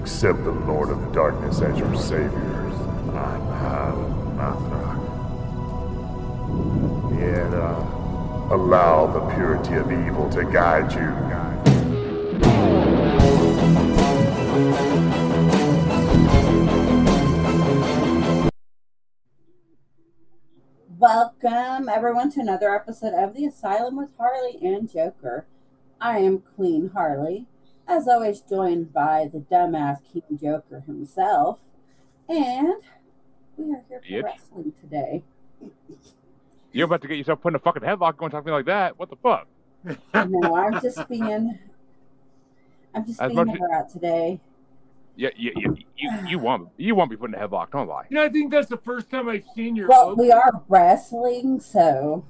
Accept the Lord of Darkness as your savior. I'm Yet, allow the purity of evil to guide you. Welcome, everyone, to another episode of the Asylum with Harley and Joker. I am Queen Harley, as always joined by the dumbass King Joker himself, and we are here for wrestling today. You're about to get yourself put in a fucking headlock going to talk to me like that. What the fuck? No, I'm just being her out today. Yeah, you won't be put in a headlock. Don't lie. You know, I think that's the first time I've seen your. Well, we are wrestling, so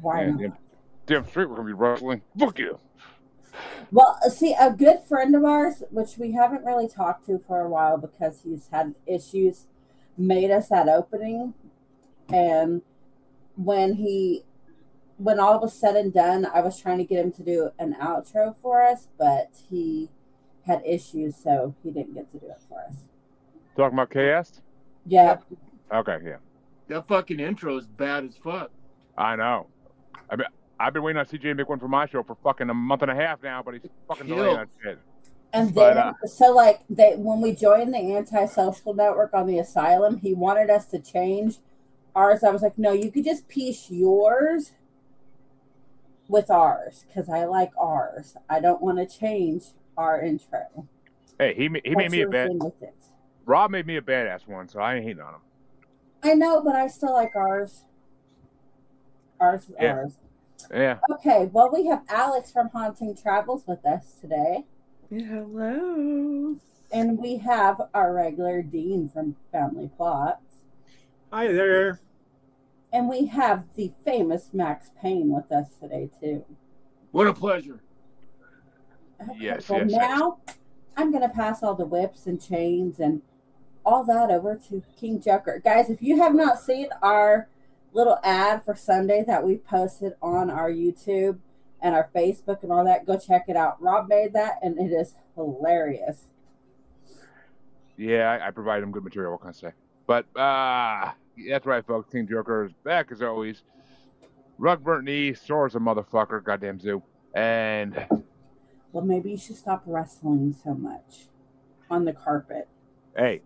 why not? Damn straight, we're gonna be wrestling. Fuck you. Well, see, a good friend of ours, which we haven't really talked to for a while because he's had issues, made us that opening, and when all was said and done, I was trying to get him to do an outro for us, but he had issues, so he didn't get to do it for us. Talking about KS? Yeah. Okay, yeah. That fucking intro is bad as fuck. I know. I've been waiting on CJ to make one for my show for fucking a month and a half now, but he's fucking delaying that shit. And then, when we joined the Antisocial Network on the Asylum, he wanted us to change ours. I was like, no, you could just piece yours with ours, because I like ours. I don't want to change our intro. Hey, he made me a bad. Rob made me a badass one, so I ain't hating on him. I know, but I still like ours. Ours is ours. Yeah. Okay, well, we have Alyx from Haunting Travels with us today. Hello. And we have our regular Dean from Family Plots. Hi there. And we have the famous Maxx Payne with us today, too. What a pleasure. Okay, yes. Now, I'm going to pass all the whips and chains and all that over to King Joker. Guys, if you have not seen our little ad for Sunday that we posted on our YouTube and our Facebook and all that, go check it out. Rob made that, and it is hilarious. Yeah, I provide him good material, what can I say? But, that's right, folks. King Joker is back, as always. Rug burnt knee, sore as a motherfucker, goddamn zoo. And... well, maybe you should stop wrestling so much on the carpet. Hey,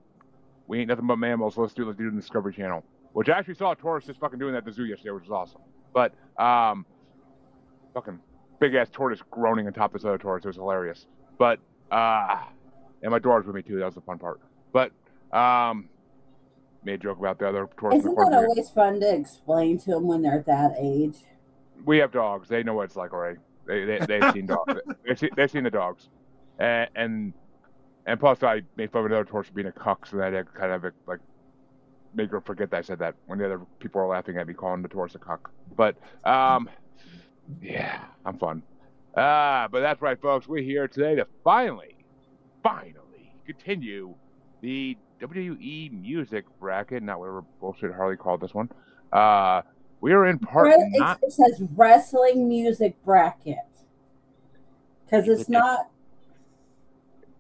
we ain't nothing but mammals. So let's do it on the Discovery Channel. Which I actually saw a tortoise just fucking doing that at the zoo yesterday, which was awesome. But, fucking big-ass tortoise groaning on top of this other tortoise. It was hilarious. But, and my daughter's with me, too. That was the fun part. But, made a joke about the other tortoise. Isn't that always fun to explain to them when they're that age? We have dogs. They know what it's like already. They've seen dogs. They've seen the dogs. And plus, I made fun of another tortoise being a cuck, so that kind of, like, make her forget that I said that when the other people were laughing at me calling the tortoise a cuck. But, yeah, I'm fun. But that's right, folks. We're here today to finally continue the WWE Music Bracket, not whatever bullshit Harley called this one. We are in part. It says Wrestling Music Bracket. Because it's not.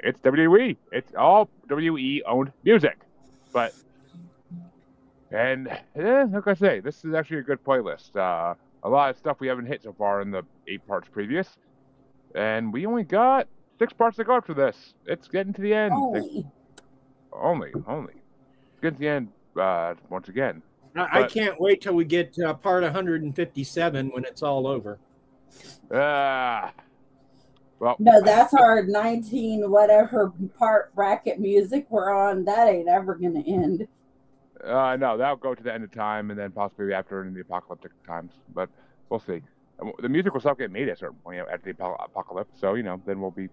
It's WWE. It's all WWE owned music. But. And like I say, this is actually a good playlist. A lot of stuff we haven't hit so far in the 8 parts previous. And we only got 6 parts to go after this. It's getting to the end. Only. It's getting to the end once again. I can't wait till we get to part 157 when it's all over. Well, no, that's our 19 whatever part bracket music we're on. That ain't ever going to end. No, that'll go to the end of time and then possibly after in the apocalyptic times. But we'll see. The music will stop getting made at a certain point after the apocalypse. So, then we'll be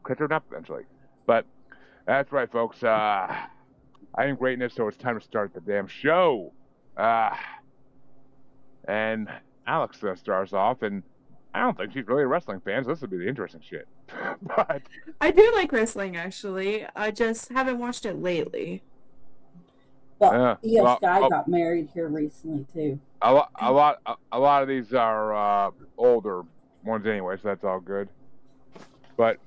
cleared up eventually. But that's right, folks. I am greatness, so it's time to start the damn show. And Alyx starts off, and I don't think she's really a wrestling fan, so this will be the interesting shit. But I do like wrestling, actually. I just haven't watched it lately. Well, Io Sky got married here recently too. A lot of these are older ones anyway, so that's all good. But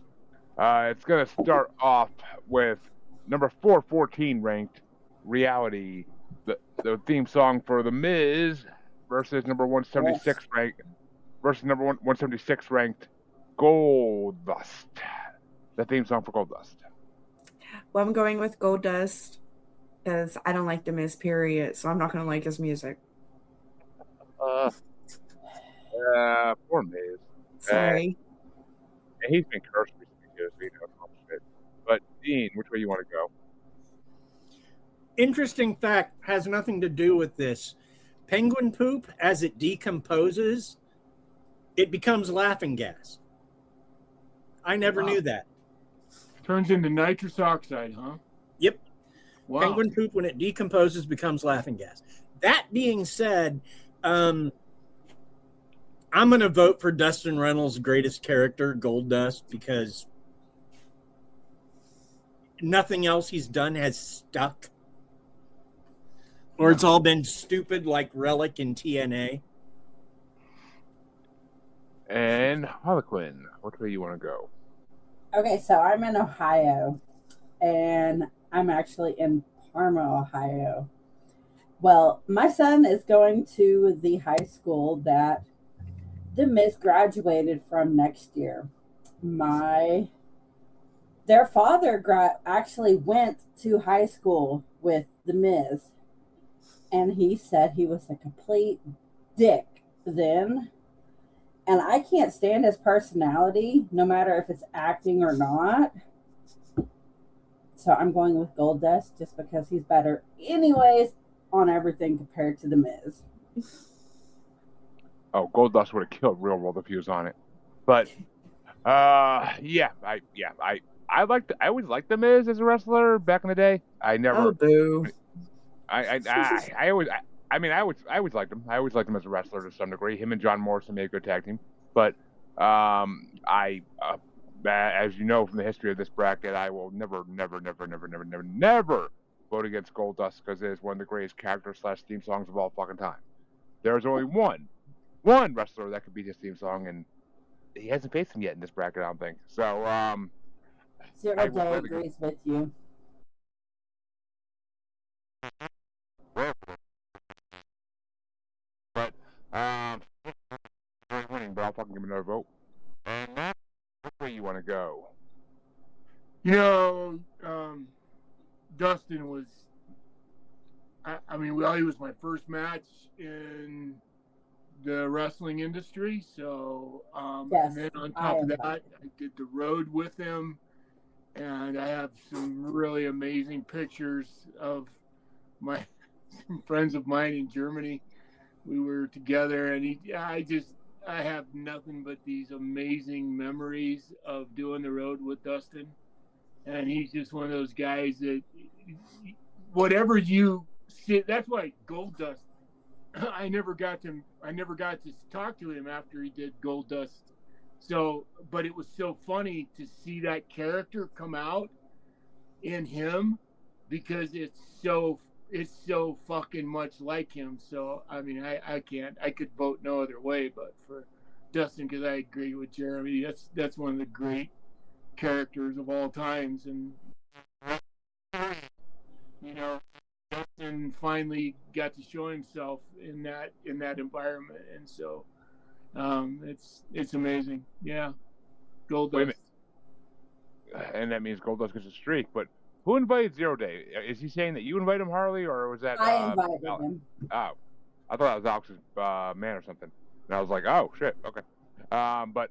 It's going to start off with number 414 ranked Reality, the theme song for The Miz versus number 176 ranked versus number 176 ranked Gold Dust. The theme song for Gold Dust. Well, I'm going with Gold Dust because I don't like The Miz, period. So I'm not going to like his music. Poor Miz. Sorry. And he's been cursed recently too, so you know it's all shit. But Dean, which way you want to go? Interesting fact, has nothing to do with this. Penguin poop, as it decomposes, it becomes laughing gas. I never knew that. Turns into nitrous oxide, huh? Yep. Wow. Penguin poop, when it decomposes, becomes laughing gas. That being said, I'm going to vote for Dustin Reynolds' greatest character, Gold Dust, because nothing else he's done has stuck. Or it's all been stupid like Relic and TNA. And Harlequin, which way you want to go? Okay, so I'm in Ohio, and I'm actually in Parma, Ohio. Well, my son is going to the high school that The Miz graduated from next year. Their father actually went to high school with The Miz, and he said he was a complete dick then. And I can't stand his personality, no matter if it's acting or not. So I'm going with Gold Dust just because he's better anyways on everything compared to The Miz. Oh, Gold Dust would have killed Real World if he was on it. But I always liked The Miz as a wrestler back in the day. I never. Oh, boo. I always liked him. I always liked him as a wrestler to some degree. Him and John Morrison made a good tag team. But as you know from the history of this bracket, I will never vote against Gold Dust because it is one of the greatest character / theme songs of all fucking time. There's only one wrestler that could beat his theme song, and he hasn't faced him yet in this bracket, I don't think. So Zero Day agrees with you. But winning, but I'll fucking give him another vote. And Matt, which way you want to go? You know, Dustin was. He was my first match in the wrestling industry. So, Yes, and then on top of that, I did the road with him, and I have some really amazing pictures of some friends of mine in Germany. We were together, and I have nothing but these amazing memories of doing the road with Dustin. And he's just one of those guys that whatever you see, that's why Gold Dust, I never got to talk to him after he did Gold Dust. So, but it was so funny to see that character come out in him because it's so fucking much like him. So, I could vote no other way, but for Dustin, because I agree with Jeremy, that's one of the great characters of all times. And, you know, Dustin finally got to show himself in that environment. And so, it's amazing. Yeah. Gold Dust. And that means Gold Dust gets a streak, but who invited Zero Day? Is he saying that you invited him, Harley, or was that? I invited him. Oh, I thought that was Alex's man or something, and I was like, oh shit, okay. But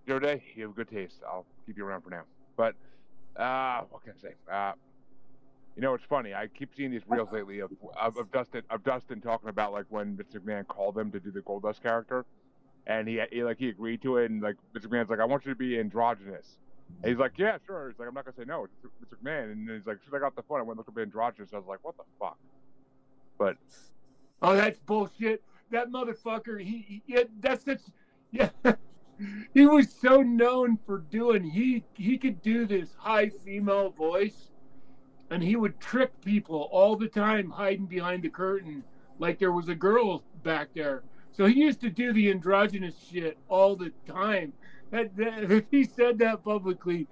Zero Day, you have good taste. I'll keep you around for now. But what can I say? You know, it's funny. I keep seeing these reels lately of Dustin talking about like when Vince McMahon called him to do the Gold Dust character, and he agreed to it, and like Vince McMahon's like, I want you to be androgynous. And he's like, yeah, sure. He's like, I'm not gonna say no. It's Vince McMahon. And he's like, as soon as I got the phone, I went and looked up androgynous. I was like, what the fuck? But that's bullshit. That motherfucker. He was so known for doing. He could do this high female voice, and he would trick people all the time, hiding behind the curtain like there was a girl back there. So he used to do the androgynous shit all the time. If he said that publicly,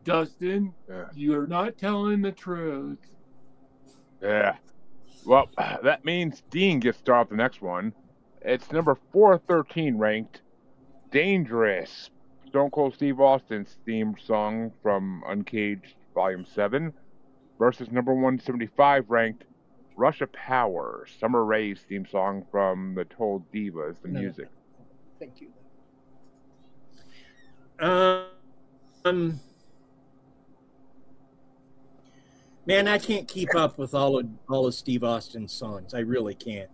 Dustin, Yeah. you're not telling the truth. Yeah. Well, that means Dean gets to start off the next one. It's number 413 ranked, Dangerous. Stone Cold Steve Austin's theme song from Uncaged Volume 7 versus number 175 ranked, Rush of Power, Summer Rae's theme song from The Told Divas, the music. Thank you. Man, I can't keep up with all of Steve Austin's songs. I really can't.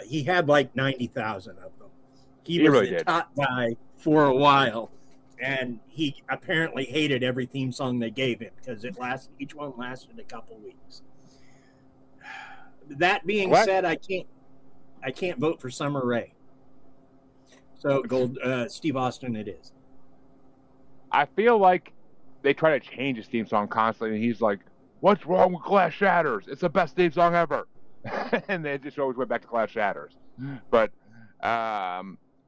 He had like 90,000 of them. He was really the did. top guy for a while, and he apparently hated every theme song they gave him because each one lasted a couple weeks. That being said, I can't vote for Summer Rae. So Steve Austin it is. I feel like they try to change his theme song constantly, and he's like, "What's wrong with Glass Shatters? It's the best theme song ever." And they just always went back to Glass Shatters. But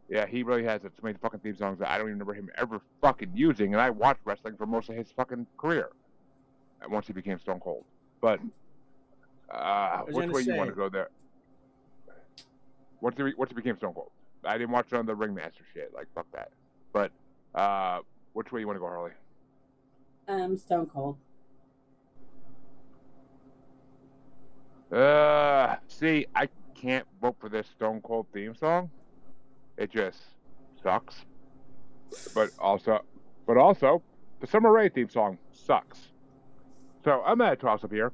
yeah, he really has so many fucking theme songs that I don't even remember him ever fucking using. And I watched wrestling for most of his fucking career once he became Stone Cold. But which way you want to go there? Once he became Stone Cold, I didn't watch on the Ringmaster shit. Like fuck that. But which way you want to go, Harley? Stone Cold. See, I can't vote for this Stone Cold theme song. It just sucks. But also, the Summer Rae theme song sucks. So I'm at a toss-up here.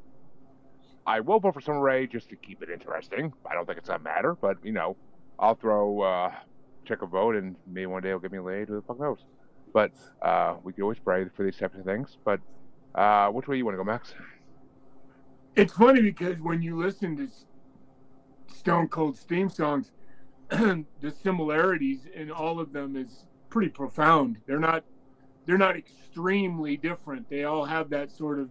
I will vote for Summer Rae just to keep it interesting. I don't think it's gonna matter, but I'll throw check a vote, and maybe one day it'll get me laid. Who the fuck knows? But we can always pray for these types of things. But which way you want to go, Max? It's funny because when you listen to Stone Cold's theme songs, the similarities in all of them is pretty profound. They're not extremely different. They all have that sort of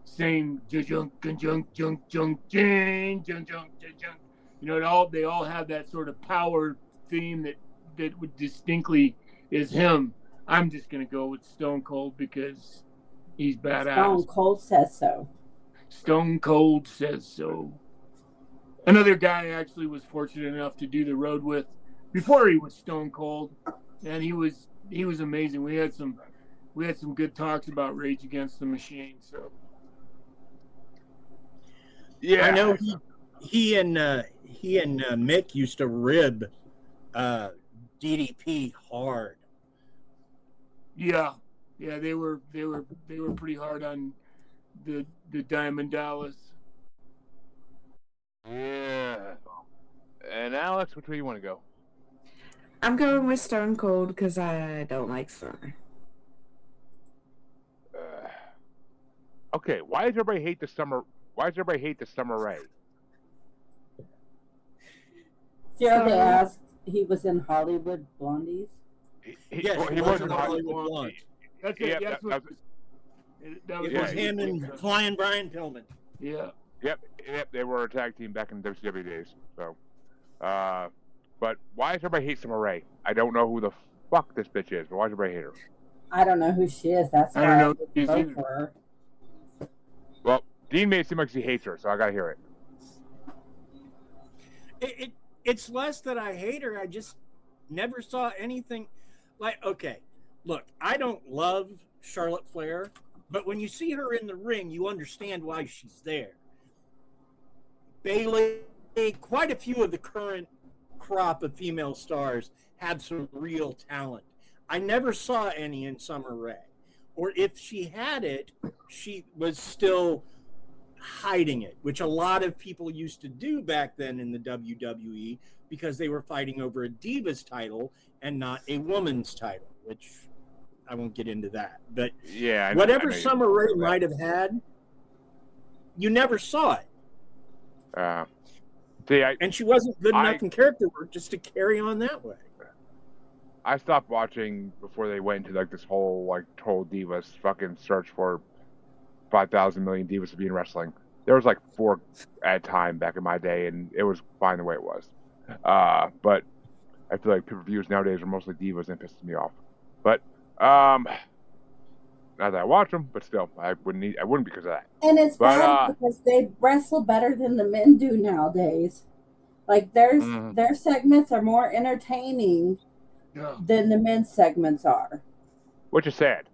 same junk junk junk junk junk junk junk junk. They all have that sort of power theme that would distinctly is him. I'm just gonna go with Stone Cold because he's badass. Stone Cold says so. Stone Cold says so. Another guy I actually was fortunate enough to do the road with before he was Stone Cold, and he was amazing. We had some good talks about Rage Against the Machine. So yeah, I know he and Mick used to rib DDP hard. Yeah, they were pretty hard on the Diamond Dallas. Yeah. And Alyx, which way you want to go? I'm going with Stone Cold because I don't like Summer. Okay, why does everybody hate the Summer Rae? They asked, he was in Hollywood Blondies. He was in Hollywood. Blonde. That's it. That was him and Flying Brian Pillman. Yeah. Yep, they were a tag team back in the WCW days. So, but why does everybody hate Summer Rae? I don't know who the fuck this bitch is, but why does everybody hate her? I don't know who she is. That's why I don't know I who she vote is. for her. Well, Dean made it seem like he hates her, so I gotta hear it. It's less that I hate her. I just never saw anything like. Okay, look, I don't love Charlotte Flair, but when you see her in the ring, you understand why she's there. Bayley, quite a few of the current crop of female stars have some real talent. I never saw any in Summer Rae. Or if she had it, she was still hiding it, which a lot of people used to do back then in the WWE because they were fighting over a Divas title and not a woman's title, which I won't get into that. But Yeah, whatever Summer Rae might have had, you never saw it. And she wasn't good enough in character work just to carry on that way. I stopped watching before they went into like this whole like Total Divas fucking search for 5,000 million divas to be in wrestling. There was like 4 at a time back in my day, and it was fine the way it was. But I feel like pay-per-views nowadays are mostly divas, and it pisses me off. But not that I watch them, but still, I wouldn't because of that. And it's But, bad because they wrestle better than the men do nowadays. Like their segments are more entertaining than the men's segments are. Which is sad.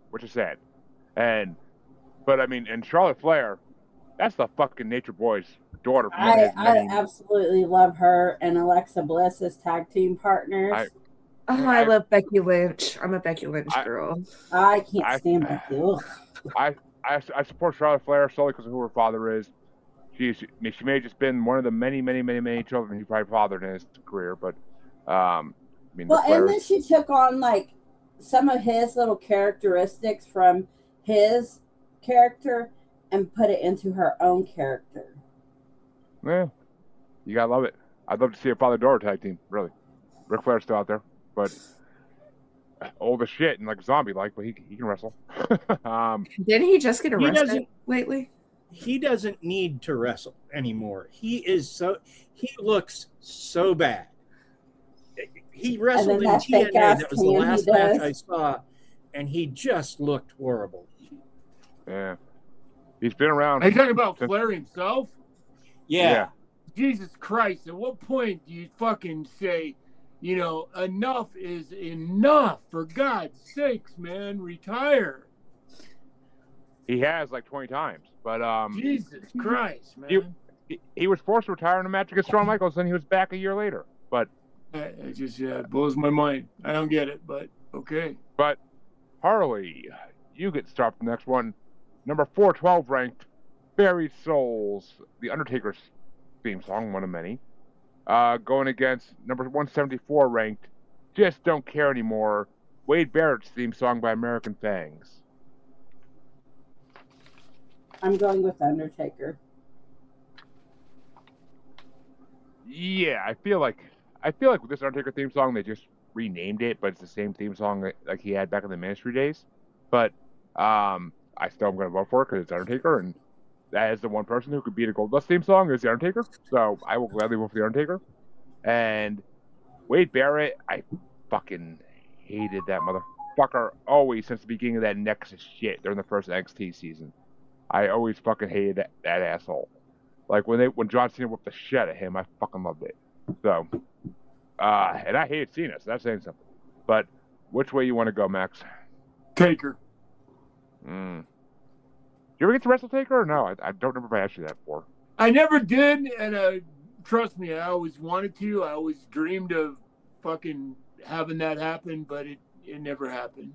But I mean, and Charlotte Flair, that's the fucking Nature Boy's daughter. I absolutely love her and Alexa Bliss as tag team partners. I love Becky Lynch. I'm a Becky Lynch girl. I can't stand Becky. I support Charlotte Flair solely because of who her father is. She may have just been one of the many children he probably fathered in his career, but I mean, and then she took on like some of his little characteristics from his character and put it into her own character. Yeah, you gotta love it. I'd love to see a father-daughter tag team. Really, Ric Flair's still out there, but old as shit and like zombie like, but he can wrestle. Didn't he just get arrested lately? He doesn't need to wrestle anymore. He looks so bad. He wrestled in TNA. That was the last match I saw, and he just looked horrible. Yeah, he's been around. Are you talking about Flair himself? Yeah. Jesus Christ! At what point do you fucking say, enough is enough? For God's sakes, man, retire. He has like 20 times, but Jesus Christ, man. He was forced to retire in a match against Shawn Michaels, and he was back a year later. But it just it blows my mind. I don't get it, but okay. But Harley, you get started for the next one. Number 412 ranked, Buried Souls, The Undertaker's theme song, one of many. Going against number 174 ranked, Just Don't Care Anymore, Wade Barrett's theme song by American Fangs. I'm going with Undertaker. Yeah, I feel like with this Undertaker theme song, they just renamed it, but it's the same theme song like he had back in the Ministry days. But I still am going to vote for it because it's Undertaker, and that is the one person who could beat a Goldust theme song is the Undertaker. So I will gladly vote for the Undertaker. And Wade Barrett, I fucking hated that motherfucker always since the beginning of that Nexus shit during the first NXT season. I always fucking hated that asshole. Like when John Cena whipped the shit out of him, I fucking loved it. So, and I hated Cena, so that's saying something. But which way you want to go, Max? Taker. You ever get to wrestle Taker or no? I don't remember if I asked you that before. I never did, and trust me, I always wanted to. I always dreamed of fucking having that happen, but it never happened.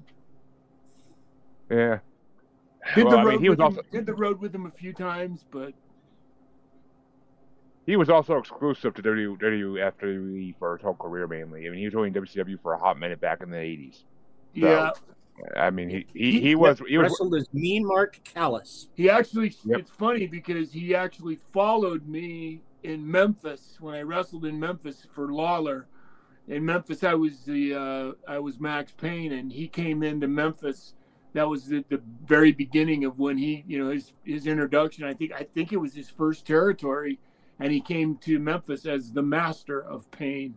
Yeah. Did the road with him a few times, but he was also exclusive to WWE for his whole career mainly. I mean, he was only in WCW for a hot minute back in the 80s. So, yeah. I mean, he wrestled as Mean Mark Callis. He actually, It's funny because he actually followed me in Memphis when I wrestled in Memphis for Lawler. In Memphis, I was Max Payne, and he came into Memphis. That was the very beginning of when he, his introduction. I think it was his first territory, and he came to Memphis as the Master of Payne.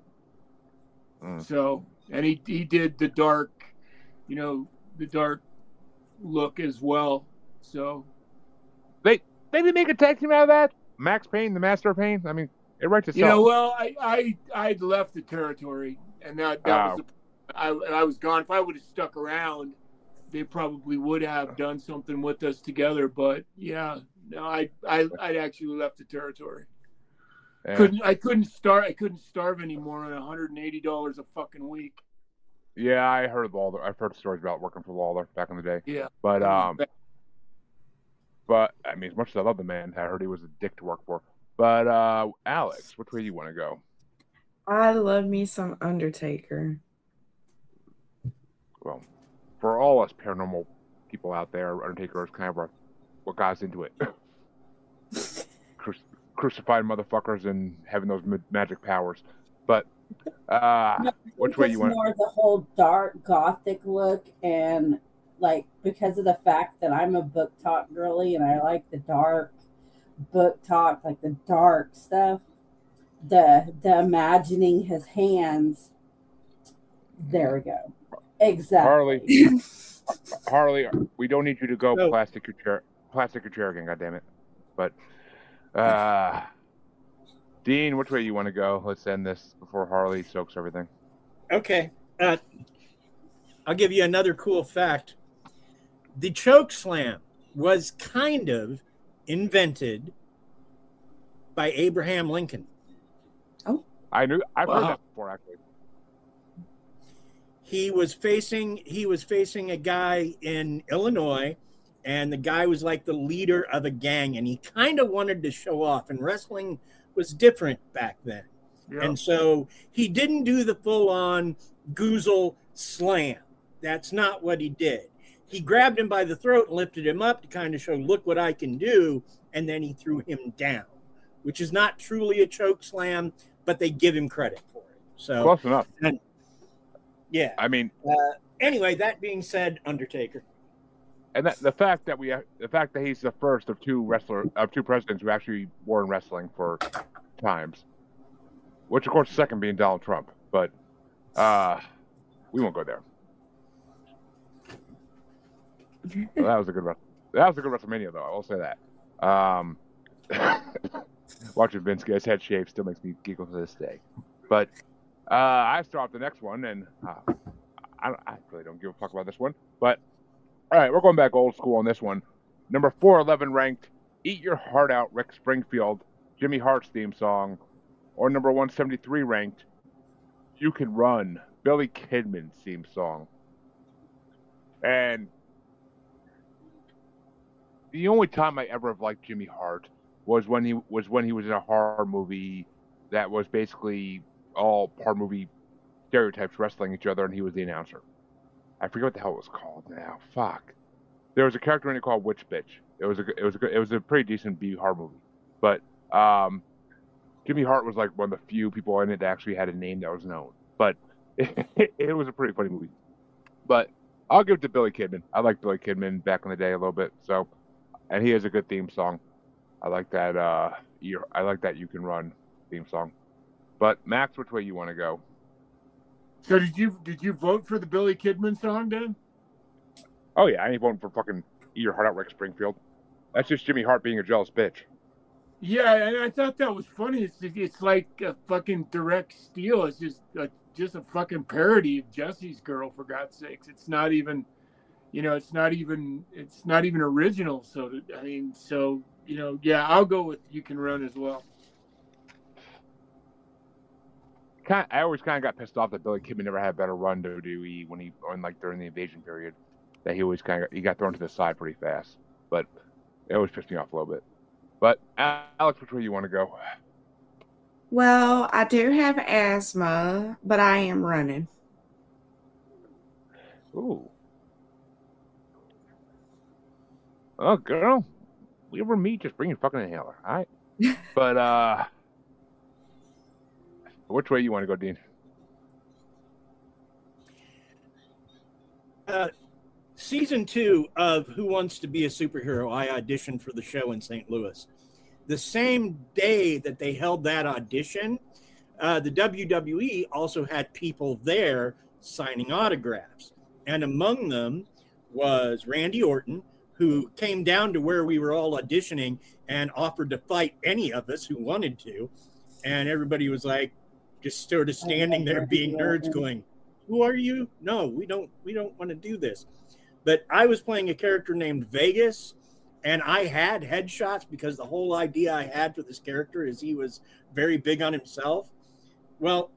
So, and he did the dark, the dark look as well. So they didn't make a tag team out of that. Max Payne, the Master of Payne. I mean, it writes itself. Well, I'd left the territory, and that was I was gone. If I would have stuck around, they probably would have done something with us together. But I'd actually left the territory. Yeah. I couldn't starve anymore on $180 a fucking week. Yeah, I've heard stories about working for Lawler back in the day. Yeah. But I mean, as much as I love the man, I heard he was a dick to work for. But Alyx, which way do you want to go? I love me some Undertaker. Well, for all us paranormal people out there, Undertaker is kind of what got us into it. Crucified motherfuckers and having those magic powers. But which way you want? More the whole dark gothic look, and like because of the fact that I'm a book talk girly and I like the dark book talk, like the dark stuff. The imagining his hands. There we go. Exactly. Harley, we don't need you to go No. plastic your chair again. God damn it! But Dean, which way you want to go? Let's end this before Harley soaks everything. Okay. I'll give you another cool fact. The choke slam was kind of invented by Abraham Lincoln. I've heard Wow. that before, actually. He was facing a guy in Illinois, and the guy was like the leader of a gang, and he kind of wanted to show off, and wrestling was different back then. Yeah. And so he didn't do the full-on goozle slam. That's not what he did. He grabbed him by the throat and lifted him up to kind of show, look what I can do, and then he threw him down, which is not truly a choke slam, but they give him credit for it. So Close enough. yeah. I mean, Anyway, that being said, Undertaker. and the fact that he's the first of two presidents who actually were in wrestling for times, which of course the second being Donald Trump, but we won't go there. Well, that was a good WrestleMania, though. I will say that. Watching Vince get his head shaved still makes me giggle to this day. But I start off the next one, and I really don't give a fuck about this one. But all right, we're going back old school on this one. Number 411 ranked, "Eat Your Heart Out," Rick Springfield, Jimmy Hart's theme song, or number 173 ranked, "You Can Run," Billy Kidman's theme song. And the only time I ever have liked Jimmy Hart was when he was in a horror movie that was basically all horror movie stereotypes wrestling each other, and he was the announcer. I forget what the hell it was called now. Fuck. There was a character in it called Witch Bitch. It was a pretty decent B horror movie, but Jimmy Hart was like one of the few people in it that actually had a name that was known. But it was a pretty funny movie. But I'll give it to Billy Kidman. I liked Billy Kidman back in the day a little bit. So, and he has a good theme song. I like that. I like that "You Can Run" theme song. But Max, which way you want to go? So did you vote for the Billy Kidman song, Dan? Oh yeah, I ain't voting for fucking "Eat Your Heart Out," Rick Springfield. That's just Jimmy Hart being a jealous bitch. Yeah, and I thought that was funny. It's like a fucking direct steal. It's just a fucking parody of Jesse's Girl, for God's sakes. It's not even, it's not even original. So yeah, I'll go with "You Can Run" as well. I always kind of got pissed off that Billy Kidman never had a better run to WWE during the invasion period. That he always he got thrown to the side pretty fast. But it always pissed me off a little bit. But Alyx, which way you want to go? Well, I do have asthma, but I am running. Ooh. Oh, girl. We ever meet, just bring your fucking inhaler, all right? But, which way you want to go, Dean? Season 2 of Who Wants to Be a Superhero, I auditioned for the show in St. Louis. The same day that they held that audition, the WWE also had people there signing autographs. And among them was Randy Orton, who came down to where we were all auditioning and offered to fight any of us who wanted to. And everybody was like, just sort of standing there being nerds going, "Who are you? No, we don't want to do this." But I was playing a character named Vegas, and I had headshots because the whole idea I had for this character is he was very big on himself. Well,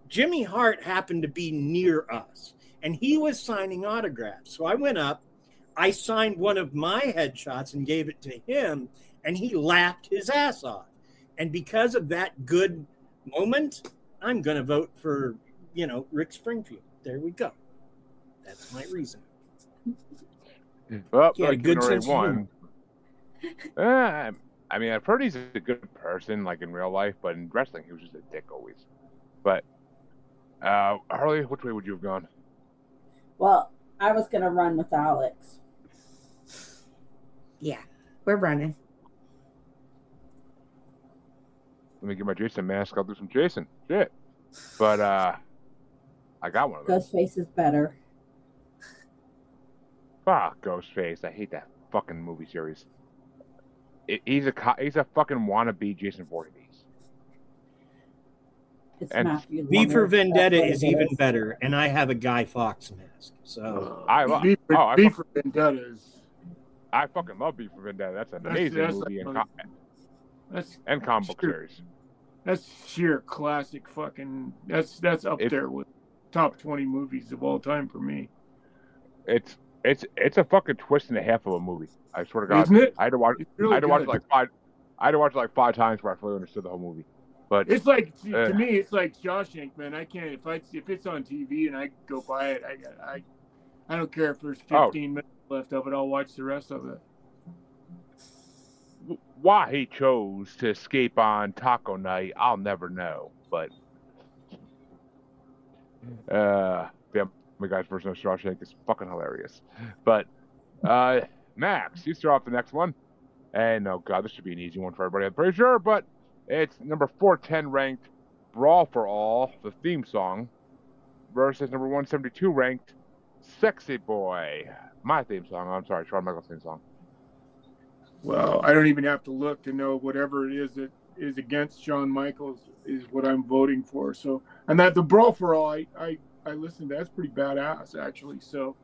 Jimmy Hart happened to be near us, and he was signing autographs. So I went up, I signed one of my headshots and gave it to him, and he laughed his ass off. And because of that good moment, I'm going to vote for, Rick Springfield. There we go. That's my reason. Well, Yeah, like good already sense of won. I mean, I've heard he's a good person, like in real life, but in wrestling, he was just a dick always. But, Harley, which way would you have gone? Well, I was going to run with Alyx. Yeah, we're running. Let me get my Jason mask. I'll do some Jason. Shit. But, I got one of those. Ghostface is better. Fuck Ghostface. I hate that fucking movie series. He's a fucking wannabe Jason Voorhees. It's And Matthew V for Lillard. Vendetta That's what is it even is. better, and I have a Guy Fawkes mask. So V for Vendetta is. I fucking love V for Vendetta. That's an amazing movie and comic book series. That's sheer classic fucking. That's up there with top 20 movies of all time for me. It's a fucking twist and a half of a movie. I swear to God. Isn't it? I had to watch. Really I had to watch it good. like 5 times before I fully understood the whole movie. But It's like to me, it's like Shawshank, man. I can't if it's on TV and I go by it, I don't care if there's 15 minutes left of it. I'll watch the rest of it. why he chose to escape on Taco Night, I'll never know. But Family Guy's version of Shawshank is fucking hilarious. But Max, you start off the next one. And oh god, this should be an easy one for everybody, I'm pretty sure. But it's number 410 ranked Brawl for All, the theme song, versus number 172 ranked Sexy Boy, my theme song. I'm sorry, Shawn Michaels' theme song. Well, I don't even have to look to know whatever it is that is against Shawn Michaels is what I'm voting for. So, and that the Brawl for All, I listened to. That's pretty badass, actually. So,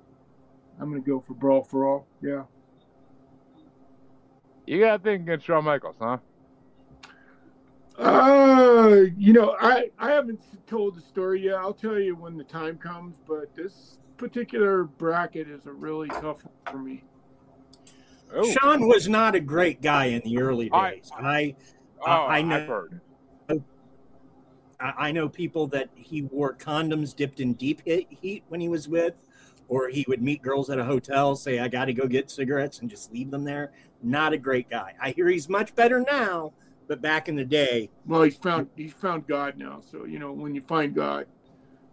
I'm gonna go for Brawl for All. Yeah. You got a thing against Shawn Michaels, huh? I haven't told the story yet. I'll tell you when the time comes, but this particular bracket is a really tough one for me. Oh. Shawn was not a great guy in the early days. I know. I've heard. I know people that he wore condoms dipped in deep heat when he was with, or he would meet girls at a hotel, say, I got to go get cigarettes, and just leave them there. Not a great guy. I hear he's much better now, but back in the day. Well, he's found God now. So, when you find God,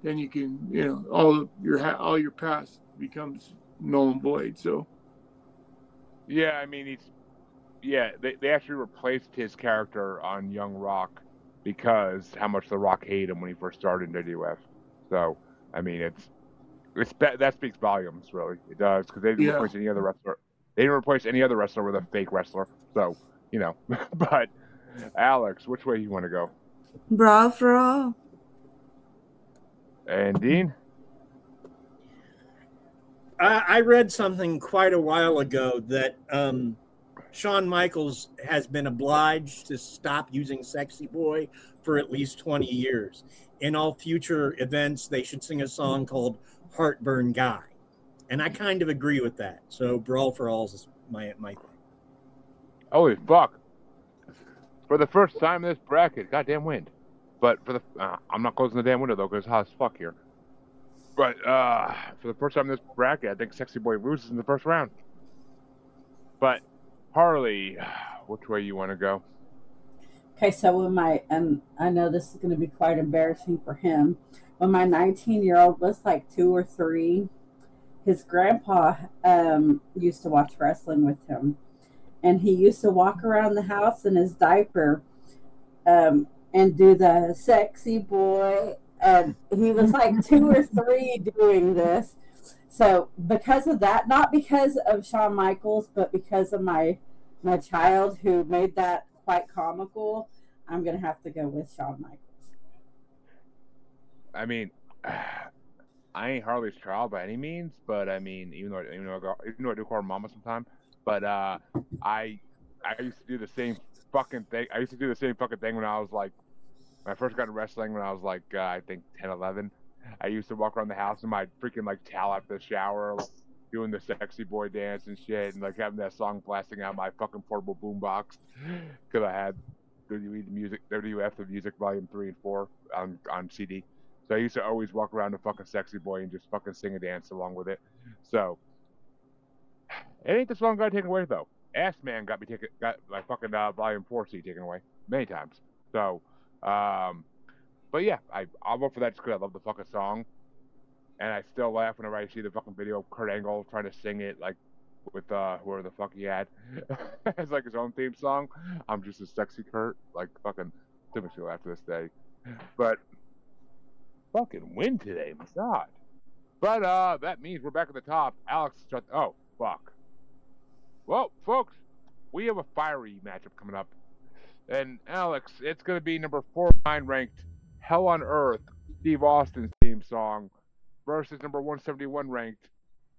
then you can, all your past becomes null and void. So. Yeah, I mean, they actually replaced his character on Young Rock because how much The Rock hated him when he first started in WWF. So, I mean, that speaks volumes, really. It does, because they didn't replace any other wrestler. They didn't replace any other wrestler with a fake wrestler. So, but Alyx, which way you want to go? Brawl for All. And Dean? I read something quite a while ago that Shawn Michaels has been obliged to stop using Sexy Boy for at least 20 years. In all future events, they should sing a song called Heartburn Guy. And I kind of agree with that. So Brawl for All is my thing. Holy fuck. For the first time in this bracket, goddamn wind. But I'm not closing the damn window, though, because it's hot as fuck here. But for the first time in this bracket, I think Sexy Boy loses in the first round. But Harley, which way you want to go? Okay, so and I know this is going to be quite embarrassing for him. When my 19-year-old was like 2 or 3, his grandpa used to watch wrestling with him. And he used to walk around the house in his diaper and do the Sexy Boy. And he was like 2 or 3 doing this. So because of that, not because of Shawn Michaels, but because of my child who made that quite comical, I'm going to have to go with Shawn Michaels. I mean, I ain't Harley's child by any means, but I mean, even though I do call her mama sometimes, but I used to do the same fucking thing. I used to do the same fucking thing when I was like, when I first got into wrestling, when I was like, I think 10, 11. I used to walk around the house in my freaking like towel after the shower, like, doing the Sexy Boy dance and shit, and like having that song blasting out my fucking portable boombox because I had WWF the Music Volume 3 and 4 on CD. So I used to always walk around the fucking Sexy Boy and just fucking sing and dance along with it. So it ain't the song got taken away though. Ass Man got my fucking Volume 4 CD taken away many times. So, but yeah, I'll vote for that just because I love the fucking song, and I still laugh whenever I see the fucking video of Kurt Angle trying to sing it like with whoever the fuck he had as like his own theme song. I'm just a sexy Kurt, like fucking still makes me laugh to this day. But fucking win today, my God. But that means we're back at the top. Alyx, oh, fuck. Well, folks, we have a fiery matchup coming up. And Alyx, it's going to be number 49 ranked Hell on Earth, Steve Austin's theme song, versus number 171 ranked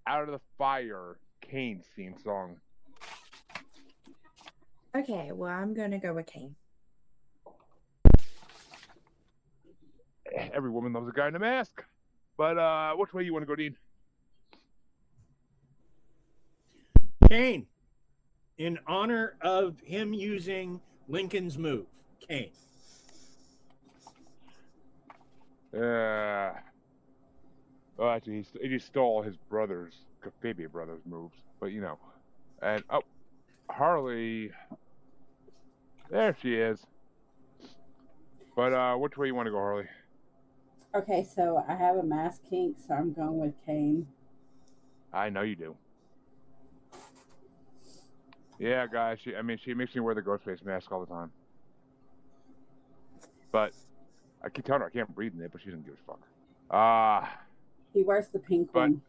Out of the Fire, Kane's theme song. Okay, well, I'm going to go with Kane. Every woman loves a guy in a mask. But which way you want to go, Dean? Kane, in honor of him using Lincoln's move. Kane. Well, actually, he just stole his brother's, baby brother's moves. But, you know. And, oh, Harley. There she is. But which way you want to go, Harley? Okay, so I have a mask kink, so I'm going with Kane. I know you do. Yeah, guys. She makes me wear the Ghostface mask all the time. But I keep telling her I can't breathe in it, but she doesn't give a fuck. He wears the pink one.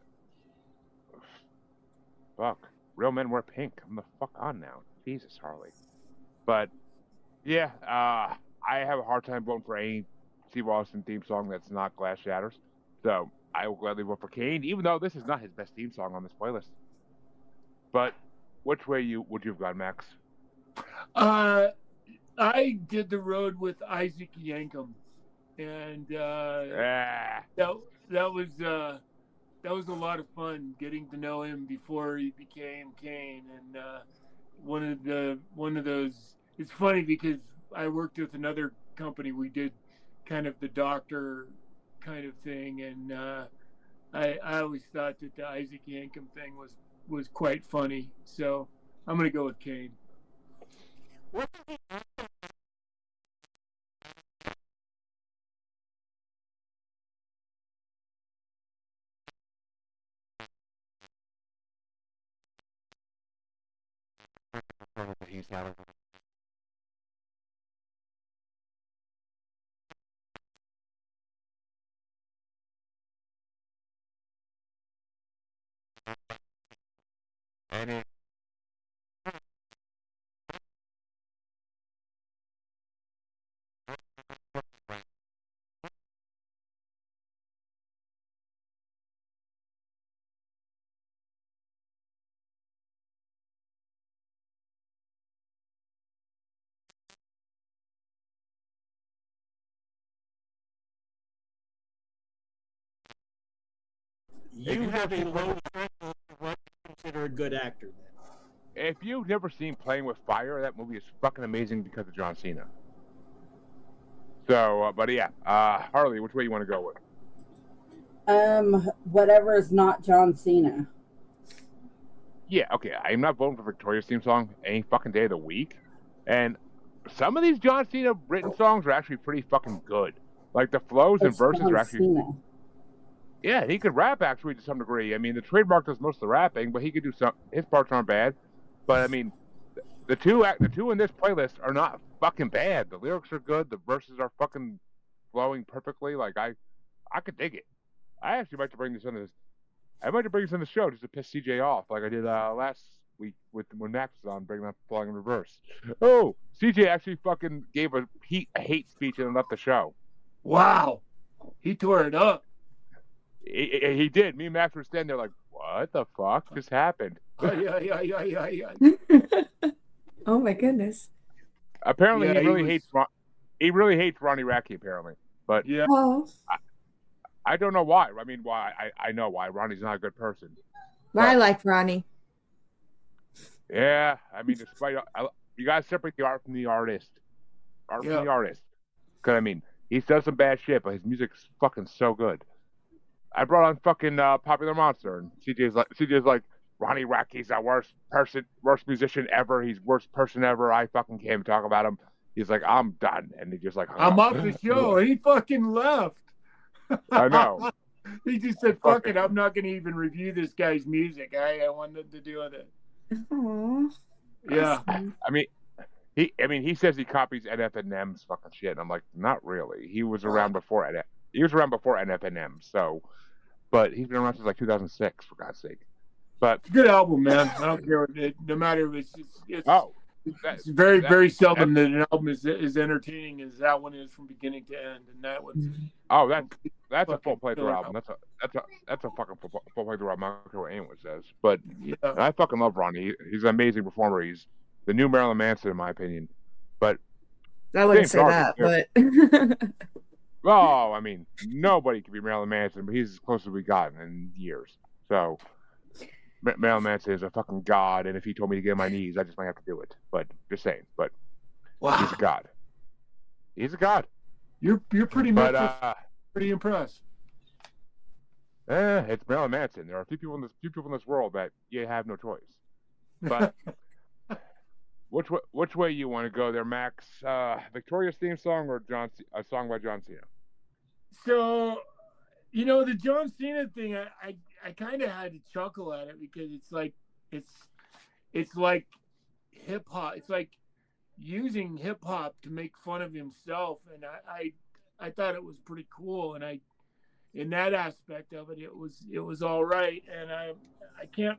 Fuck. Real men wear pink. I'm the fuck on now. Jesus, Harley. But yeah, I have a hard time voting for any Steve Austin theme song that's not Glass Shatters. So I will gladly vote for Kane, even though this is not his best theme song on this playlist. But which way would you have gone, Maxx? I did the road with Isaac Yankem, and that was a lot of fun getting to know him before he became Kane. And one of those. It's funny because I worked with another company. We did kind of the doctor kind of thing, and I always thought that the Isaac Yankem thing was quite funny. So I'm gonna go with Kane. You have a low threshold for what you consider a good actor. If you've never seen Playing with Fire, that movie is fucking amazing because of John Cena. So, but yeah, Harley, which way you want to go with? Whatever is not John Cena. Yeah, okay. I'm not voting for Victoria's theme song any fucking day of the week. And some of these John Cena written songs are actually pretty fucking good. Like the flows and verses John are actually. Cena. Yeah, he could rap actually to some degree. I mean, the trademark does most of the rapping, but he could do some. His parts aren't bad. But I mean, the two in this playlist are not fucking bad. The lyrics are good. The verses are fucking flowing perfectly. Like I could dig it. I actually might bring this on this. I might bring this on the show just to piss CJ off, like I did last week when Maxx was on, bringing up Flying in Reverse. Oh, CJ actually fucking gave a hate speech and left the show. Wow, he tore it up. He did. Me and Maxx were standing there like, what the fuck just happened? Yeah. Oh my goodness. Apparently, Yeah, he really hates Ronnie Radke. Apparently, but Yeah. Oh, I don't know why. I mean, why? I know why. Ronnie's not a good person. I like Ronnie. Yeah, I mean, despite you gotta separate the art from the artist. From the artist. Because I mean, he does some bad shit, but his music's fucking so good. I brought on fucking Popular Monster, and CJ's like, Ronnie Radke's the worst musician ever. He's worst person ever. I fucking can't even talk about him. He's like, I'm done, and he just like, I'm off the show, and he fucking left. I know. He just said, "Fuck it, I'm not going to even review this guy's music. I want nothing to do with it." Aww. Yeah. I mean, he says he copies NF and M's fucking shit, and I'm like, not really. He was around before NF. he was around before NFNM, so, but he's been around since like 2006, for God's sake. But Good album, man. I don't care what it, no matter if it's that, it's very that- very seldom that an album is entertaining as that one is from beginning to end, and that one's that's a full fucking playthrough killer album. That's a fucking full playthrough album. I don't care what anyone says. But yeah. and I fucking love Ronnie. He's an amazing performer. He's the new Marilyn Manson, in my opinion. But I wouldn't James say Arthur, that, but well, I mean, nobody can be Marilyn Manson, but he's as close as we got in years. So Marilyn Manson is a fucking god, and if he told me to get on my knees, I just might have to do it. But just saying. But Wow, he's a god. He's a god. you're pretty much But pretty impressed. it's Marilyn Manson. There are few people in this world that you have no choice. But which way you want to go there, Max? Victoria's theme song or a song by John Cena? So, you know, the John Cena thing, I kind of had to chuckle at it because it's like hip hop. It's like using hip hop to make fun of himself, and I thought it was pretty cool, and in that aspect of it, it was all right, and I can't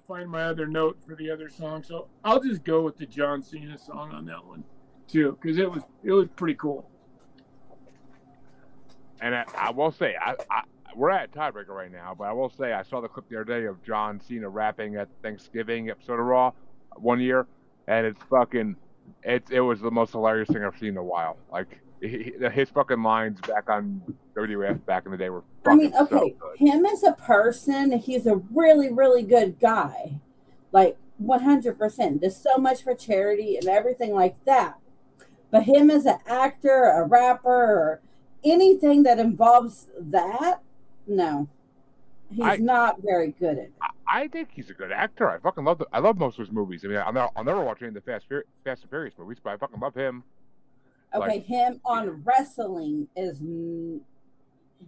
find my other note for the other song, so I'll just go with the John Cena song on that one too, because it was pretty cool. And I will say, we're at a tiebreaker right now, but I will say I saw the clip the other day of John Cena rapping at Thanksgiving episode of Raw one year, and it was the most hilarious thing I've seen in a while. Like his fucking lines back on WWF back in the day were fucking so good. Him as a person, he's a really, really good guy. Like 100%. Does so much for charity and everything like that. But him as an actor, a rapper, or anything that involves that, no. He's not very good at it. I think he's a good actor. I fucking I love most of his movies. I mean, I'll never watch any of the Fast and Furious movies, but I fucking love him. Okay, him on wrestling is,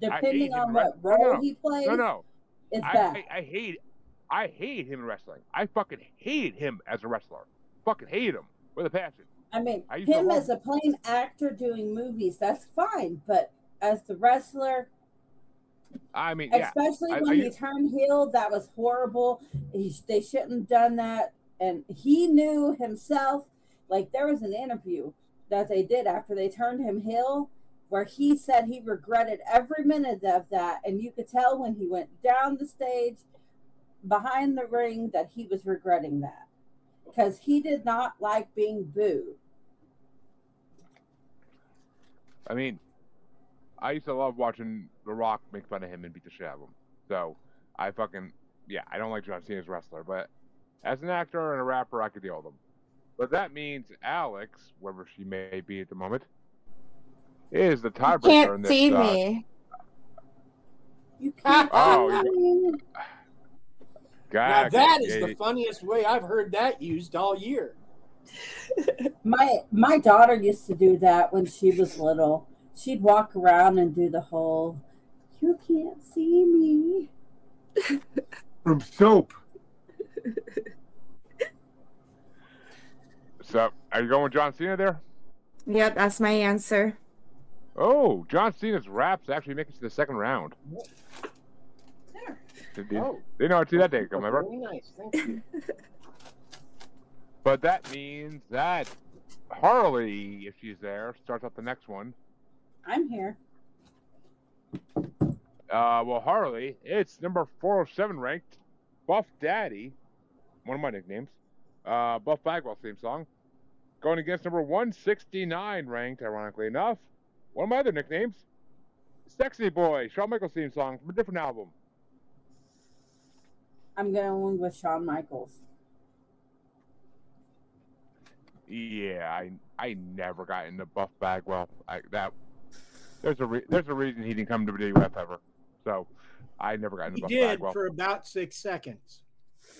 depending on what role he plays, it's bad. I hate him in wrestling. I fucking hate him as a wrestler. Fucking hate him with a passion. I mean, him as a plain actor doing movies, that's fine. But as the wrestler, I mean, especially when he turned heel, that was horrible. They shouldn't have done that. And he knew himself. Like, there was an interview that they did after they turned him heel, where he said he regretted every minute of that. And you could tell when he went down the stage behind the ring that he was regretting that, because he did not like being booed. I mean, I used to love watching The Rock make fun of him and beat the shit out of him. So I don't like John Cena as a wrestler, but as an actor and a rapper, I could deal with him. But that means Alyx, wherever she may be at the moment, is the tiebreaker in this. See me. You can't see me. Now that is the funniest way I've heard that used all year. My daughter used to do that when she was little. She'd walk around and do the whole, "You can't see me." From Soap. So, are you going with John Cena there? Yep, that's my answer. Oh, John Cena's raps actually make it to the second round. Didn't know I'd see that day come, remember? Very nice, thank you. But that means that Harley, if she's there, starts out the next one. I'm here. Well, Harley, it's number 407 ranked. Buff Daddy, one of my nicknames. Buff Bagwell's theme song. Going against number 169 ranked, ironically enough. One of my other nicknames. Sexy Boy, Shawn Michaels theme song from a different album. I'm going with Shawn Michaels. Yeah, I never got into Buff Bagwell. There's a reason he didn't come to WWF ever. So I never got into Buff Bagwell. He did for about 6 seconds.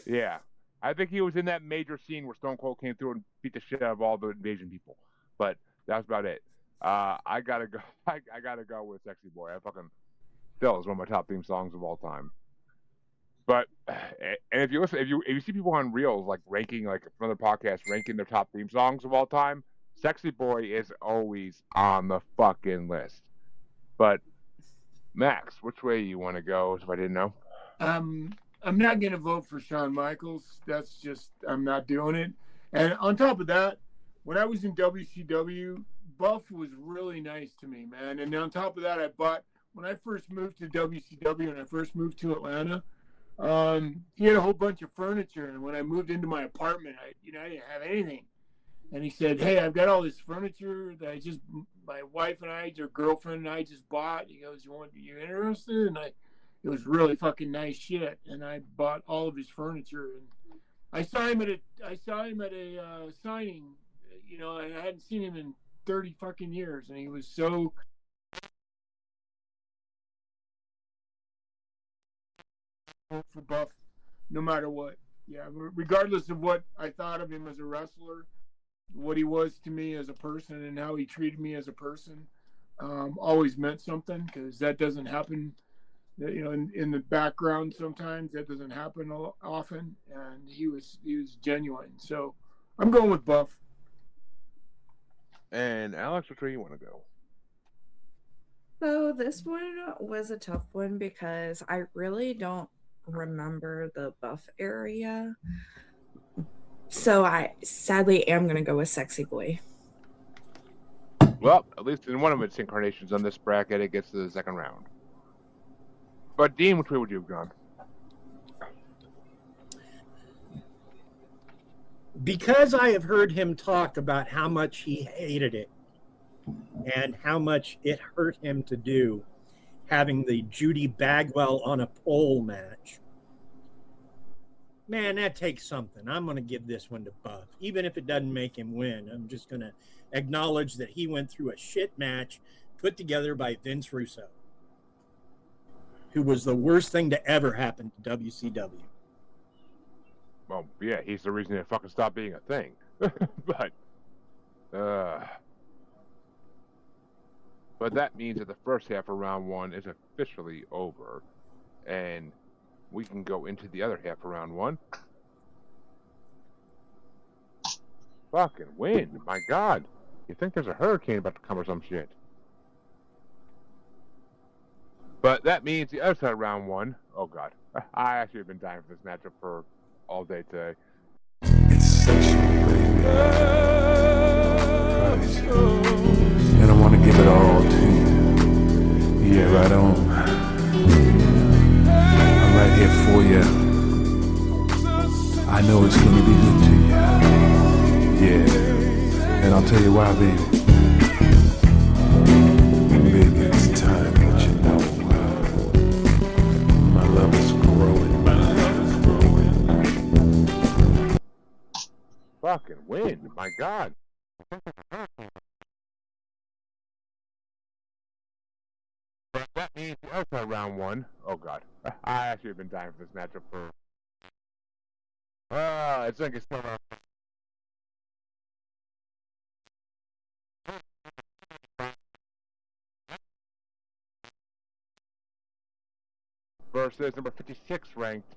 Yeah. I think he was in that major scene where Stone Cold came through and beat the shit out of all the invasion people. But that was about it. I gotta go. I gotta go with "Sexy Boy." I fucking still is one of my top theme songs of all time. But and if you see people on reels like ranking, like from other podcasts ranking their top theme songs of all time, "Sexy Boy" is always on the fucking list. But Max, which way you want to go? If I didn't know. I'm not going to vote for Shawn Michaels. That's just, I'm not doing it. And on top of that, when I was in WCW, Buff was really nice to me, man. And on top of that, when I first moved to WCW and I first moved to Atlanta, he had a whole bunch of furniture. And when I moved into my apartment, I didn't have anything. And he said, "Hey, I've got all this furniture that my wife and I, your girlfriend and I just bought." He goes, "You interested?" And it was really fucking nice shit. And I bought all of his furniture. And I saw him at a signing, and I hadn't seen him in 30 fucking years. And he was so for Buff, no matter what. Yeah, regardless of what I thought of him as a wrestler, what he was to me as a person and how he treated me as a person, always meant something, because that doesn't happen, in the background. Sometimes that doesn't happen often, and he was genuine. So I'm going with Buff. And Alyx, which way you want to go? So this one was a tough one because I really don't remember the Buff area. So I sadly am going to go with Sexy Boy. Well, at least in one of its incarnations on this bracket, it gets to the second round. But Dean, which way would you have gone? Because I have heard him talk about how much he hated it and how much it hurt him to do having the Judy Bagwell on a pole match. Man, that takes something. I'm going to give this one to Buff. Even if it doesn't make him win, I'm just going to acknowledge that he went through a shit match put together by Vince Russo, who was the worst thing to ever happen to WCW. Well, yeah, he's the reason it fucking stopped being a thing. But that means that the first half of round one is officially over. And we can go into the other half of round one. Fucking wind, my God. You think there's a hurricane about to come or some shit. But that means the other side of round one. Oh, God. I actually have been dying for this matchup for all day today. It's sexual, baby. Right. And I want to give it all to you. Yeah, right on. I'm right here for you. I know it's gonna be good to you. Yeah. And I'll tell you why, baby. Baby, it's time to let you know. My love is growing. Fucking wind, my God. But that means the other side of round one. Oh, God. I actually have been dying for this matchup for... it's like it's still around. Versus number 56 ranked.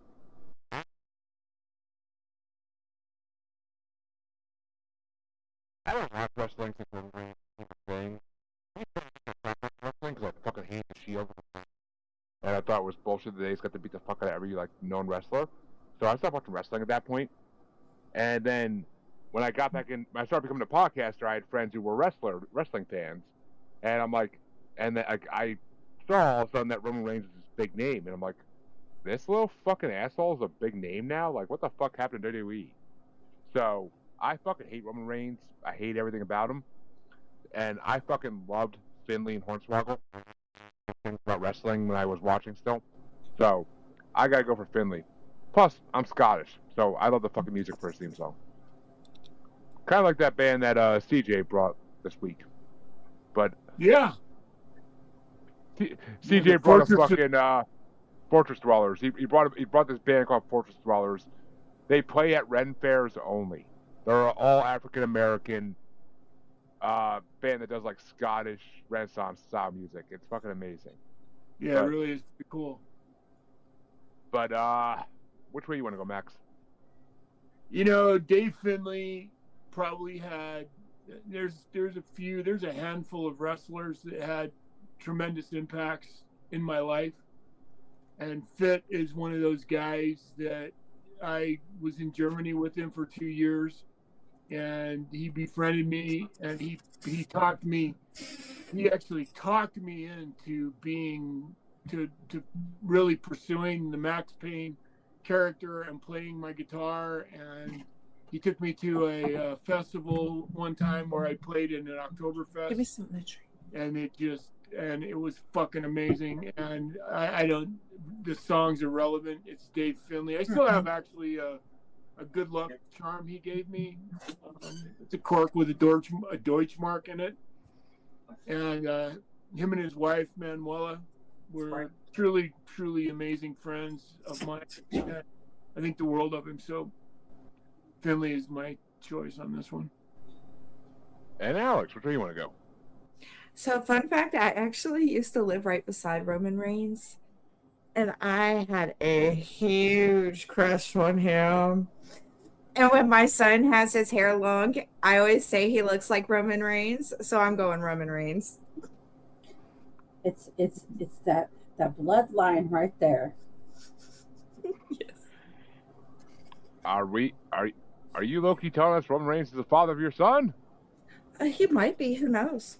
I don't watch wrestling since I'm thing. Wrestling because I fucking hate the Shield. And I thought it was bullshit that they just got to beat the fuck out of every known wrestler. So I stopped watching wrestling at that point. And then when I got back in, I started becoming a podcaster. I had friends who were wrestling fans, and I'm like, and then I saw all of a sudden that Roman Reigns is this big name, and I'm like, this little fucking asshole is a big name now. Like, what the fuck happened to WWE? So I fucking hate Roman Reigns. I hate everything about him, and I fucking loved Finley and Hornswoggle. Things about wrestling when I was watching still. So I gotta go for Finley. Plus, I'm Scottish, so I love the fucking music for his theme song. Kind of like that band that CJ brought this week. But yeah, CJ brought a fucking Fortress Dwellers. He brought this band called Fortress Dwellers. They play at Ren fairs only. They're an all African American band that does like Scottish Renaissance style music. It's fucking amazing. Yeah, it really is pretty cool. But which way you want to go, Max? Dave Finley probably had. There's a handful of wrestlers that had tremendous impacts in my life. And Fit is one of those guys that I was in Germany with him for 2 years, and he befriended me, and he talked me. He actually talked me into being to really pursuing the Max Payne character and playing my guitar. And he took me to a festival one time where I played in an Oktoberfest. Give me something to drink. And it was fucking amazing. And I don't, the songs are relevant. It's Dave Finlay. I still have actually a good luck charm he gave me. It's a cork with a Deutschmark in it. And him and his wife, Manuela, were truly, truly amazing friends of mine. I think the world of him. So Finlay is my choice on this one. And Alyx, which way you want to go? So, fun fact, I actually used to live right beside Roman Reigns, and I had a huge crush on him. And when my son has his hair long, I always say he looks like Roman Reigns, so I'm going Roman Reigns. It's that bloodline right there. Yes. Are you low-key telling us Roman Reigns is the father of your son? He might be, who knows?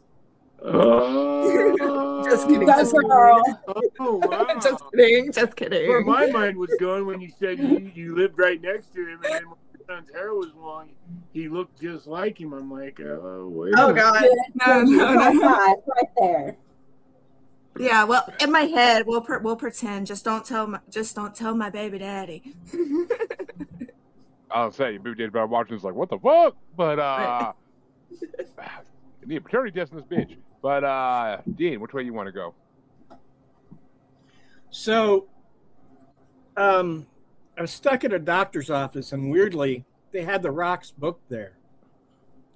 Oh, Just kidding. Go girl. Oh, wow. Just kidding. Where my mind was going when you said you lived right next to him, and then when your son's hair was long, he looked just like him. I'm like, oh, wait. Oh, God. No. Right there. Yeah, well, in my head, we'll pretend. Just don't tell my baby daddy. I'll say, baby daddy better watching this like, what the fuck? But, you need a paternity test in this bitch. But, Dean, which way you want to go? So, I was stuck at a doctor's office, and weirdly, they had the Rock's book there.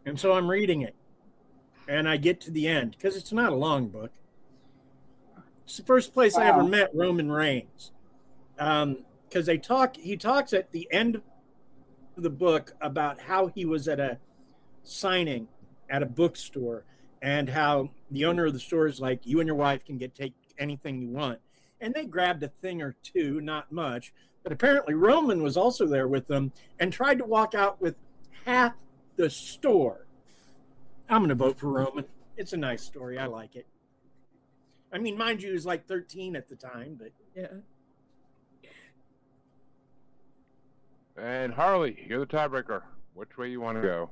And so I'm reading it. And I get to the end, because it's not a long book. It's the first place I ever met Roman Reigns. Because he talks at the end of the book about how he was at a signing at a bookstore, and how the owner of the store is like, you and your wife can take anything you want. And they grabbed a thing or two, not much. But apparently Roman was also there with them and tried to walk out with half the store. I'm going to vote for Roman. It's a nice story. I like it. I mean, mind you, he was like 13 at the time, but Yeah. And Harley, you're the tiebreaker. Which way you want to go?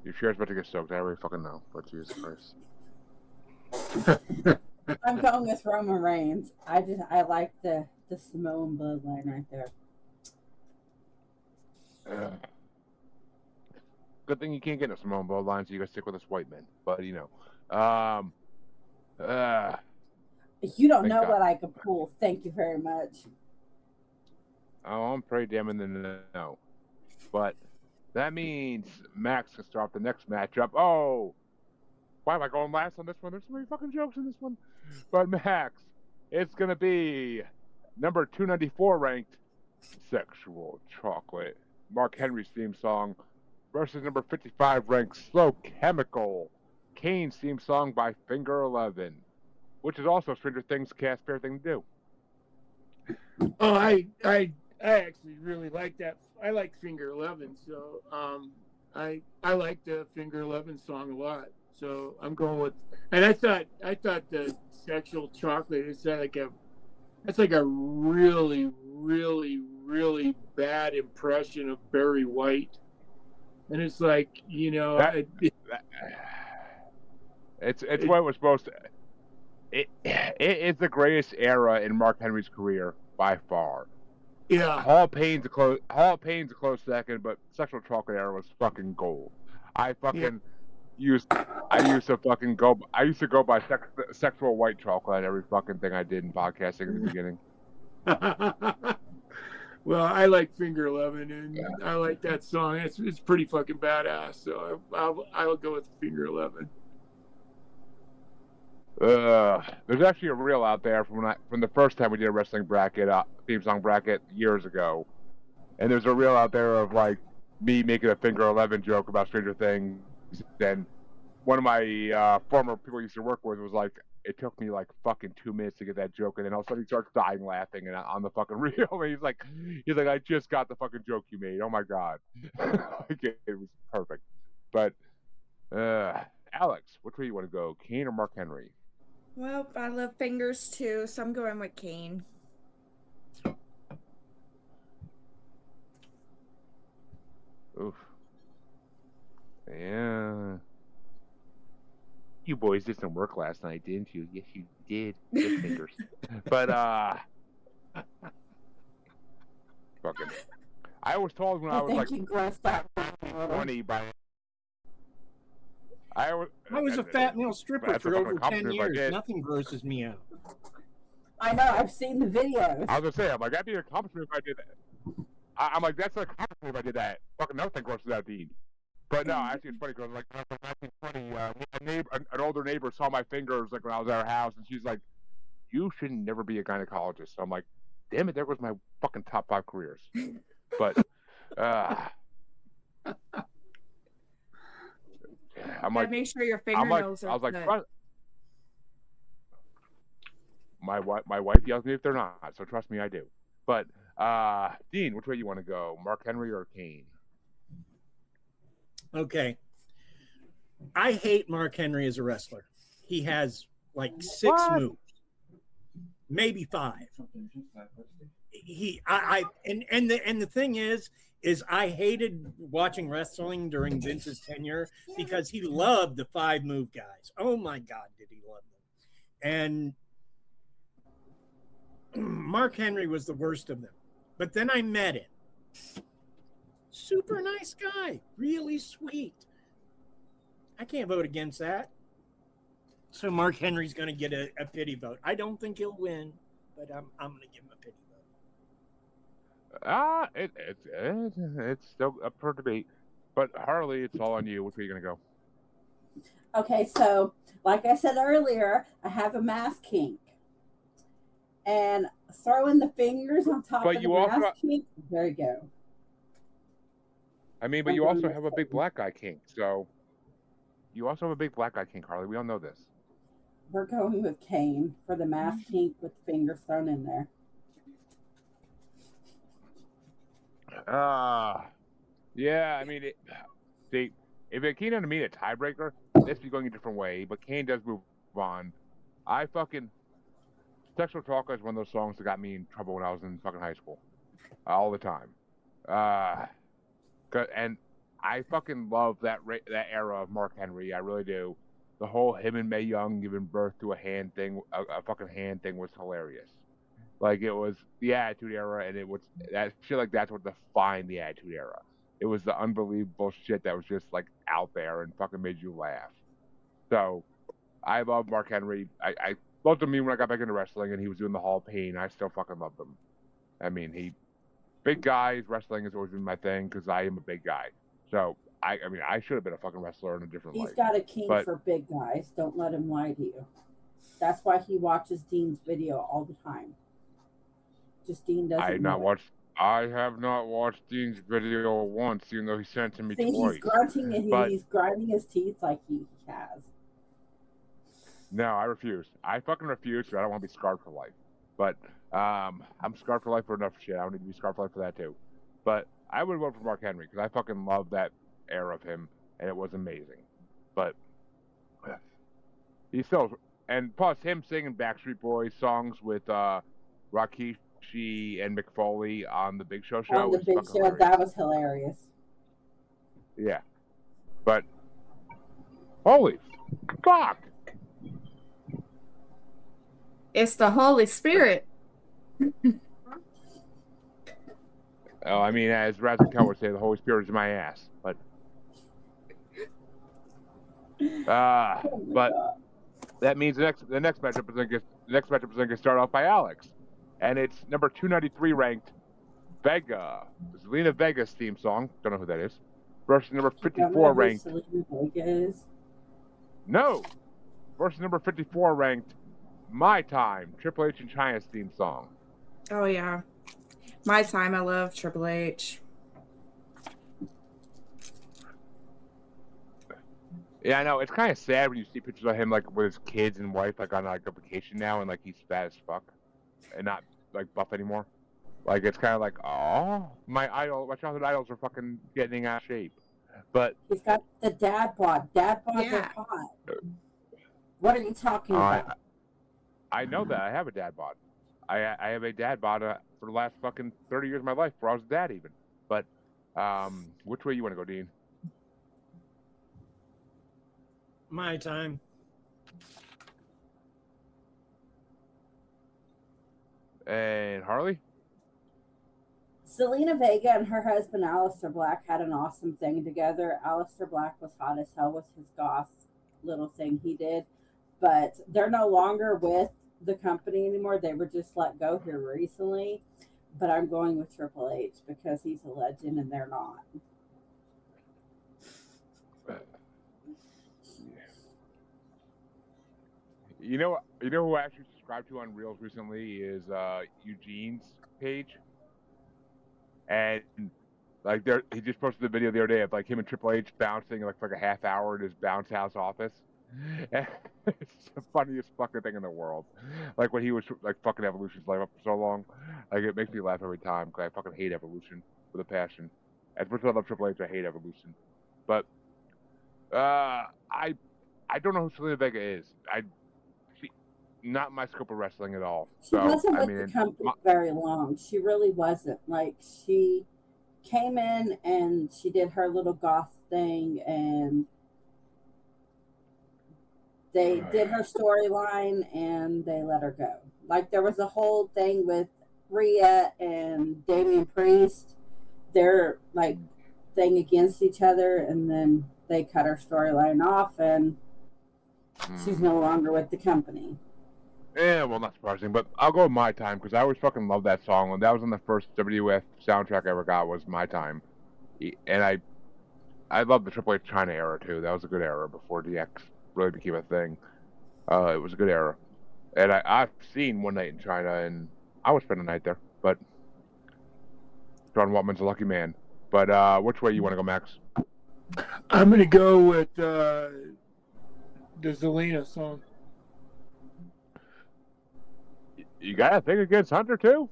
Your chair's about to get soaked. I already fucking know. But Jesus Christ. I'm going with Roman Reigns. I like the Samoan bloodline right there. Good thing you can't get no Samoan bloodline, so you gotta stick with us white men. But you know, You don't know God. what I could pull. Thank you very much. oh, I'm pretty damn in the know. But that means Maxx can start the next matchup. Oh, why am I going last on this one? There's so many fucking jokes in this one. But Maxx, it's gonna be number 294 ranked "Sexual Chocolate," Mark Henry's theme song, versus number 55 ranked "Slow Chemical," Kane's theme song by Finger 11, which is also Stranger Things cast fair thing to do. Oh, I actually really like that. I like Finger 11, so I like the Finger 11 song a lot. So I'm going with, and I thought the "Sexual Chocolate" is that's like a really, really, really bad impression of Barry White, and it's like, you know, it's what it was supposed to. It is the greatest era in Mark Henry's career by far. yeah. Hall of Payne's a close second, but "Sexual Chocolate" era was fucking gold. I used to go by sexual white chocolate every fucking thing I did in podcasting in the beginning. Well, I like Finger 11, and I like that song. It's pretty fucking badass. So I'll go with Finger 11. There's actually a reel out there from the first time we did a wrestling bracket, theme song bracket years ago, and there's a reel out there of like me making a Finger 11 joke about Stranger Things, and one of my former people I used to work with was like, it took me like fucking 2 minutes to get that joke, and then all of a sudden he starts dying laughing and on the fucking reel. And he's like, I just got the fucking joke you made. Oh my god, like, it was perfect. But Alyx, which way you want to go, Kane or Mark Henry? Well, I love fingers too, so I'm going with Kane. Oof. Yeah. You boys did some work last night, didn't you? Yes, you did. Good fingers. But fucking. I was told when I was like 20 by. I was a fat male stripper for over 10 years. Nothing grosses me out. I know. I've seen the videos. I was gonna say, I'm like, that'd be an accomplishment if I did that. I'm like, that's an accomplishment if I did that. Fucking nothing grosses out, Dean. But no, actually, it's funny because like 1920, an older neighbor saw my fingers like when I was at her house, and she's like, "You should never be a gynecologist." So I'm like, "Damn it, there was my fucking top 5 careers." But I'm like, make sure your fingernails are. I was like, good. my wife yells at me if they're not, so trust me, I do. But Dean, which way you want to go, Mark Henry or Kane? Okay. I hate Mark Henry as a wrestler. He has like 6 moves, maybe 5. And the thing is I hated watching wrestling during Vince's tenure because he loved the 5 move guys. Oh my God, did he love them? And Mark Henry was the worst of them. But then I met him. Super nice guy, really sweet. I can't vote against that. So Mark Henry's going to get a pity vote. I don't think he'll win, but I'm going to give him a pity vote. It's still up for debate. But Harley, it's all on you. Which way are you going to go? Okay, so like I said earlier, I have a mask kink. And throwing the fingers on top of the mask kink, there you go. I mean, but you also have a big black guy kink, so you also have a big black guy kink, Harley. We all know this. We're going with Kane for the mask kink with the fingers thrown in there. Yeah, I mean, see, if it came down to me a tiebreaker, this be going a different way, but Kane does move on. Sexual Talk is one of those songs that got me in trouble when I was in fucking high school. All the time. And I fucking love that era of Mark Henry. I really do. The whole him and Mae Young giving birth to a hand thing, a fucking hand thing, was hilarious. Like, it was the Attitude Era, and it was that shit. Like, that's what defined the Attitude Era. It was the unbelievable shit that was just like out there and fucking made you laugh. So, I love Mark Henry. I loved him when I got back into wrestling, and he was doing the Hall of Payne. I still fucking loved him. I mean, big guys, wrestling has always been my thing because I am a big guy. So, I mean, I should have been a fucking wrestler in a different life. He's got a kink for big guys. Don't let him lie to you. That's why he watches Dean's video all the time. Just Dean doesn't I have not watched Dean's video once, even though he sent it to me twice. He's grunting and he's grinding his teeth like he has. No, I refuse. I fucking refuse because I don't want to be scarred for life. But I'm scarred for life for enough shit. I don't need to be scarred for life for that too. But I would vote for Mark Henry because I fucking love that era of him, and it was amazing. But he still, and plus him singing Backstreet Boys songs with Rikishi and Mick Foley on the Big Show On the Big Show, that was hilarious. Yeah, but holy fuck! It's the Holy Spirit. Oh, I mean, as Razzle would say, the Holy Spirit is in my ass. But that means the next matchup is going to start off by Alyx, and it's number 293 ranked Vega, Zelina Vega's theme song. Don't know who that is. Versus number 54 ranked. No, versus number 54 ranked My Time, Triple H and Chyna's theme song. Oh yeah, My Time. I love Triple H. Yeah, I know. It's kind of sad when you see pictures of him like with his kids and wife like on like a vacation now, and like he's fat as fuck and not like buff anymore. Like it's kind of like, oh, my childhood idols are fucking getting out of shape. But He's got the dad bod. Dad bods Yeah. are hot. What are you talking about? I know that I have a dad bod. I have a dad bod for the last fucking 30 years of my life, before I was a dad even. But which way you want to go, Dean? My time. And Harley? Selena Vega and her husband Aleister Black had an awesome thing together. Aleister Black was hot as hell with his goth little thing he did, but they're no longer with the company anymore. They were just let go here recently. But I'm going with Triple H because he's a legend and they're not. You know who I actually subscribed to on Reels recently is Eugene's page. And like he just posted a video the other day of like him and Triple H bouncing like for like a half hour in his bounce house office. And it's the funniest fucking thing in the world. Like when he was like fucking Evolution's life up for so long. Like it makes me laugh every time because I fucking hate Evolution with a passion. As much as I love Triple H, I hate Evolution. But I don't know who Selena Vega is. Not my scope of wrestling at all. She So, wasn't I with mean, the company very long. She really wasn't. Like she came in and she did her little goth thing and they did her storyline and they let her go. Like there was a whole thing with Rhea and Damian Priest, their like thing against each other, and then they cut her storyline off and she's no longer with the company. Yeah, well, not surprising, but I'll go with My Time because I always fucking loved that song. And that was on the first WWF soundtrack I ever got was My Time, and I loved the Triple H China era too. That was a good era before DX really became a thing. It was a good era, and I've seen One Night in China, and I would spend a night there. But John Waltman's a lucky man. But which way you want to go, Max? I'm gonna go with the Zelina song. You got a thing against Hunter too?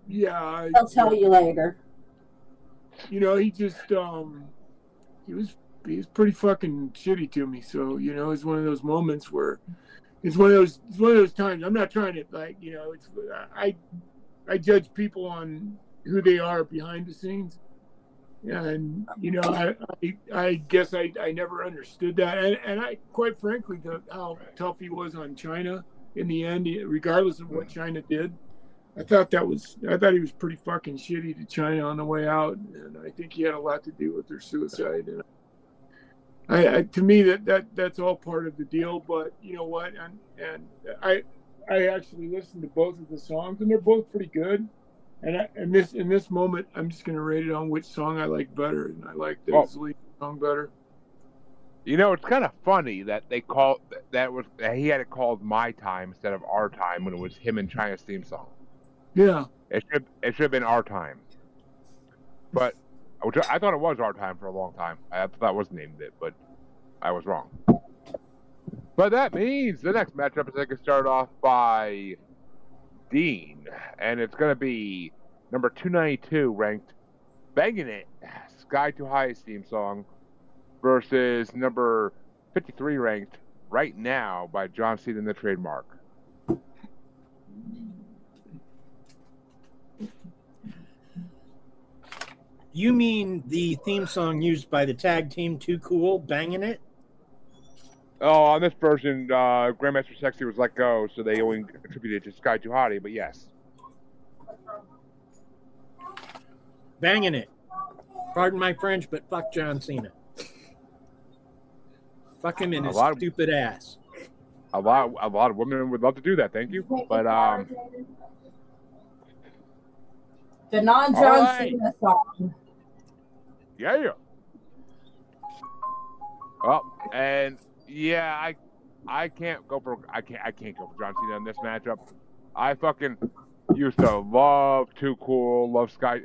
Yeah. I'll tell you later. You know, he just he was pretty fucking shitty to me. So you know, it's one of those moments where it's one of those times. I'm not trying to like, you know, it's I judge people on who they are behind the scenes. And you know, I guess I never understood that, and I quite frankly how tough he was on China in the end, regardless of what China did. I thought he was pretty fucking shitty to China on the way out, and I think he had a lot to do with their suicide. And I to me that's all part of the deal. But you know what, and I actually listened to both of the songs, and they're both pretty good. And in this moment, I'm just going to rate it on which song I like better, and I like the Zelina song better. You know, it's kind of funny that they called that he had it called My Time instead of Our Time when it was him and China's theme song. Yeah, it should have been Our Time, but I thought it was Our Time for a long time. I thought that was named it, but I was wrong. But that means the next matchup is going to start off by Dean, and it's going to be number 292 ranked Bangin' It, Sky Too High theme song versus number 53 ranked Right Now by John Cena and the Trademark. You mean the theme song used by the tag team Too Cool, Bangin' It? Oh, on this version, Grandmaster Sexy was let go, so they only attributed it to Sky Too Hottie, but yes. Bangin' It. Pardon my French, but fuck John Cena. Fuck him in his stupid ass. A lot of women would love to do that, thank you. But the non-John Cena song. Yeah. Oh, and yeah, I can't go for John Cena in this matchup. I fucking used to love Too Cool, love Sky.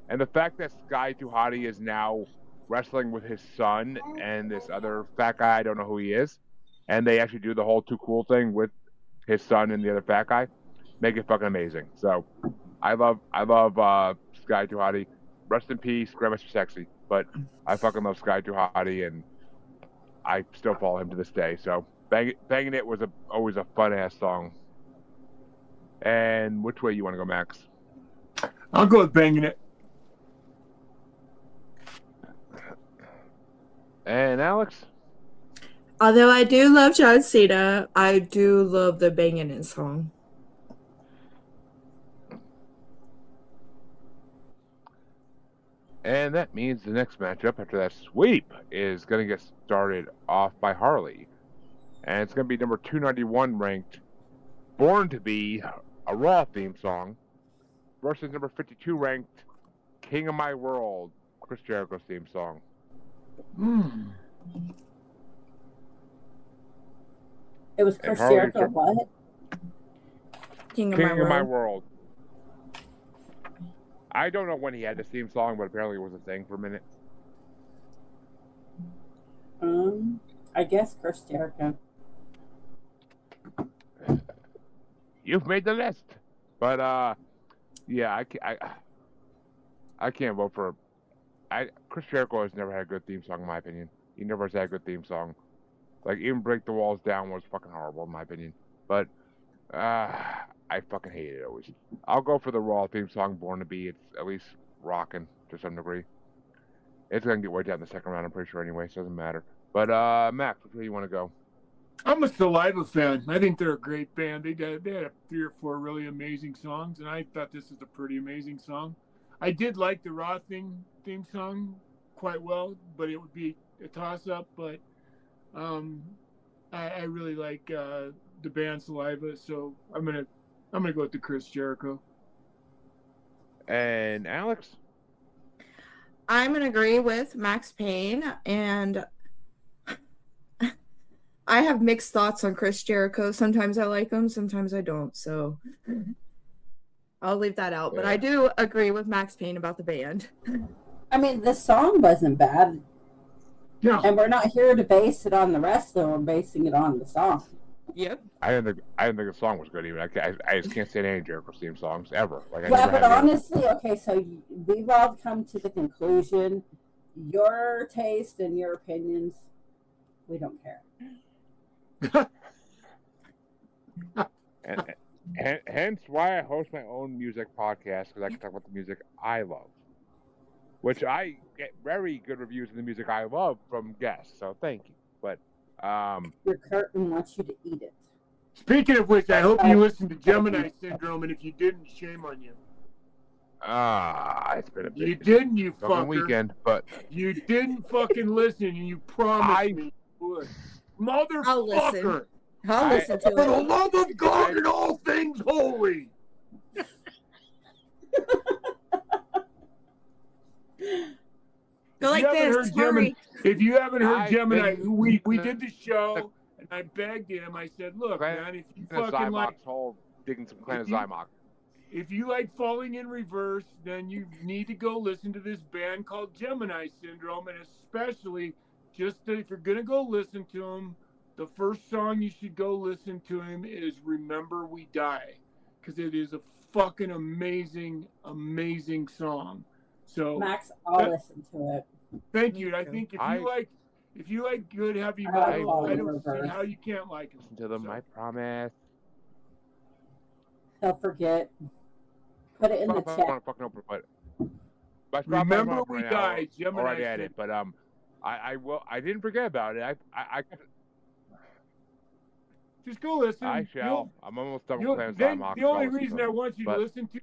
And the fact that Sky Too Hottie is now wrestling with his son and this other fat guy, I don't know who he is, and they actually do the whole Too Cool thing with his son and the other fat guy, make it fucking amazing. So I love Sky Too Hottie. Rest in peace, Grandmaster Sexy. But I fucking love Sky Too Hottie, and I still follow him to this day. So Bangin' It was always a fun ass song. And which way you want to go, Max? I'll go with Bangin' It. And Alyx? Although I do love John Cena, I do love the Bangin' It song. And that means the next matchup after that sweep is going to get started off by Harley. And it's going to be number 291 ranked Born to Be, a Raw theme song, versus number 52 ranked King of My World, Chris Jericho's theme song. It was Chris Jericho. What? King of My World. I don't know when he had this theme song, but apparently it was a thing for a minute. I guess Chris Jericho. You've made the list, but yeah, I can't vote for. Chris Jericho has never had a good theme song, in my opinion. He never has had a good theme song. Like even Break the Walls Down was fucking horrible, in my opinion. But I fucking hate it always. I'll go for the Raw theme song, Born to Be. It's at least rocking to some degree. It's gonna get way down the second round, I'm pretty sure anyway, so it doesn't matter. But Max, which way you want to go? I'm a Saliva fan. I think they're a great band. They had 3 or 4 really amazing songs, and I thought this is a pretty amazing song. I did like the Raw theme song quite well, but it would be a toss-up. But I really like the band Saliva, so I'm gonna go with the Chris Jericho. And Alyx? I'm going to agree with Max Payne, and I have mixed thoughts on Chris Jericho. Sometimes I like him, sometimes I don't, so I'll leave that out. But I do agree with Max Payne about the band. I mean, the song wasn't bad. Yeah. And we're not here to base it on the wrestler, we're basing it on the song. Yep. I didn't think the song was good even. I just can't stand any Jericho theme songs ever. Yeah, but honestly, okay, so we've all come to the conclusion, your taste and your opinions, we don't care. and hence why I host my own music podcast, because I can talk about the music I love, which I get very good reviews of the music I love from guests. So thank you. But your curtain wants you to eat it. Speaking of which, I hope you listened to Gemini Syndrome, and if you didn't, shame on you. It's been a big You didn't, you fucker. weekend, but you didn't fucking listen, and you promised me you would. Motherfucker! I'll listen to it. For the love of God and all things holy! Go like this, Gemini. If you haven't heard Gemini, we did the show, and I begged him. I said, "Look, man, if you fucking like digging some Clan Zymox, if you like Falling in Reverse, then you need to go listen to this band called Gemini Syndrome, and especially if you're gonna go listen to them, the first song you should go listen to him is Remember We Die, because it is a fucking amazing, amazing song." So Max, I'll listen to it. Thank you. I think if you like good heavy metal, I don't see how you can't like it. Listen to them, I promise. He'll forget. Put it in the chat. But Remember We Die, Gemini. Already at it, but I will. I didn't forget about it. I just go listen. I shall. I'm almost done with Clan Zymox. The only reason I want you to listen to,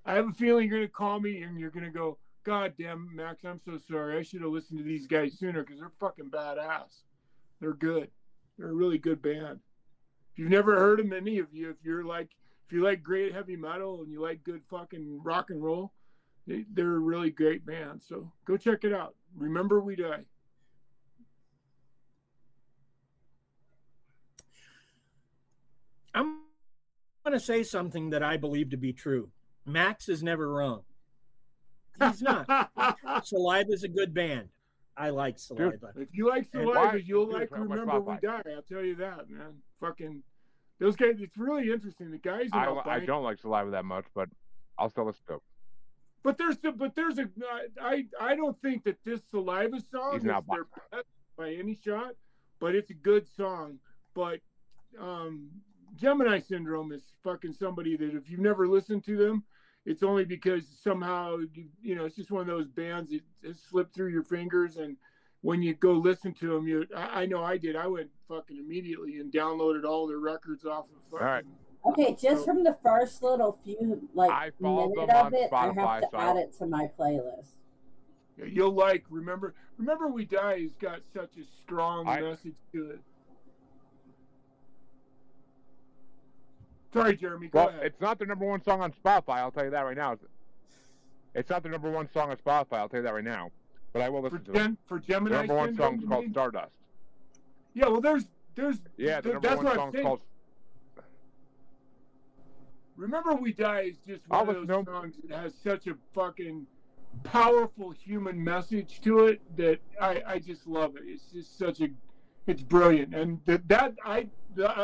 I have a feeling you're going to call me and you're going to go, "God damn, Max, I'm so sorry. I should have listened to these guys sooner because they're fucking badass. They're good. They're a really good band. If you've never heard them, any of you, if you like great heavy metal and you like good fucking rock and roll, they're a really great band. So go check it out. Remember We Die. I'm going to say something that I believe to be true. Maxx is never wrong. He's not. Saliva's a good band. I like Saliva. If you like Saliva, you'll like Remember We Die. I'll tell you that, man. Fucking those guys. It's really interesting. The guys. I don't like Saliva that much, but I'll still listen to it. But I don't think that this Saliva song is their best by any shot, but it's a good song. But Gemini Syndrome is fucking somebody that if you've never listened to them, it's only because somehow it's just one of those bands that slipped through your fingers, and when you go listen to them, I know I did. I went fucking immediately and downloaded all their records off of fucking. All right. Okay, just from the first little few minute of it, I have to add it to my playlist. Yeah, you'll Remember We Die has got such a strong message to it. Sorry, Jeremy, go ahead. It's not the number one song on Spotify, I'll tell you that right now. It's not the number one song on Spotify, I'll tell you that right now. But I will listen to it. For Gemini the number one song is called Stardust. Yeah, well, there's the number one song is called... Remember We Die is just one of those songs that has such a fucking powerful human message to it that I just love it. It's just it's brilliant. And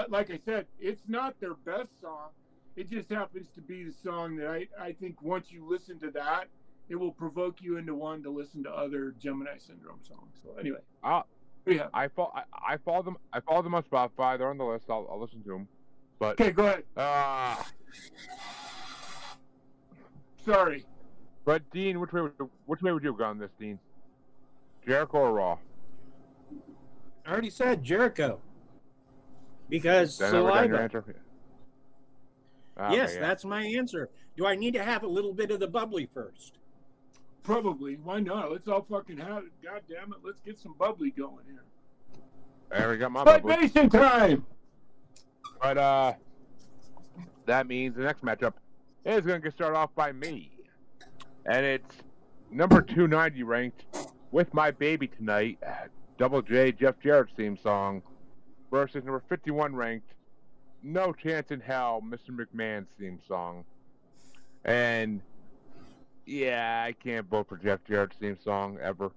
like I said, it's not their best song. It just happens to be the song that I think once you listen to that, it will provoke you into wanting to listen to other Gemini Syndrome songs. So anyway, yeah, I follow them on Spotify. They're on the list. I'll listen to them. But okay, go ahead. Sorry. But Dean, which way would you have gone this, Dean? Jericho or Raw? I already said Jericho. Because Then Saliva. Yes, that's my answer. Do I need to have a little bit of the bubbly first? Probably. Why not? Let's all fucking have it. God damn it. Let's get some bubbly going here. There we got my bubbly. Nation time! But that means the next matchup is going to get started off by me. And it's number 290 ranked With My Baby Tonight, Double J Jeff Jarrett's theme song, versus number 51 ranked No Chance in Hell, Mr. McMahon's theme song. And yeah, I can't vote for Jeff Jarrett's theme song ever.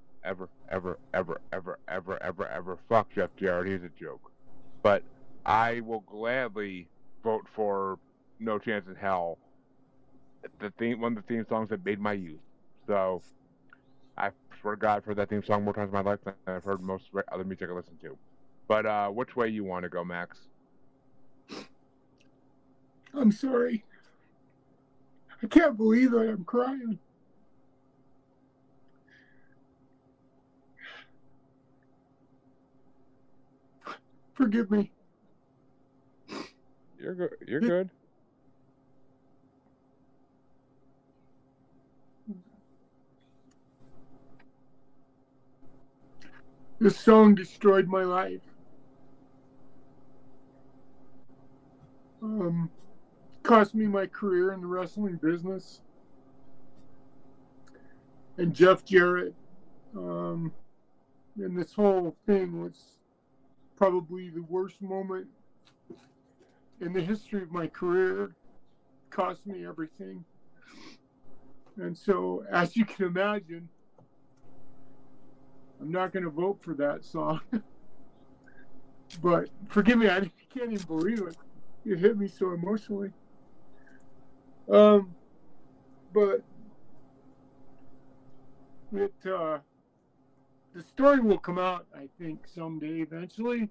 Fuck Jeff Jarrett, he's a joke. But I will gladly vote for No Chance in Hell, one of the theme songs that made my youth. So I swear to God, I've heard that theme song more times in my life than I've heard most other music I listen to. But which way you want to go, Max? I'm sorry. I can't believe that I'm crying. Forgive me. You're good. You're good. This song destroyed my life. Cost me my career in the wrestling business. And Jeff Jarrett, and this whole thing was probably the worst moment in the history of my career. Cost me everything. And so, as you can imagine, I'm not going to vote for that song. But forgive me, I can't even believe it. It hit me so emotionally. But the story will come out, I think, someday eventually.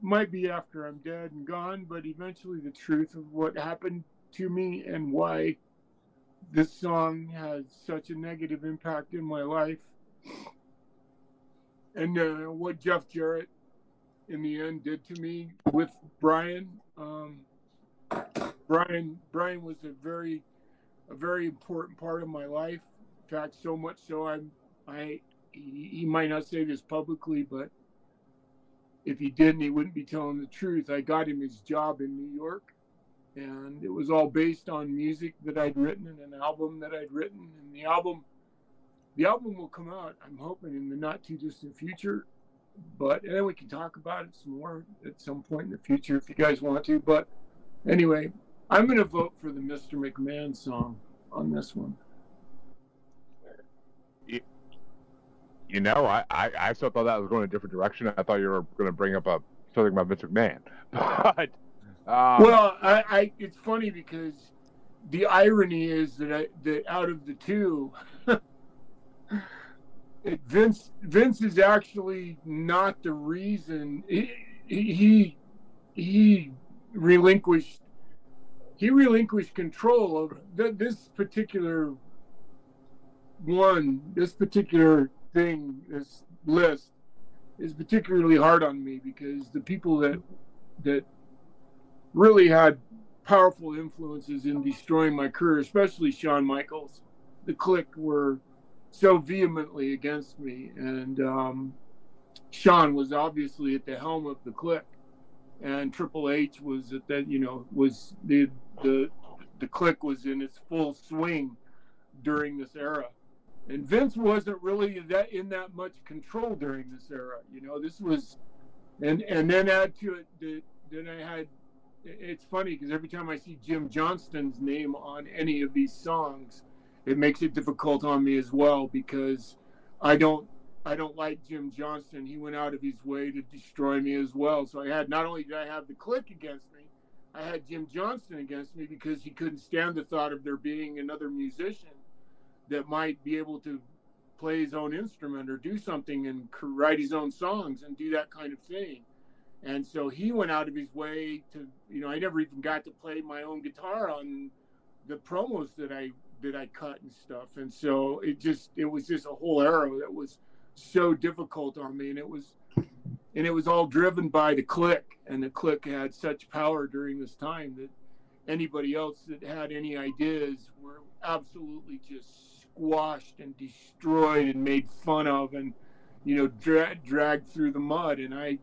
Might be after I'm dead and gone, but eventually the truth of what happened to me and why this song has such a negative impact in my life. And what Jeff Jarrett in the end did to me with Brian. Brian was a very important part of my life. In fact, so much so he might not say this publicly, but if he didn't, he wouldn't be telling the truth. I got him his job in New York, and it was all based on music that I'd written and an album that I'd written. And the album will come out, I'm hoping, in the not too distant future. And then we can talk about it some more at some point in the future if you guys want to. But anyway, I'm going to vote for the Mr. McMahon song on this one. You know, I still thought that was going a different direction. I thought you were going to bring up something about Vince McMahon. But well, I it's funny because the irony is that out of the two, Vince is actually not the reason. He relinquished control of this particular thing. This list is particularly hard on me because the people that really had powerful influences in destroying my career, especially Shawn Michaels, the Clique, were so vehemently against me, and Shawn was obviously at the helm of the Clique, and Triple H was at that, was the Clique was in its full swing during this era, and Vince wasn't really in that much control during this era. This was, and then add to it that then I had. It's funny because every time I see Jim Johnston's name on any of these songs, it makes it difficult on me as well because I don't like Jim Johnston. He went out of his way to destroy me as well. So not only did I have the Clique against me, I had Jim Johnston against me because he couldn't stand the thought of there being another musician that might be able to play his own instrument or do something and write his own songs and do that kind of thing. And so he went out of his way to, I never even got to play my own guitar on the promos that I cut and stuff. And so it was just a whole era that was so difficult on me. And it was all driven by the Clique, and the Clique had such power during this time that anybody else that had any ideas were absolutely just squashed and destroyed and made fun of and, dragged through the mud. And I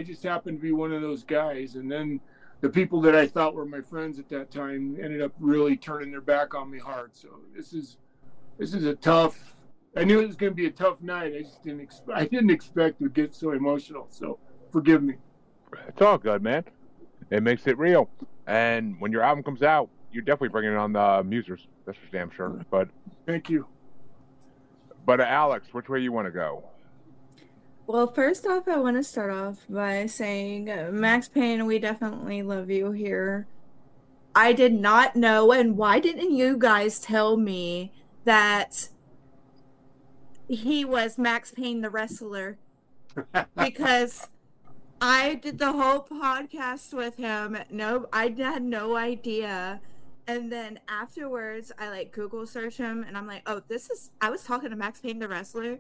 just happened to be one of those guys. And then the people that I thought were my friends at that time ended up really turning their back on me hard. So this is a tough. I knew it was going to be a tough night. I just didn't expect to get so emotional. So forgive me. It's all good, man. It makes it real. And when your album comes out, you're definitely bringing on the Musers. That's for damn sure. But thank you. But Alyx, which way you want to go? Well, first off, I want to start off by saying, Max Payne, we definitely love you here. I did not know, and why didn't you guys tell me that he was Max Payne the wrestler? Because I did the whole podcast with him. No, I had no idea. And then afterwards, I Google search him, and I'm like, oh, I was talking to Max Payne the wrestler.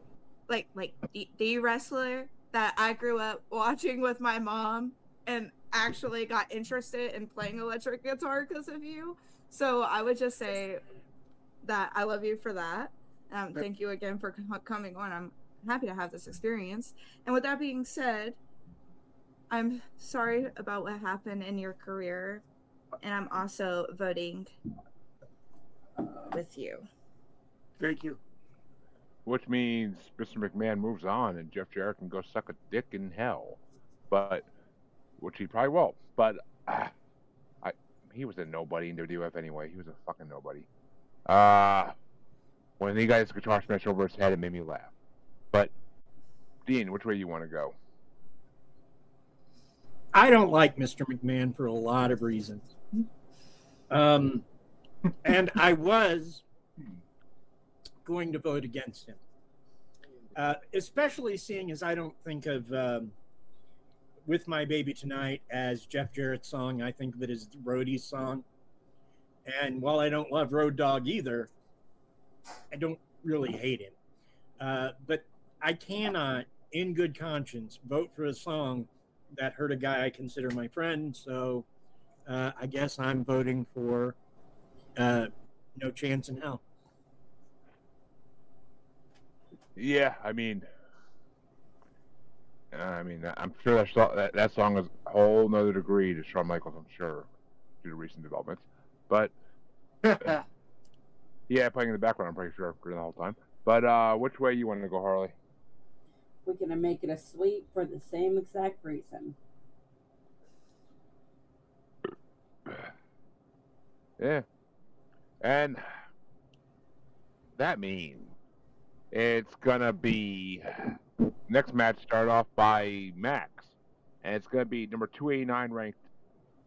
Like the wrestler that I grew up watching with my mom and actually got interested in playing electric guitar because of you. So I would just say that I love you for that. Thank you again for coming on. I'm happy to have this experience. And with that being said, I'm sorry about what happened in your career. And I'm also voting with you. Thank you. Which means Mr. McMahon moves on and Jeff Jarrett can go suck a dick in hell. Which he probably will. But he was a nobody in WWF anyway. He was a fucking nobody. When he got his guitar smashed over his head, it made me laugh. But, Dean, which way you want to go? I don't like Mr. McMahon for a lot of reasons. And I was going to vote against him, especially seeing as I don't think of With My Baby Tonight as Jeff Jarrett's song. I think of it as Roadie's song. And while I don't love Road Dogg either, I don't really hate him. But I cannot, in good conscience, vote for a song that hurt a guy I consider my friend. So I guess I'm voting for No Chance in Hell. Yeah, I mean, I'm sure that song is a whole nother degree to Shawn Michaels, I'm sure, due to recent developments. But, yeah, playing in the background, I'm pretty sure, for the whole time. But which way you want to go, Harley? We're going to make it a sweep for the same exact reason. Yeah. And that means it's going to be next match start off by Maxx. And it's going to be number 289 ranked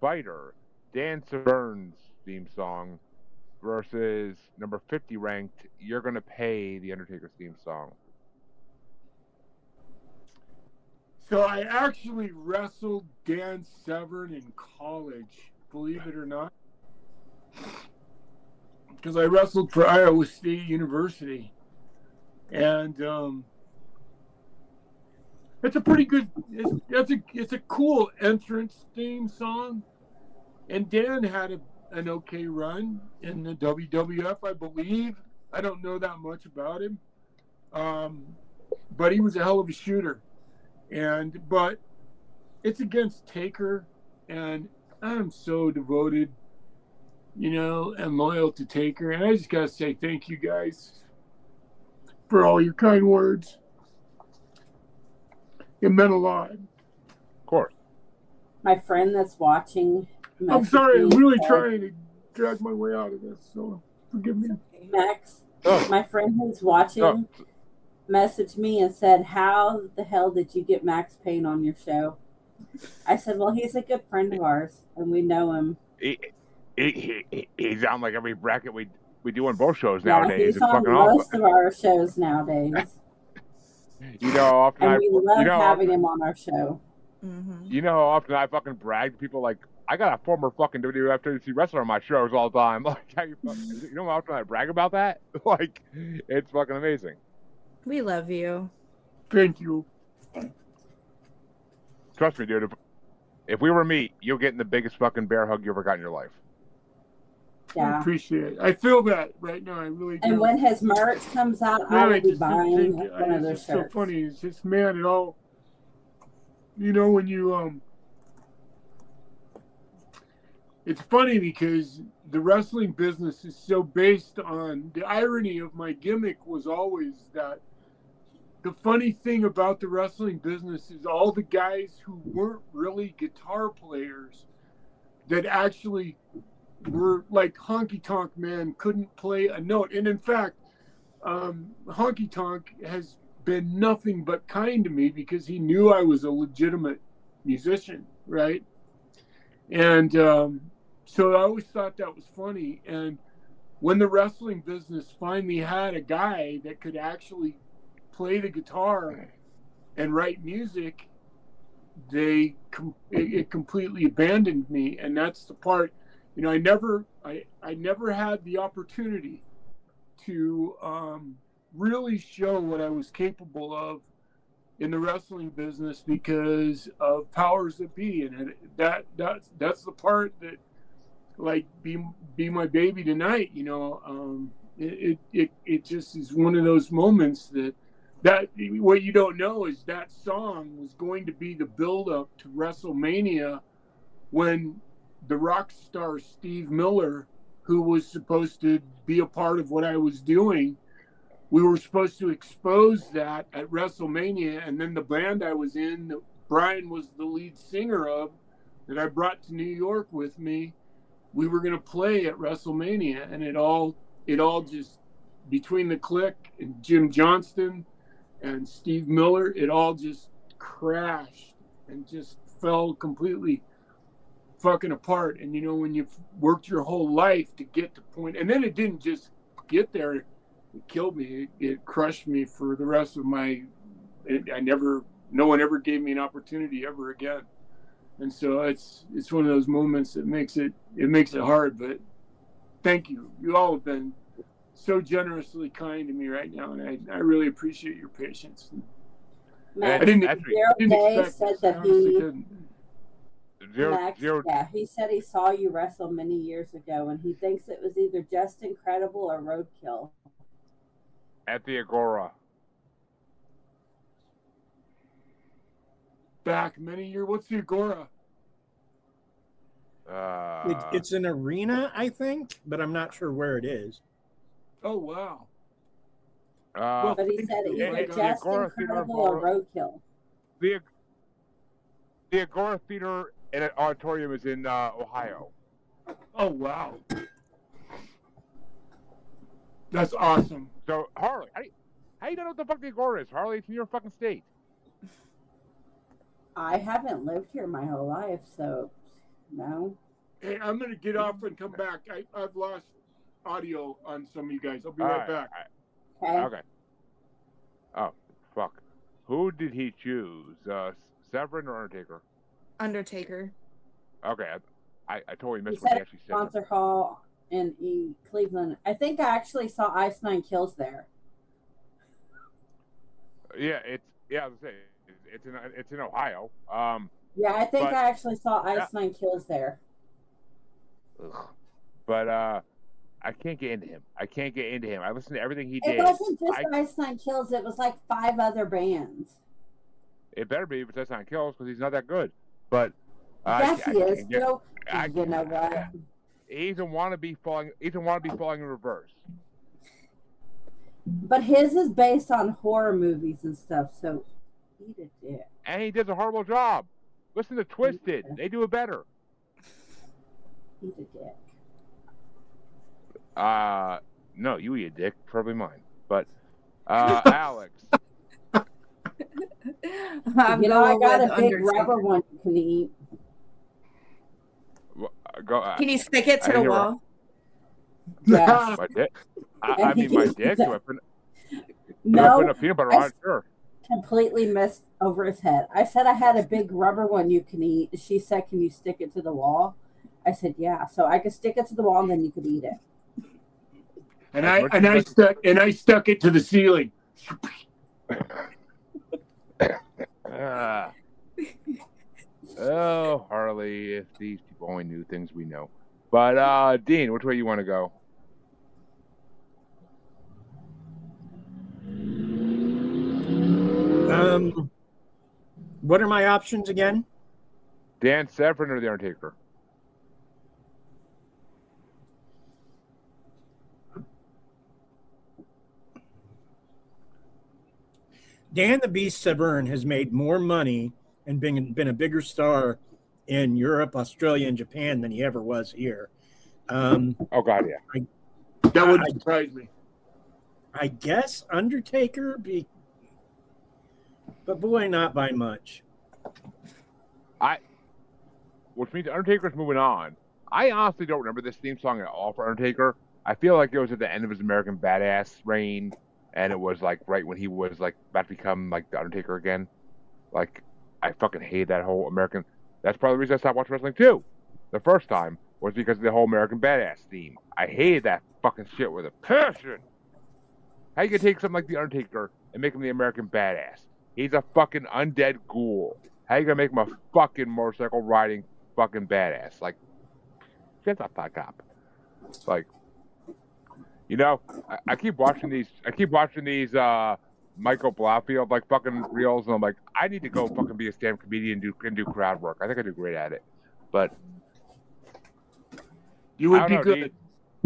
fighter Dan Severn's theme song versus number 50 ranked You're Gonna Pay the Undertaker's theme song. So I actually wrestled Dan Severn in college, believe it or not. Because I wrestled for Iowa State University. And it's a pretty good, it's a cool entrance theme song. And Dan had an okay run in the WWF, I believe. I don't know that much about him. But he was a hell of a shooter. But it's against Taker, and I'm so devoted, and loyal to Taker. And I just got to say thank you guys for all your kind words. It meant a lot. Of course. My friend that's watching. I'm sorry, I'm really trying to drag my way out of this, so forgive me. Maxx, my friend who's watching messaged me and said, "How the hell did you get Maxx Payne on your show?" I said, "Well, he's a good friend of ours, and we know him. He's on like every bracket we do on both shows Yeah, nowadays. he's It's on fucking most awesome. of our shows nowadays, Often and we love having him on our show." You know how often I fucking brag to people like, I got a former fucking WWF WC wrestler on my shows all the time. Like, how you know how often I brag about that? Like, it's fucking amazing. We love you. Thank you. Trust me, dude. If we were meat, you'll get in the biggest fucking bear hug you ever got in your life. Yeah. I appreciate it. I feel that right now. I really do. And when his merch comes out, I will be buying one of those shirts. It's shirts. so funny. It's just, man, it all, when you, it's funny because the wrestling business is so based on, the irony of my gimmick was always that the funny thing about the wrestling business is all the guys who weren't really guitar players that actually were like Honky Tonk Man couldn't play a note. And in fact, Honky Tonk has been nothing but kind to me because he knew I was a legitimate musician, right? And so I always thought that was funny. And when the wrestling business finally had a guy that could actually play the guitar and write music, it completely abandoned me. And that's the part, I never had the opportunity to really show what I was capable of in the wrestling business because of powers that be. And that's the part that, like, be my baby tonight, it just is one of those moments that what you don't know is that song was going to be the build-up to WrestleMania when the rock star Steve Miller, who was supposed to be a part of what I was doing, we were supposed to expose that at WrestleMania. And then the band I was in, that Brian was the lead singer of, that I brought to New York with me, we were going to play at WrestleMania. And it all just, between the Click and Jim Johnston and Steve Miller, it all just crashed and just fell completely fucking apart. And when you've worked your whole life to get to point, and then it didn't just get there, it killed me. It crushed me for the rest of my, no one ever gave me an opportunity ever again. And so it's one of those moments that makes it hard. But thank you. You all have been so generously kind to me right now, and I really appreciate your patience. Max, I didn't expect said that Zero. Yeah, he said he saw you wrestle many years ago, and he thinks it was either Just Incredible or Roadkill. At the Agora. Back many years. What's the Agora? It's an arena, I think, but I'm not sure where it is. Oh, wow. But he said either Just Incredible or Roadkill. The Agora Theater and Auditorium is in Ohio. Oh, wow. That's awesome. So Harley, how you don't know what the fuck the Agora is? Harley, it's in your fucking state. I haven't lived here my whole life, so no. Hey, I'm gonna get off and come back. I've lost audio on some of you guys. I'll be All right back. Okay. Oh, fuck. Who did he choose? Severin or Undertaker? Undertaker. Okay, I totally He missed what said he actually said. Concert Hall in Cleveland. I think I actually saw Ice Nine Kills there. Yeah, I was gonna say it's in Ohio. Yeah, I think But- I actually saw Ice Nine Kills there. But I can't get into him. I listened to everything he did. It wasn't just Ice Nine Kills. It was like 5 other bands. It better be if it's Asylum Kills because he's not that good. But Yes, he is. you So, you know what? He's a wannabe falling in reverse. But his is based on horror movies and stuff, so eat a dick. And he does a horrible job. Listen to Twisted. They do it better. Eat a dick. No, you eat a dick. Probably mine. But Alyx. I'm You know, I going got with a big Undertaker. rubber one you can eat. Go. Can you stick it to I the hear what- wall? Yes. My dick. I mean, my dick. Do I put No, a peanut butter on it? Sure. completely missed over his head. I said I had a big rubber one you can eat. She said, "Can you stick it to the wall?" I said, "Yeah." So I could stick it to the wall, and then you could eat it. And I stuck it to the ceiling. Oh, Harley, if these people only knew things we know. But, Dean, which way you want to go? What are my options again? Dan Severn or The Undertaker? Dan the Beast Severn has made more money and been a bigger star in Europe, Australia, and Japan than he ever was here. Oh, God, yeah. That wouldn't surprise me. I guess Undertaker, but boy, not by much. Which means Undertaker's moving on. I honestly don't remember this theme song at all for Undertaker. I feel like it was at the end of his American Badass reign, and it was like right when he was like about to become like the Undertaker again. Like, I fucking hate that whole American. That's probably the reason I stopped watching wrestling too. The first time was because of the whole American Badass theme. I hated that fucking shit with a passion. How you gonna take something like the Undertaker and make him the American Badass? He's a fucking undead ghoul. How you gonna make him a fucking motorcycle riding fucking badass? Like, shut the fuck up. Like, you know, I keep watching these. Michael Blofeld like fucking reels, and I'm like, I need to go fucking be a stand-up comedian and do crowd work. I think I do great at it, but You would I be don't know, good.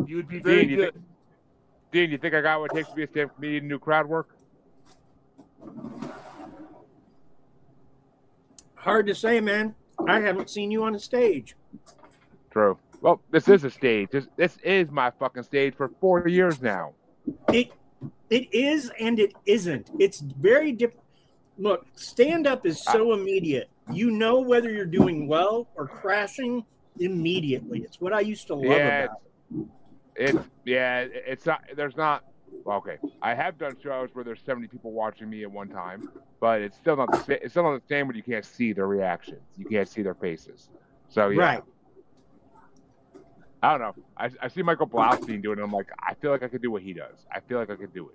You would be very Dean, good. Dean, you think I got what it takes to be a stand-up comedian and do crowd work? Hard to say, man. I haven't seen you on a stage. True. Well, this is a stage. This is my fucking stage for 4 years now. It is and it isn't. It's very different. Look, stand-up is so immediate. You know whether you're doing well or crashing immediately. It's what I used to love about it. It's not. There's not. Well, okay, I have done shows where there's 70 people watching me at one time, but it's still not the same. It's still not the same when you can't see their reactions. You can't see their faces. So yeah. Right. I don't know. I see Michael Blaustein doing it. I'm like, I feel like I could do what he does. I feel like I could do it.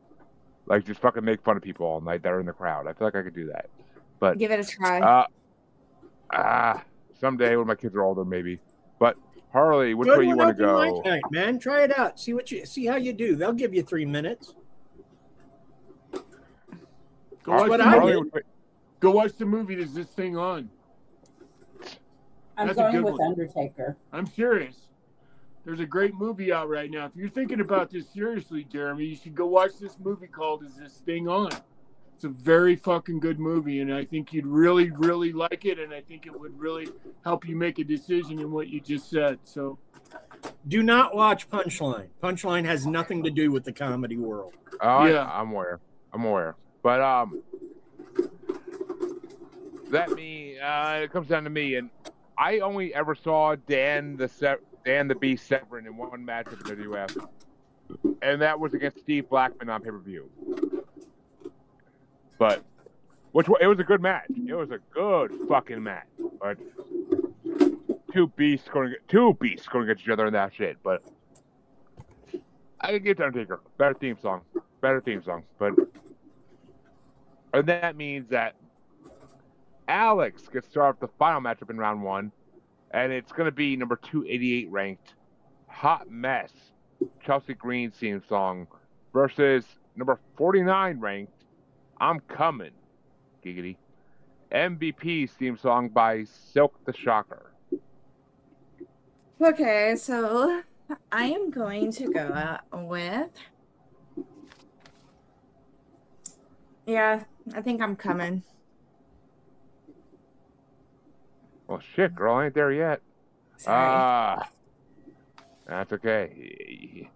Like, just fucking make fun of people all night that are in the crowd. I feel like I could do that. But Give it a try. someday when my kids are older, maybe. But Harley, which Good way you one want to open go? mic night, man. Try it out. See how you do. They'll give you 3 minutes. Go watch, what the I movie. did. Go watch the movie. There's this thing on. I'm That's a going good with one. Undertaker. I'm serious. There's a great movie out right now. If you're thinking about this seriously, Jeremy, you should go watch this movie called Is This Thing On? It's a very fucking good movie, and I think you'd really, really like it, and I think it would really help you make a decision in what you just said. So, Do not watch Punchline. Punchline has nothing to do with the comedy world. Oh, Yeah. I'm aware. But it comes down to me, and I only ever saw Dan the Beast Severn in one match with the WWF, and that was against Steve Blackman on pay-per-view. But it was a good match. It was a good fucking match. But two beasts going against each other in that shit. But I can get Undertaker. Better theme song. But and that means that Alyx gets to start off the final matchup in round 1, and it's going to be number 288 ranked Hot Mess Chelsea Green's theme song versus number 49 ranked I'm Coming, giggity, MVP's theme song by Silk the Shocker. Okay, so I am going to go with. Yeah, I think I'm coming. Well, shit, girl, I ain't there yet. Sorry. That's okay.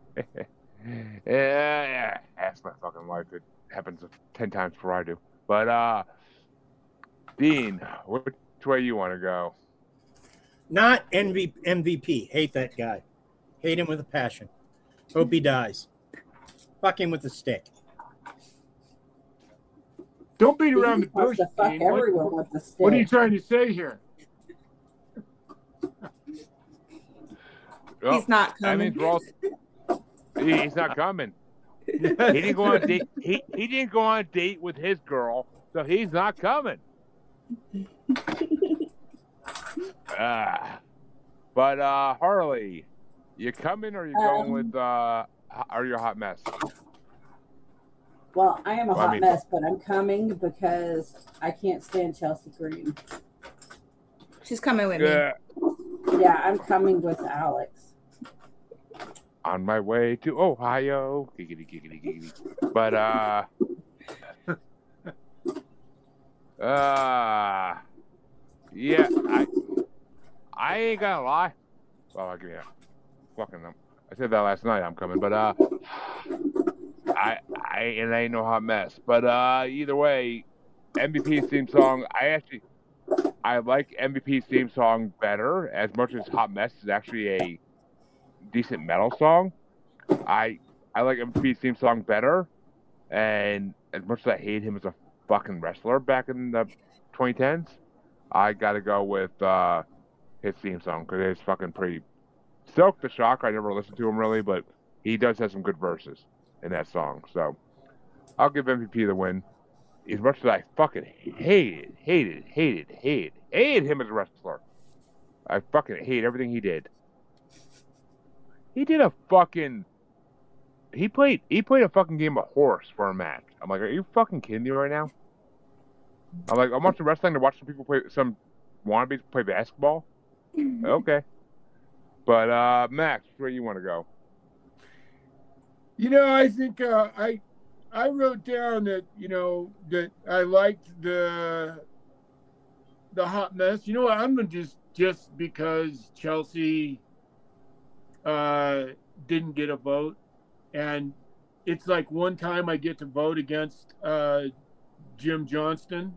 Yeah. Ask my fucking wife. It happens 10 times before I do. But, Dean, which way you want to go? Not MVP. Hate that guy. Hate him with a passion. Hope he dies. Fuck him with a stick. don't beat around the bush. To fuck Dean. everyone with the stick. What are you trying to say here? Well, He's not that coming. means he's not coming. He didn't go on a date. He didn't go on a date with his girl, so he's not coming. But Harley, you coming or are you going with are you a hot mess? Well, I am a hot mean- mess, but I'm coming because I can't stand Chelsea Green. She's coming with me. Yeah. Yeah, I'm coming with Alyx. On my way to Ohio. Giggity. But yeah, I ain't gonna lie. Well, I'll give you fucking I said that last night I'm coming, but I ain't no hot mess. But either way, MVP's theme song, I like MVP's theme song better, as much as Hot Mess is actually a decent metal song. I like MVP's theme song better, and as much as I hate him as a fucking wrestler back in the 2010s, I gotta go with his theme song because it's fucking pretty. Silk the Shocker, I never listened to him really, but he does have some good verses in that song, so I'll give MVP the win. As much as I fucking hated him as a wrestler. I fucking hate everything he did. He did a fucking... He played a fucking game of horse for a match. I'm like, are you fucking kidding me right now? I'm watching wrestling to watch some wannabes play basketball. Okay. But, Max, where you want to go? You know, I think I wrote down that, you know, that I liked the hot mess. You know what? I'm going to just because Chelsea didn't get a vote, and it's like one time I get to vote against Jim Johnston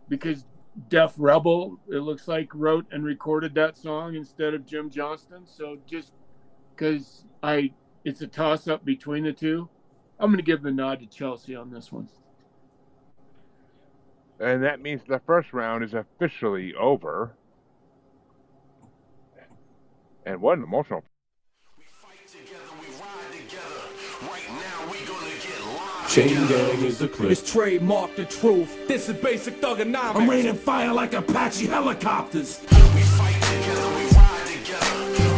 because Def Rebel, it looks like, wrote and recorded that song instead of Jim Johnston. So just because it's a toss-up between the two, I'm going to give the nod to Chelsea on this one. And that means the first round is officially over. And what an emotional... Chain gang is the clip. It's trademark the truth. This is basic thugonomics. I'm raining fire like Apache helicopters. We fight together, we ride together.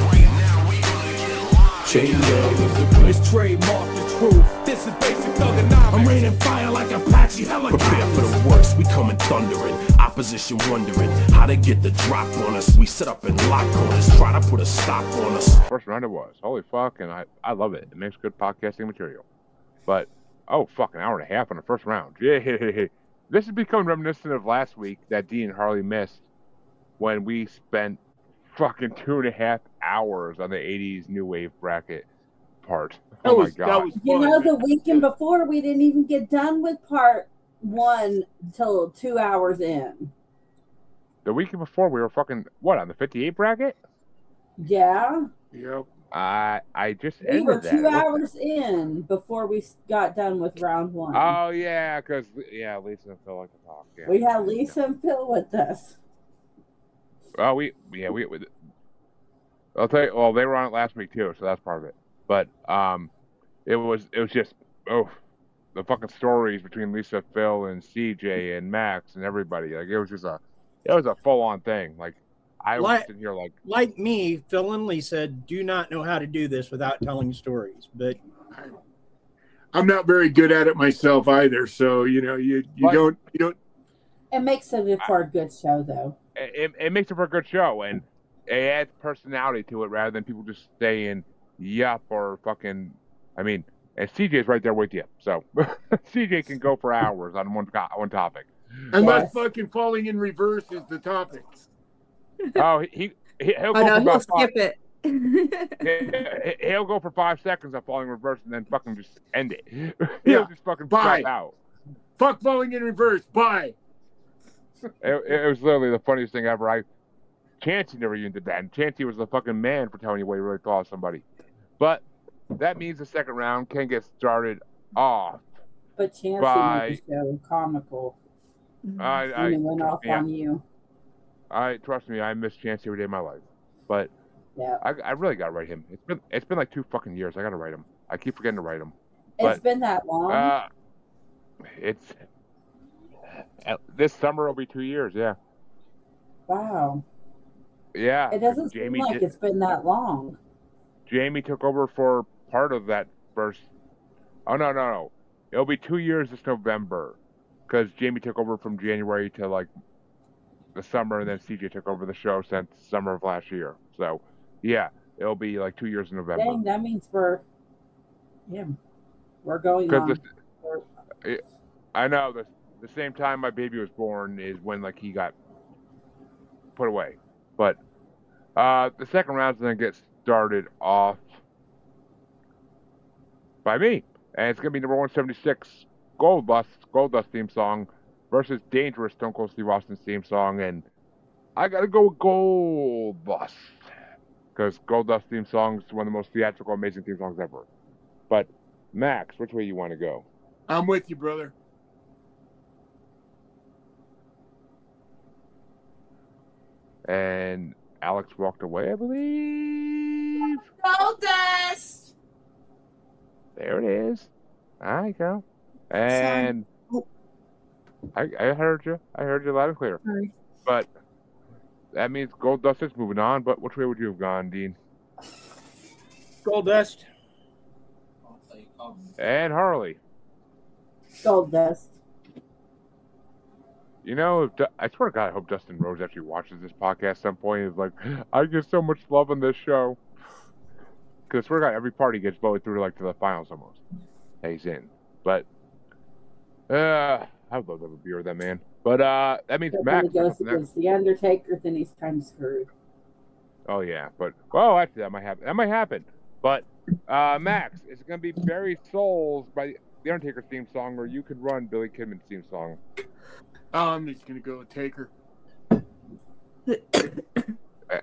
Right now we gonna get lost. Chain gang is the clip. It's trademark the truth. This is basic thugonomics. I'm raining fire like Apache helicopters. Prepare for the worst, we coming thundering. Opposition wondering how to get the drop on us. We set up and lock on us, try to put a stop on us. First round it was. Holy fuck, and I love it. It makes good podcasting material. But Oh, fuck, an hour and a half on the first round. Yeah. This is becoming reminiscent of last week that Dean and Harley missed when we spent fucking 2.5 hours on the 80s new wave bracket part. Oh my god. That was fun. You know, the weekend before, we didn't even get done with part 1 till 2 hours in. The weekend before, we were fucking, what, on the 58 bracket? Yeah. Yep. I just We ended were that. 2 hours in before we got done with round 1. Oh, yeah, because, Lisa and Phil like to talk. Yeah. We had Lisa and Phil with us. Oh, I'll tell you, well, they were on it last week too, so that's part of it. But it was just, the fucking stories between Lisa, Phil, and CJ and Maxx and everybody. Like, it was a full-on thing. Like, I was sitting here like me, Phil and Lisa do not know how to do this without telling stories. But I'm not very good at it myself either. So you don't. It makes it for a good show, though. It makes it for a good show, and it adds personality to it rather than people just saying yup or fucking. I mean, and CJ's right there with you, so CJ can go for hours on one topic. Unless fucking falling in reverse is the topic. Oh, he'll go he'll skip it. He'll go for 5 seconds of falling in reverse and then fucking just end it. He'll just fucking drop out. Fuck falling in reverse. Bye. It was literally the funniest thing ever. Chancey never even did that, and Chancey was the fucking man for telling you what he really thought of somebody. But that means the second round can get started off. But Chancey made the show comical. I went off on you. Trust me, I miss Chancey every day of my life. But yeah, I really gotta write him. It's been like 2 fucking years. I gotta write him. I keep forgetting to write him. It's been that long. It's this summer will be 2 years. Yeah. Wow. Yeah. It doesn't seem like it's been that long. Jamie took over for part of that first. Oh no! It'll be 2 years this November, because Jamie took over from January to like the summer, and then CJ took over the show since summer of last year. So, yeah, it'll be like 2 years in November. Dang, that means we're going on. I know the same time my baby was born is when like he got put away. But the second round's gonna get started off by me, and it's gonna be number 176 Gold Dust theme song versus Dangerous Stone Cold Steve Austin's theme song, and I gotta go with Gold Dust because Gold Dust theme song is one of the most theatrical, amazing theme songs ever. But Max, which way you want to go? I'm with you, brother. And Alyx walked away, I believe. Gold Dust. There it is. There you go. And I heard you. I heard you loud and clear. Sorry. But that means Gold Dust is moving on. But which way would you have gone, Dean? Gold Dust. And Harley. Gold Dust. You know, I swear to God, I hope Dustin Rose actually watches this podcast at some point. Is like, I get so much love on this show. Because I swear to God, every party gets voted through to the finals almost. And he's in. But I would love to have a beer with that man. But that means Max. When he goes against the Undertaker, then he's kind of screwed. Oh yeah, but actually that might happen. That might happen. But Max, is it going to be Buried Souls by the Undertaker theme song, or you could run Billy Kidman's theme song? Oh, I'm just gonna go with Taker.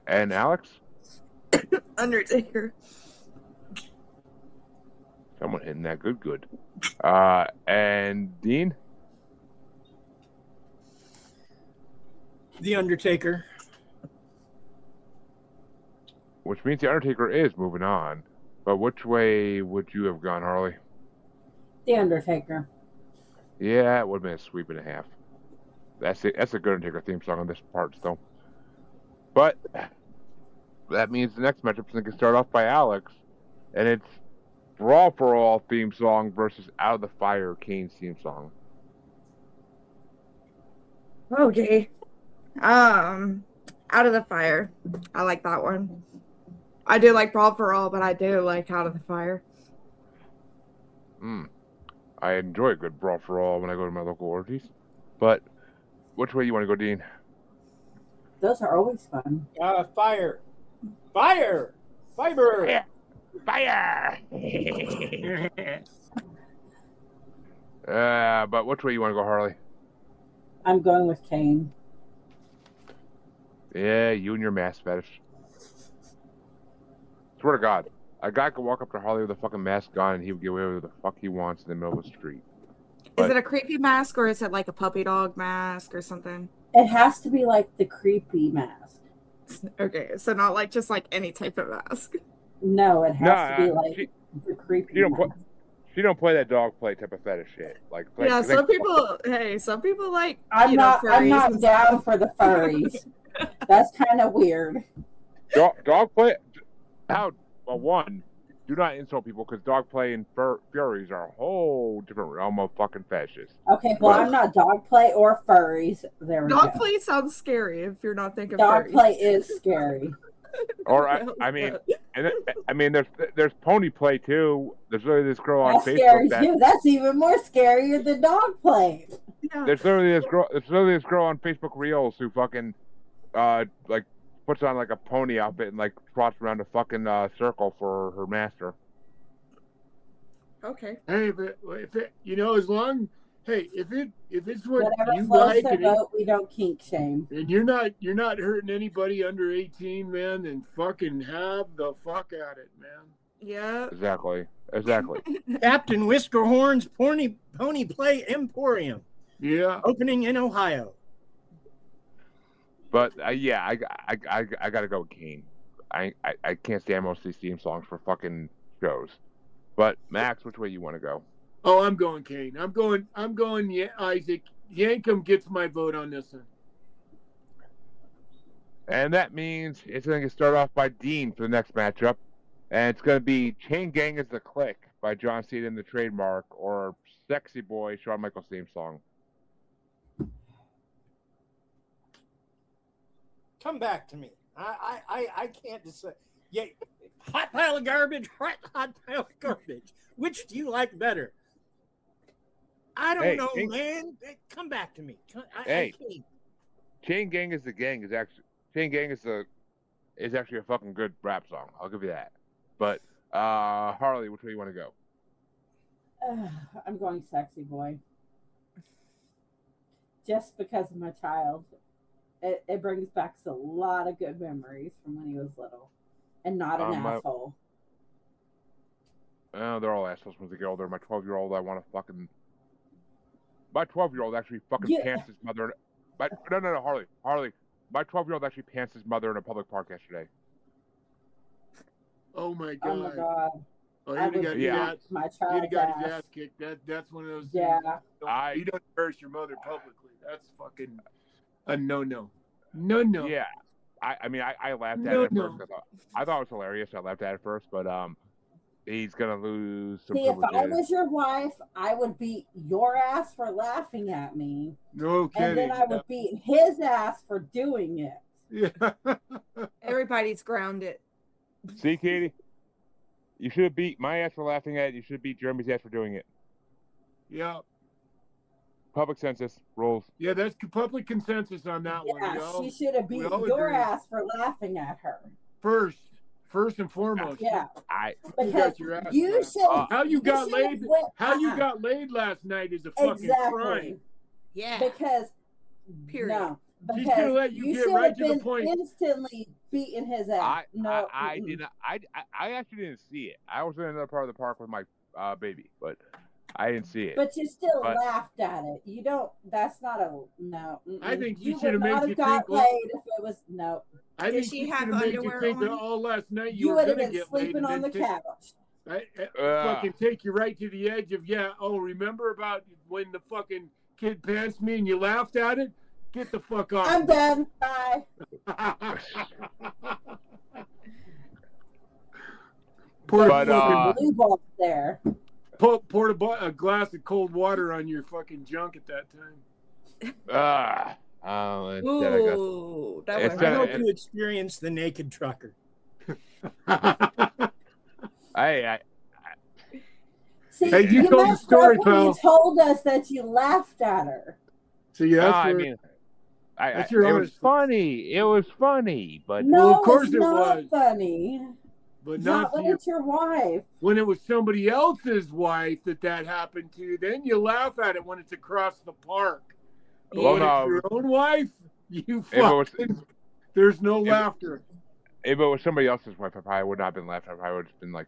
And Alyx? Undertaker. Someone hitting that good. And Dean? The Undertaker. Which means the Undertaker is moving on. But which way would you have gone, Harley? The Undertaker. Yeah, it would have been a sweep and a half. That's it. That's a good Undertaker theme song on this part, still. But that means the next matchup is going to start off by Alyx, and it's Brawl for All theme song versus Out of the Fire Kane's theme song. Okay. Out of the Fire. I like that one. I do like Brawl for All, but I do like Out of the Fire. I enjoy a good brawl for all when I go to my local orgies. But which way you want to go, Dean? Those are always fun. Fire. Fiber. Fire! But which way you want to go, Harley? I'm going with Kane. Yeah, you and your mask fetish. Swear to God, a guy could walk up to Harley with a fucking mask on and he would get away with the fuck he wants in the middle of the street. Is it a creepy mask or is it like a puppy dog mask or something? It has to be like the creepy mask. Okay, so not like just like any type of mask. No, it has to be like the creepy mask. She don't play that dog play type of fetish shit. Yeah, some people like. I'm not down for the furries. That's kind of weird. Dog play. One, do not insult people because dog play and furries are a whole different realm of fucking fetishes. Okay, well, I'm not dog play or furries. There we go. Dog play sounds scary if you're not thinking. Dog furries. play is scary. Or there's pony play too. There's literally this girl on That Facebook scares you. That's even more scarier than dog play. Yeah. There's literally this girl on Facebook Reels who fucking like puts on like a pony outfit and like trots around a fucking circle for her master. Okay. Hey, but if it, as long, if it's what Whatever you floats like, the boat, we don't kink shame. and you're not hurting anybody under 18, man, then fucking have the fuck at it, man. Yeah. Exactly. Captain Whiskerhorn's Pony Play Emporium. Yeah. Opening in Ohio. But yeah, I gotta go with Kane. I can't stand most of these theme songs for fucking shows. But Max, which way you want to go? Oh, I'm going Kane. I'm going. Yeah, Isaac Yankum gets my vote on this one. And that means it's going to start off by Dean for the next matchup, and it's going to be Chain Gang is the Click by John Cena and the Trademark, or Sexy Boy, Shawn Michaels theme song. Come back to me. I can't decide. Yeah, hot pile of garbage, hot pile of garbage. Which do you like better? I don't know, man. Come back to me. I can't. Chain Gang is the Gang is actually Chain Gang is actually a fucking good rap song. I'll give you that. But Harley, which way you want to go? I'm going Sexy Boy. Just because of my child. It brings back a lot of good memories from when he was little. And not an asshole. They're all assholes when they get older. My 12-year-old, I want to fucking... My 12-year-old actually fucking pants his mother... No, Harley. My 12-year-old actually pants his mother in a public park yesterday. Oh my god. Oh my god. Oh, he'd have got his ass kicked. That's one of those things. You don't embarrass your mother publicly. That's fucking a no. Yeah. I laughed at it at first. I thought it was hilarious. I laughed at it first, but he's gonna lose some See, if privileges. I was your wife, I would beat your ass for laughing at me. No kidding. And then I would beat his ass for doing it. Yeah. Everybody's grounded. See, Katie? You should have beat my ass for laughing at it. You should have beat Jeremy's ass for doing it. Yeah. Public census rules. Yeah, that's public consensus on that one. Yeah, she should have beat your ass for laughing at her. First and foremost. Yeah. Because you should. How you got laid last night is a fucking crime. Yeah. Because period. No. She's gonna let you get right to the point. Instantly beating his ass. I didn't. I actually didn't see it. I was in another part of the park with my baby, but I didn't see it. But you still laughed at it. You don't. That's not a no. I think you should have made you got think. laid if it was no. I think she have made you think that all last night you were would have gonna been get sleeping laid on the couch. Fucking take you right to the edge of remember about when the fucking kid passed me and you laughed at it? Get the fuck off. I'm done. Bye. Blue ball there. Poured a glass of cold water on your fucking junk at that time. Ooh, I hope you experienced the naked trucker. See, Hey, you you told the messed story, up when you pal. told us that you laughed at her. See, that's I where, mean, that's your it was honest. funny. It was funny, but No, Well, of course it's it not was. funny. But Not not to when your, it's your wife. when it was somebody else's wife that happened to, then you laugh at it when it's across the park. But Well, when no. it's your own wife, you If it was- fucking, there's no If- laughter. if it was somebody else's wife, I probably would not have been laughing. I probably would have just been like,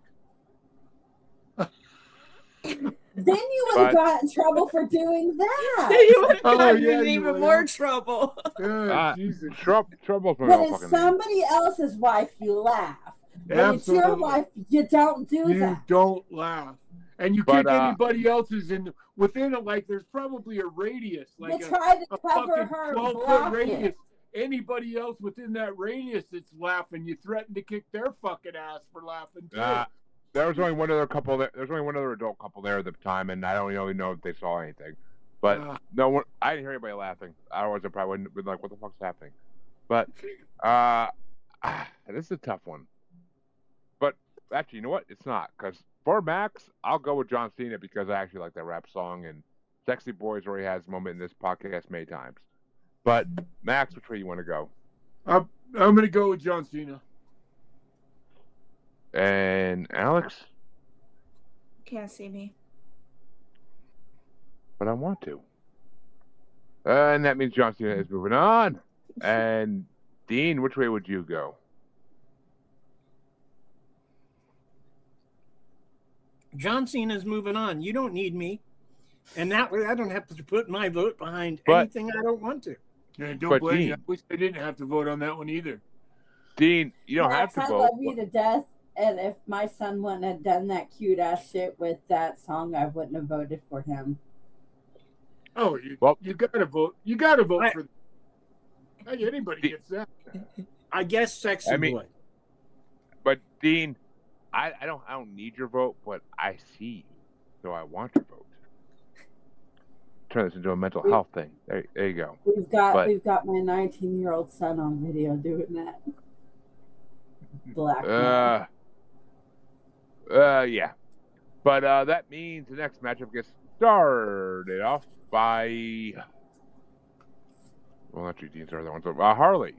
Then you would But- have got in trouble for doing that. You would have Oh, gotten yeah, in you even would more have. trouble. Jesus. trouble's my When own it's fucking name. somebody else's wife, you laugh. When it's your Absolutely. wife, you don't do You that. don't laugh. And you But, kick anybody else's in within it, like there's probably a radius, like You a tried to cover fucking her 12-foot block radius. it. Anybody else within that radius that's laughing, you threaten to kick their fucking ass for laughing too. There was only one other couple there. There was only one other adult couple there at the time, and I don't really know if they saw anything. But no one, I didn't hear anybody laughing. Otherwise, I probably wouldn't have been like, "What the fuck's happening?" But this is a tough one. But actually, you know what? It's not, because for Maxx, I'll go with John Cena because I actually like that rap song, and "Sexy Boys" already has a moment in this podcast many times. But Maxx, which way you want to go? I'm gonna go with John Cena. And Alyx? Can't see me. But I want to. And that means John Cena is moving on. And Dean, which way would you go? John Cena's moving on. You don't need me. And that way I don't have to put my vote behind But- anything I don't want to. Yeah, don't But blame me. I Dean- wish I didn't have to vote on that one either. Dean, you don't Max, have to I vote. love you to death. And if my son wouldn't have done that cute ass shit with that song, I wouldn't have voted for him. Oh, you gotta vote. You gotta vote for. Hey, anybody gets that. I guess Sexy Boy. But Dean, I don't need your vote, but I see you, so I want your vote. Turn this into a mental health thing. There you go. We've got my 19-year-old son on video doing that. Black. Yeah. But that means the next matchup gets started off by, well, actually, Dean's are the ones. Harley.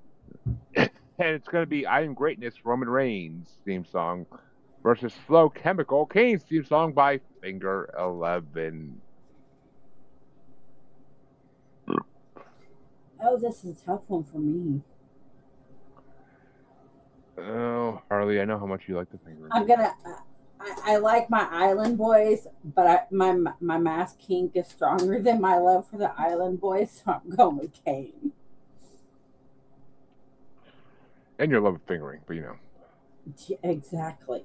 And it's going to be I Am Greatness, Roman Reigns' theme song versus Flow Chemical, Kane's theme song by Finger 11. Oh, this is a tough one for me. Oh, Harley, I know how much you like the Finger. I'm gonna. I like my Island Boys, but my mask kink is stronger than my love for the Island Boys, so I'm going with Kane. And your love of fingering, but you know. Yeah, exactly.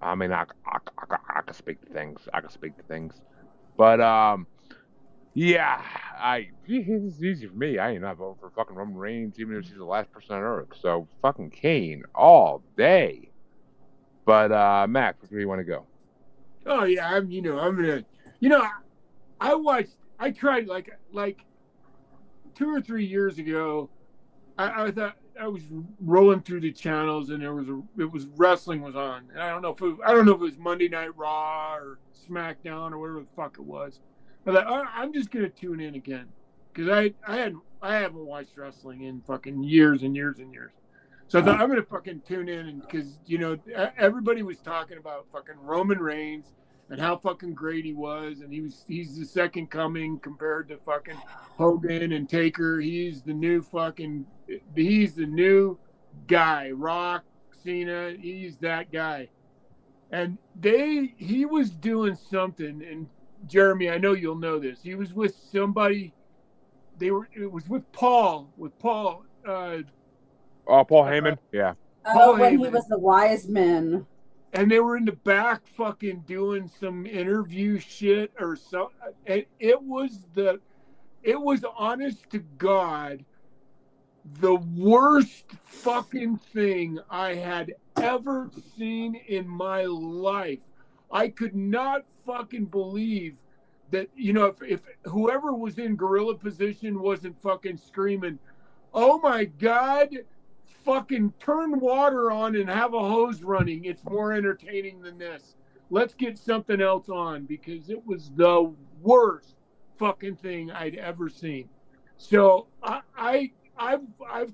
I mean, I can speak to things. I can speak to things. But, yeah, it's easy for me. I ain't not voting for fucking Roman Reigns, even if she's the last person on Earth. So, fucking Kane all day. But, Max, where do you want to go? Oh yeah, I'm gonna, I tried like 2 or 3 years ago. I thought I was rolling through the channels and it was wrestling was on. And I don't know if it was Monday Night Raw or SmackDown or whatever the fuck it was. But I'm just gonna tune in again because I haven't watched wrestling in fucking years and years and years. So I thought I'm gonna fucking tune in, and because everybody was talking about fucking Roman Reigns and how fucking great he was, and he's the second coming compared to fucking Hogan and Taker. He's the new guy. Rock, Cena, he's that guy. And he was doing something, and Jeremy, I know you'll know this. He was with somebody. It was with Paul. Paul Heyman? Yeah. Oh, when Heyman. he was the wise man. And they were in the back fucking doing some interview shit or so. And it was honest to God the worst fucking thing I had ever seen in my life. I could not fucking believe that, if whoever was in gorilla position wasn't fucking screaming, "Oh my God, fucking turn water on and have a hose running. It's more entertaining than this." let's get something else on, because it was the worst fucking thing I'd ever seen. So I've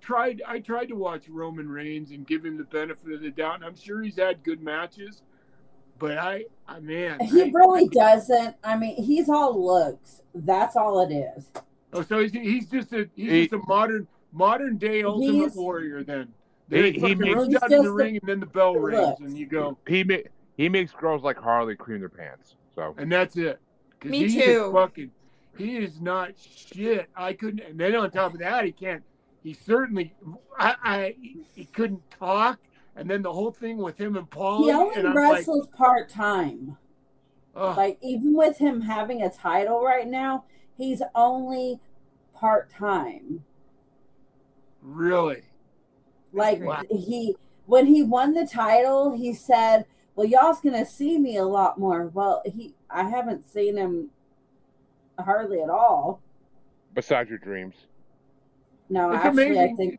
tried to watch Roman Reigns and give him the benefit of the doubt, and I'm sure he's had good matches, but he really doesn't. I mean, he's all looks. That's all it is. Oh, so he's just a modern day Ultimate Warrior then. He runs out in the ring and then the bell rings and you go. He makes girls like Harley cream their pants. So and that's it. Me too. He is not shit. I couldn't. And then on top of that, he can't. He certainly. He couldn't talk. And then the whole thing with him and Paul. He only wrestles part time. Like even with him having a title right now, he's only part time. Really? Like when he won the title, he said, "Well, y'all's gonna see me a lot more." Well, I haven't seen him hardly at all. Besides your dreams. No, it's actually, amazing.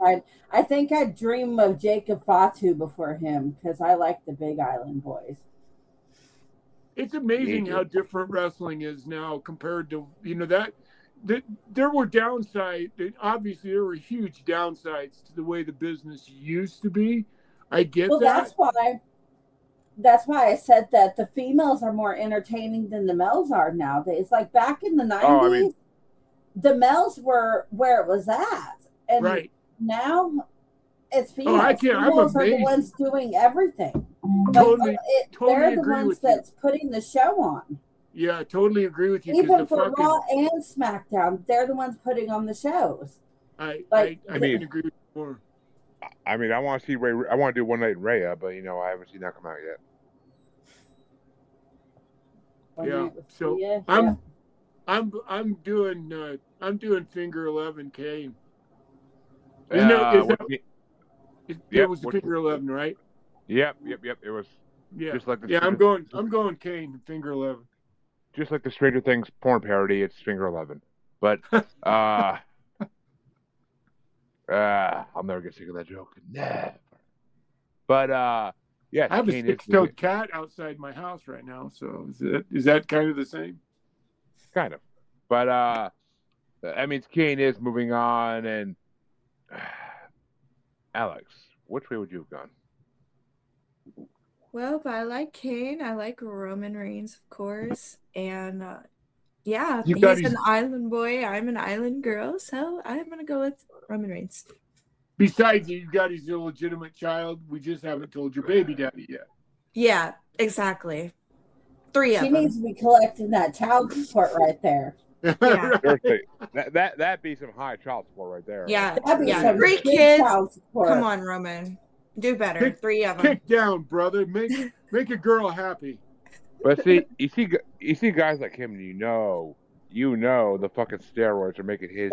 I think I'd dream of Jacob Fatu before him because I like the Big Island boys. It's amazing how different wrestling is now compared to that there were downsides. Obviously, there were huge downsides to the way the business used to be. I get that. That's why I said that the females are more entertaining than the males are nowadays. Like back in the 90s, the males were where it was at. And now it's females. Females are the ones doing everything. Totally they're the agree ones with that's putting the show on. Yeah, I totally agree with you. Even for Raw and SmackDown, they're the ones putting on the shows. I couldn't agree with you more. I mean, I want to see Ray. I want to do One Night in Rhea, but I haven't seen that come out yet. Yeah, so I'm doing Finger 11K. It was the Finger 11, right? Yep. It was. Yeah, just like I'm going Kane Finger 11. Just like the Stranger Things porn parody, it's Finger 11. But I'll never get sick of that joke. Never. But yeah, I have a 6-toed cat outside my house right now. So is that kind of the same? Kind of. But that means Kane is moving on, and Alyx, which way would you have gone? Well, but I like Kane. I like Roman Reigns, of course. And yeah, he's an island boy. I'm an island girl. So I'm going to go with Roman Reigns. Besides, you've got his illegitimate child. We just haven't told your baby daddy yet. Yeah, exactly. 3 of them. She needs to be collecting that child support right there. Yeah. That'd be some high child support right there. Yeah. That'd be some 3 big kids. child support. Come on, Roman. Do better. 3 of them. Kick down, brother. Make a girl happy. But see, you see guys like him, you know the fucking steroids are making his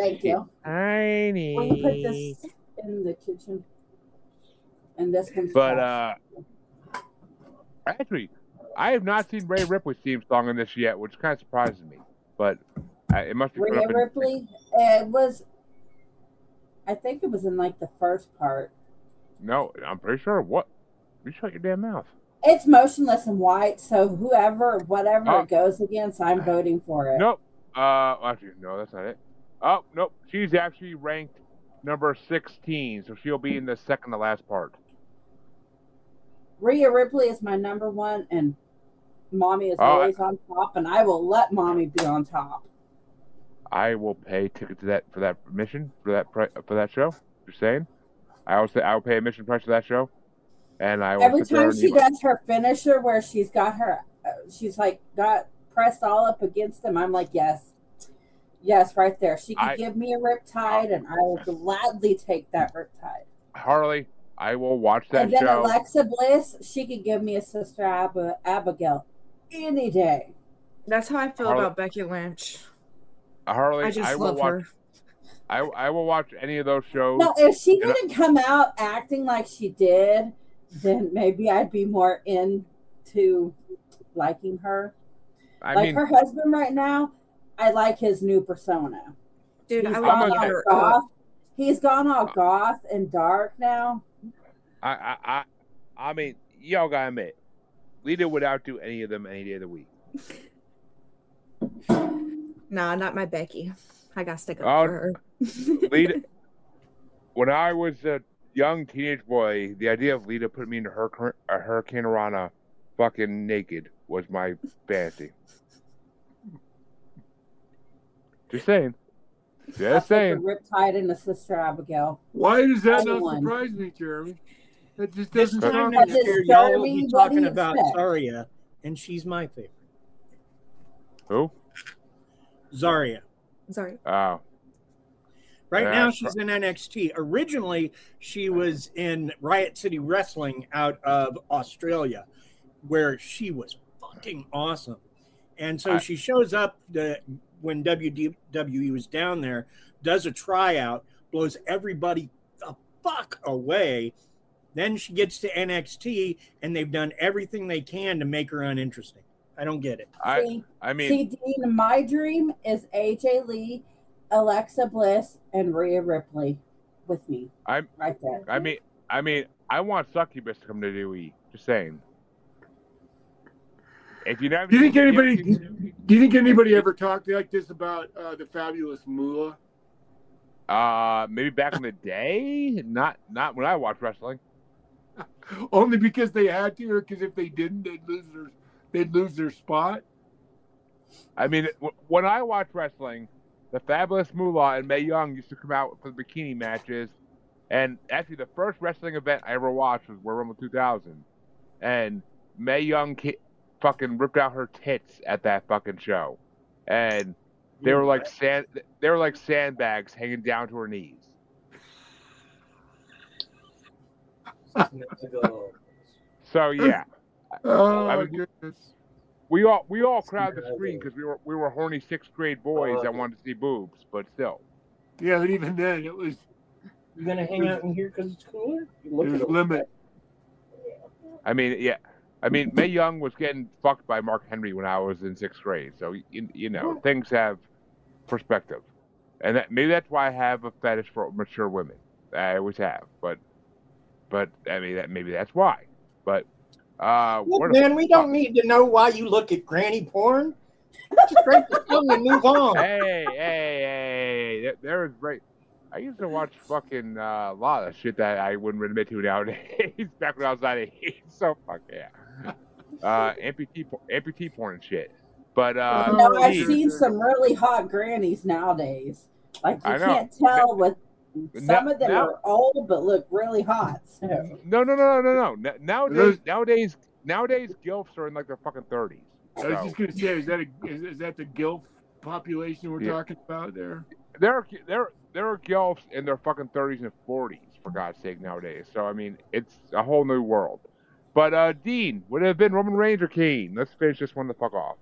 tiny. We'll put this in the kitchen. And this comes But actually, I have not seen Rhea Ripley's theme song in this yet, which kind of surprises me. But it must be Rhea Ripley. It was. I think it was in like the first part. No, I'm pretty sure. What? You shut your damn mouth. It's motionless and white, so whatever it goes against, I'm voting for it. Nope. Actually, no, that's not it. Oh, nope. She's actually ranked number 16, so she'll be in the second to last part. Rhea Ripley is my number 1, and Mommy is always on top, and I will let Mommy be on top. I will pay tickets for that mission for that show. Just saying. I will pay admission price for that show, and I will. Every time she does her finisher, where she's got pressed all up against him, I'm like, yes, right there. She could give me a riptide, and I will gladly take that riptide. Harley, I will watch that show. And then show. Alexa Bliss, she could give me a Sister Abigail any day. That's how I feel about Becky Lynch. Harley, I love her. I will watch any of those shows. No, if she didn't come out acting like she did, then maybe I'd be more into liking her. I mean, her husband right now, I like his new persona. Dude, he's gone all goth and dark now. I mean, y'all gotta admit, Lita would outdo any of them any day of the week. Nah, not my Becky. I got to stick up Oh, for her. Lita. When I was a young teenage boy, the idea of Lita putting me into her Hurricane Rana fucking naked was my fantasy. Just saying. Just saying. Riptide and a Sister Abigail. Why does that not Anyone. surprise me, Jeremy? That just This doesn't time sound next year, Jeremy, y'all will be what do talking you about expect? Zarya, and she's my favorite. Who? Zarya. Sorry. Oh. Right Yeah, now, she's in NXT. Originally, she was in Riot City Wrestling out of Australia, where she was fucking awesome. And so she shows up when WWE was down there, does a tryout, blows everybody the fuck away. Then she gets to NXT, and they've done everything they can to make her uninteresting. I don't get it. I mean, Dean, my dream is AJ Lee, Alexa Bliss, and Rhea Ripley with me. I'm right there. I mean, I want Succubus to come to WWE. Just saying. If you never, Do you think anybody ever talked like this about the fabulous Moolah? Maybe back in the day, not when I watched wrestling. Only because they had to, or because if they didn't, they'd lose their spot. I mean, when I watched wrestling, the Fabulous Moolah and Mae Young used to come out for the bikini matches, and actually the first wrestling event I ever watched was Royal Rumble 2000, and Mae Young fucking ripped out her tits at that fucking show, and they were like sandbags hanging down to her knees. So yeah, Oh goodness! we all crowded the screen because we were horny sixth grade boys that wanted to see boobs, but still. Yeah, but even then, it was. You gonna hang out in here because it's cooler? There's limit. I mean, yeah. I mean, Mae Young was getting fucked by Mark Henry when I was in sixth grade, so you know things have perspective, and maybe that's why I have a fetish for mature women. I always have, but I mean maybe that's why. But look, man, we don't need to know why you look at granny porn. Just break the thing and move on. Hey, there's right. I used to watch fucking a lot of shit that I wouldn't admit to nowadays. Back when I was that age, so fuck yeah. Amputee porn and shit. But I've seen some really hot grannies nowadays. Like you can't tell with some of them are old but look really hot. So. No. Nowadays gilfs are in like their fucking 30s. I was just gonna say, is that the gilf population we're talking about there? There are gilfs in their fucking 30s and 40s, for God's sake, nowadays. So I mean, it's a whole new world. But Dean, would it have been Roman Reigns or Kane? Let's finish this one the fuck off.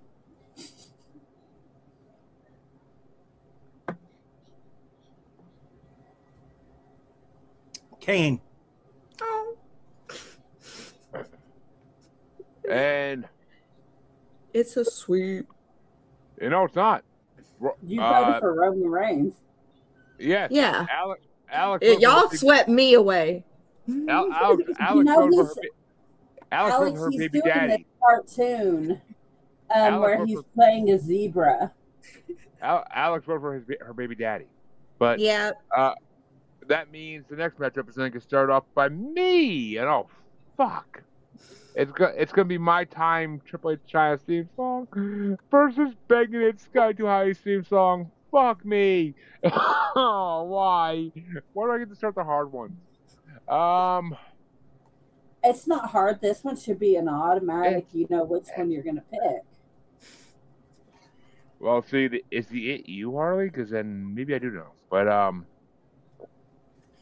Kane. Oh. And it's a sweep. You know it's not. You voted for Roman Reigns. Yes. Yeah. Alyx. Y'all swept me away. Alyx voted for her baby doing daddy. This cartoon where he's playing a zebra. Alyx voted for her baby daddy. But yeah. That means the next matchup is going to start off by me. And oh, fuck. It's gonna be my time Triple H China's theme song versus Bangin' It Sky Too High's theme song. Fuck me. Oh, why? Why do I get to start the hard ones? It's not hard. This one should be an automatic. You know which one you're gonna pick. Well, see, is it you, Harley? Because then maybe I do know. But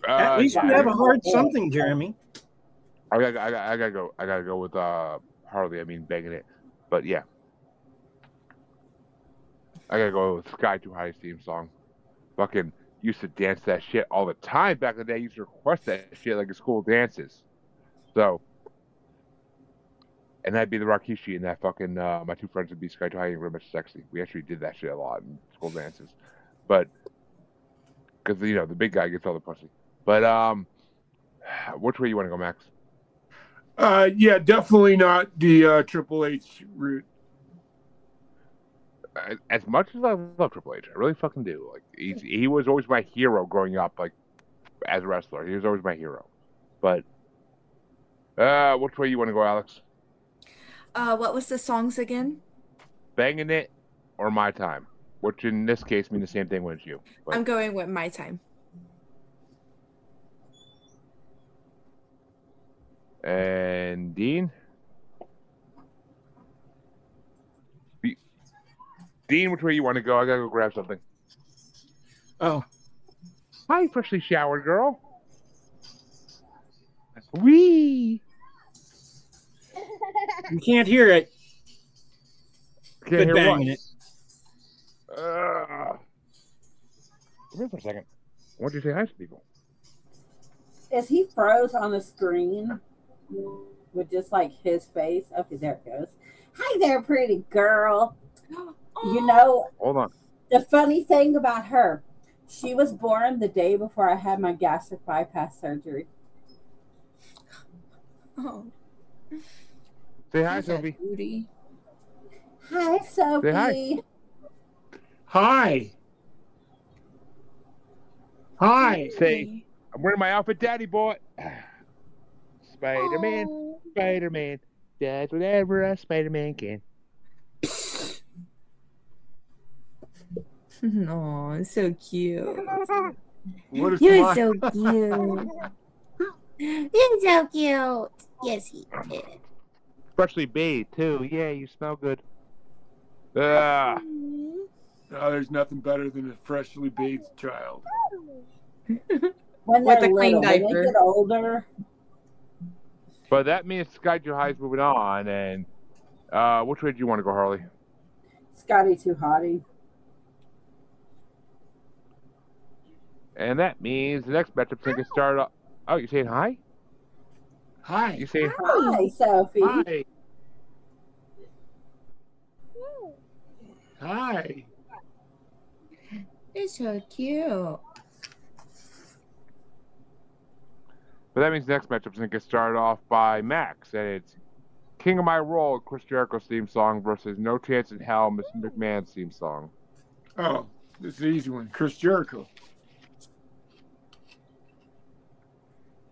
at least you have a hard something, Jeremy. I gotta go with Harley. I mean, Bangin' It, but yeah, I gotta go with Sky Too High's theme song. Fucking used to dance that shit all the time back in the day. I used to request that shit like at school dances. So, and that'd be the Rakishi and that fucking my two friends would be Sky Too High and Real Much Sexy. We actually did that shit a lot in school dances, but because the big guy gets all the pussy. But which way you want to go, Max? Yeah, definitely not the Triple H route. As much as I love Triple H, I really fucking do. Like he was always my hero growing up. Like as a wrestler, he was always my hero. But which way you want to go, Alyx? What was the songs again? Banging It or My Time, which in this case mean the same thing as you. But I'm going with My Time. And Dean? Dean, which way you want to go? I gotta go grab something. Oh, Hi, freshly showered girl. Wee. you can't hear it. Can't Good hear banging what? it. Come here for a second. I want you to say hi to people. Is he froze on the screen with just like his face? Okay, there it goes. Hi there, pretty girl. You know, Hold on. the funny thing about her, she was born the day before I had my gastric bypass surgery. Oh, Say hi, that's a Sophie. beauty. Hi, Sophie. Say hi. Hi. Hi. Say, I'm wearing my outfit Daddy bought. Spider-Man, Oh. Spider-Man. Does whatever a Spider-Man can. No, so cute. What is You're my... so cute. You're so cute. Yes, he did. Freshly bathed, too. Yeah, you smell good. Oh, there's nothing better than a freshly bathed child. When With they're a clean little, when diaper. they get older, But that means Sky High is moving on, and which way do you want to go, Harley? Scotty too hottie. And that means the next matchup's going to start off. Oh, you saying hi? Hi. You saying Hi, Sophie. Hi. Hi. You're so cute. But that means the next matchup's going to get started off by Maxx, and it's King of My World, Chris Jericho's theme song, versus No Chance in Hell, Mr. McMahon's theme song. Oh, this is an easy one. Chris Jericho.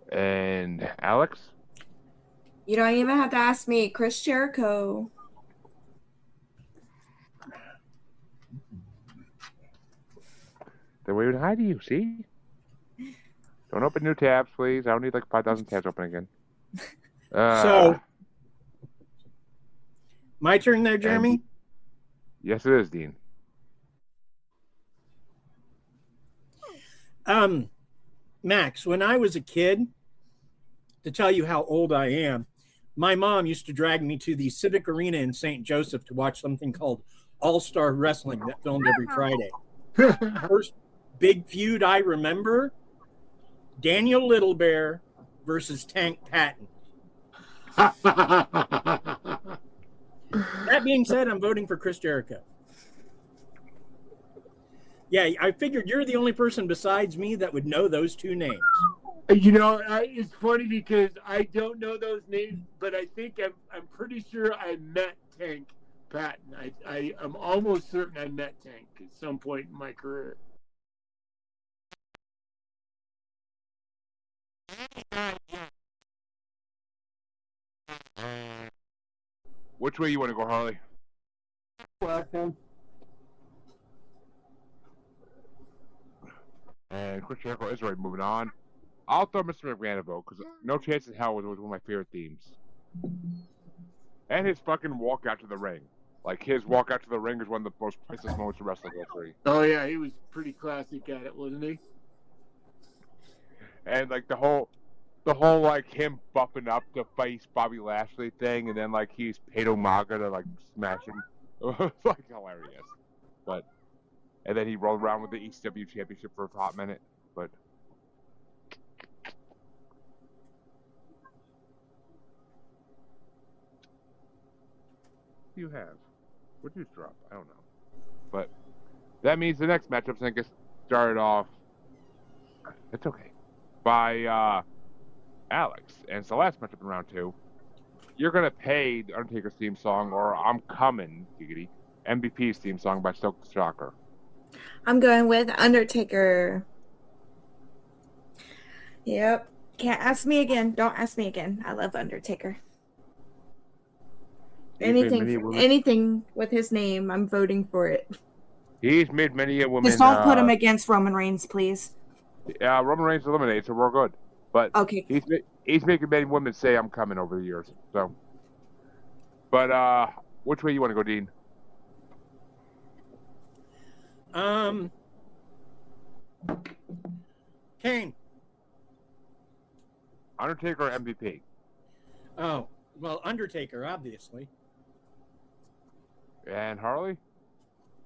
And Alyx? You don't even have to ask me. Chris Jericho. They're waving hi to you, see? Don't open new tabs, please. I don't need like 5,000 tabs open again. So, my turn there, Jeremy? Yes, it is, Dean. Maxx, when I was a kid, to tell you how old I am, my mom used to drag me to the Civic Arena in St. Joseph to watch something called All-Star Wrestling that filmed every Friday. First big feud I remember, Daniel Little Bear versus Tank Patton. That being said, I'm voting for Chris Jericho. Yeah, I figured you're the only person besides me that would know those two names. You know, it's funny because I don't know those names, but I think I'm pretty sure I met Tank Patton. I'm almost certain I met Tank at some point in my career. Which way you want to go, Harley? Welcome. And Chris Jericho is already moving on. I'll throw Mr. McMahon a vote because No Chance in Hell was always one of my favorite themes. And his fucking walk out to the ring. Like his walk out to the ring is one of the most priceless moments of wrestling history. Oh yeah, he was pretty classic at it, wasn't he? And like the whole like him buffing up to face Bobby Lashley thing, and then like he's paid Umaga to like smash him. It was like hilarious. But and then he rolled around with the ECW championship for a hot minute. But you have. What did you drop? I don't know. But that means the next matchup's gonna get started off. It's okay. By Alyx. And it's the last matchup in round 2. you're gonna pay the Undertaker's theme song, or I'm coming, giggity, MVP's theme song by Stoke the Shocker. I'm going with Undertaker. Yep. Can't ask me again. Don't ask me again. I love Undertaker. Anything with his name, I'm voting for it. He's made many a woman. Just don't put him against Roman Reigns, please. Yeah, Roman Reigns eliminated, so we're good. But okay, he's making many women say I'm coming over the years. So, but which way you want to go, Dean? Kane. Undertaker or MVP? Oh, well, Undertaker, obviously. And Harley?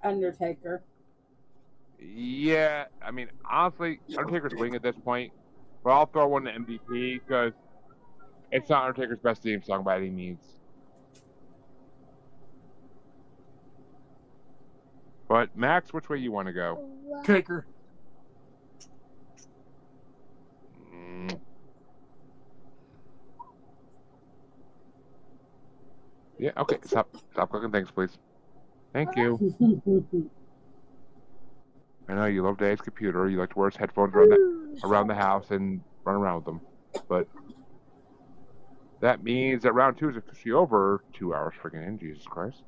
Undertaker. Yeah, I mean, honestly, Undertaker's winning at this point, but I'll throw in the MVP because it's not Undertaker's best theme song by any means. But Max, which way you want to go? Taker. Yeah, okay. Stop clicking things, please. Thank you. I know you love Dave's computer. You like to wear his headphones around the house and run around with them. But that means that round 2 is officially over. 2 hours friggin' in, Jesus Christ.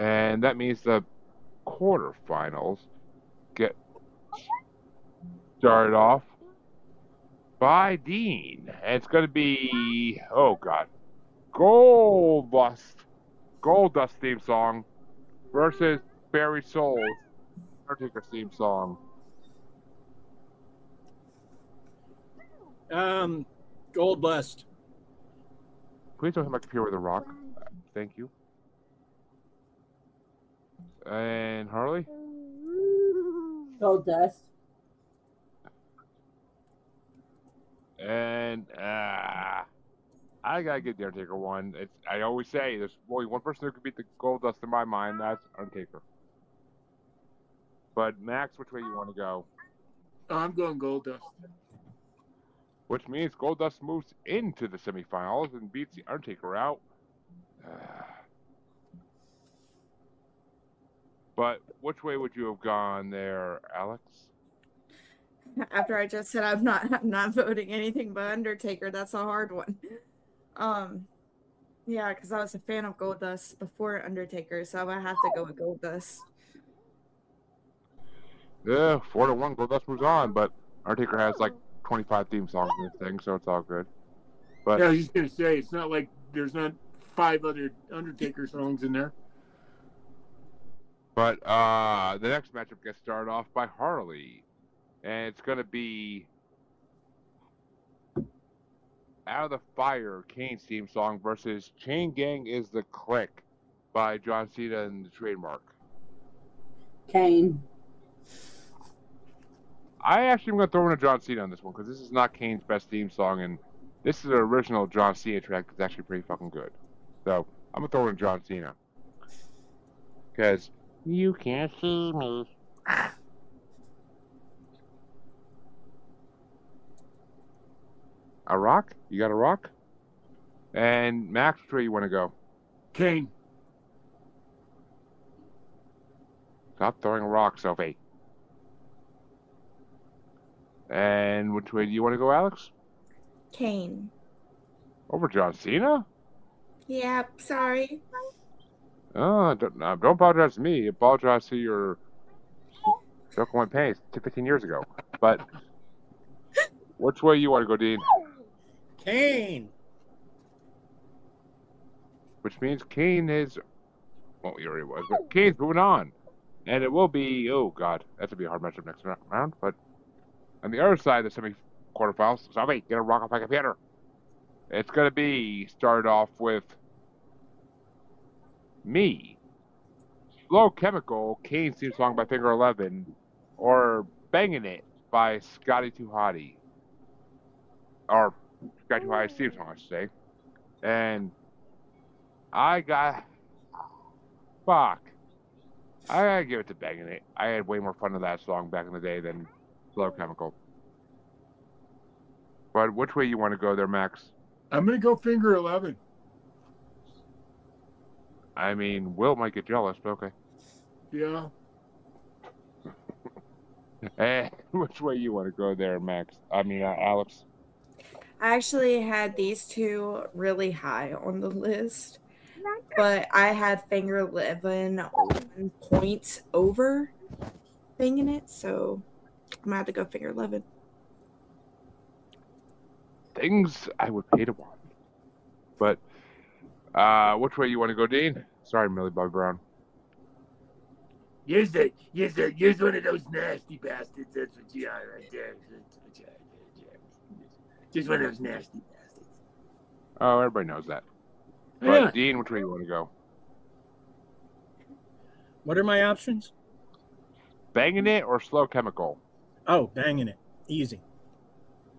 And that means the quarterfinals get started off by Dean. And it's going to be, oh God, Goldust theme song versus Barry Soul's Undertaker theme song. Goldust. Please don't hit my computer with a rock. Thank you. And Harley? Goldust. And I gotta get the Undertaker one. I always say there's only one person who could beat the Goldust in my mind. That's Undertaker. But Max, which way you want to go? I'm going Goldust. Which means Goldust moves into the semifinals and beats the Undertaker out. But which way would you have gone there, Alyx? After I just said I'm not voting anything but Undertaker, that's a hard one. Yeah, because I was a fan of Goldust before Undertaker, so I have to go with Goldust. Yeah, 4-1, Goldust moves on, but Undertaker has like 25 theme songs in this thing, so it's all good. But yeah, I was just gonna say it's not like there's not 5 other Undertaker songs in there. But the next matchup gets started off by Harley. And it's going to be Out of the Fire, Kane's theme song, versus Chain Gang is the Click by John Cena and the Trademark. Kane. I actually am going to throw in a John Cena on this one because this is not Kane's best theme song. And this is an original John Cena track that's actually pretty fucking good. So I'm going to throw in John Cena. Because you can't see me. A rock? You got a rock? And Max, where you want to go? Kane. Stop throwing a rock, Sophie. And which way do you want to go, Alyx? Kane. Over John Cena? Yep, sorry. Oh, don't apologize to me. Apologize to your Joke One Payne 15 years ago. But which way you want to go, Dean? Kane. Which means Kane is... Well, he already was, but Kane's moving on. And it will be... Oh, God. That's going to be a hard matchup next round. But on the other side of the quarterfinals. Somebody get a rock off my computer. It's going to be started off with me, Slow Chemical, Kane's theme song by Finger 11, or Bangin' It by Scotty Too Hottie. Or Scotty Too Hottie's theme song, I should say. And I got... Fuck. I gotta give it to Bangin' It. I had way more fun with that song back in the day than Slow Chemical. But which way you want to go there, Max? I'm going to go Finger 11. I mean, Will might get jealous, but okay. Yeah. Which way you want to go there, Max? I mean, Alyx. I actually had these two really high on the list, but I had Finger 11 1 point over Bangin' It, so I'm going to have to go Finger 11. Things I would pay to watch. But which way you want to go, Dean? Sorry, Millie Bobby Brown. Here's one of those nasty bastards. That's what you are right there. Just one of those nasty bastards. Oh, everybody knows that. But Yeah. Dean, which way you want to go? What are my options? Bangin' It or Slow Chemical? Oh, Bangin' It. Easy.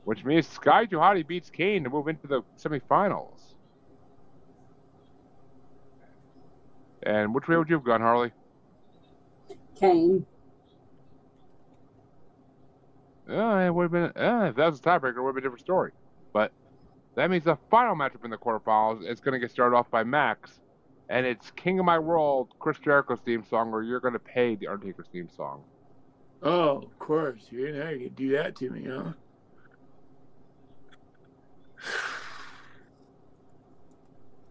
Which means Sky Too Hottie beats Kane to move into the semifinals. And which way would you have gone, Harley? Kane. It would have been, if that was a tiebreaker, it would have been a different story. But that means the final matchup in the quarterfinals is going to get started off by Maxx. And it's King of My World, Chris Jericho's theme song, or You're Going to Pay, The Undertaker's theme song. Oh, of course. You're not going to do that to me, huh?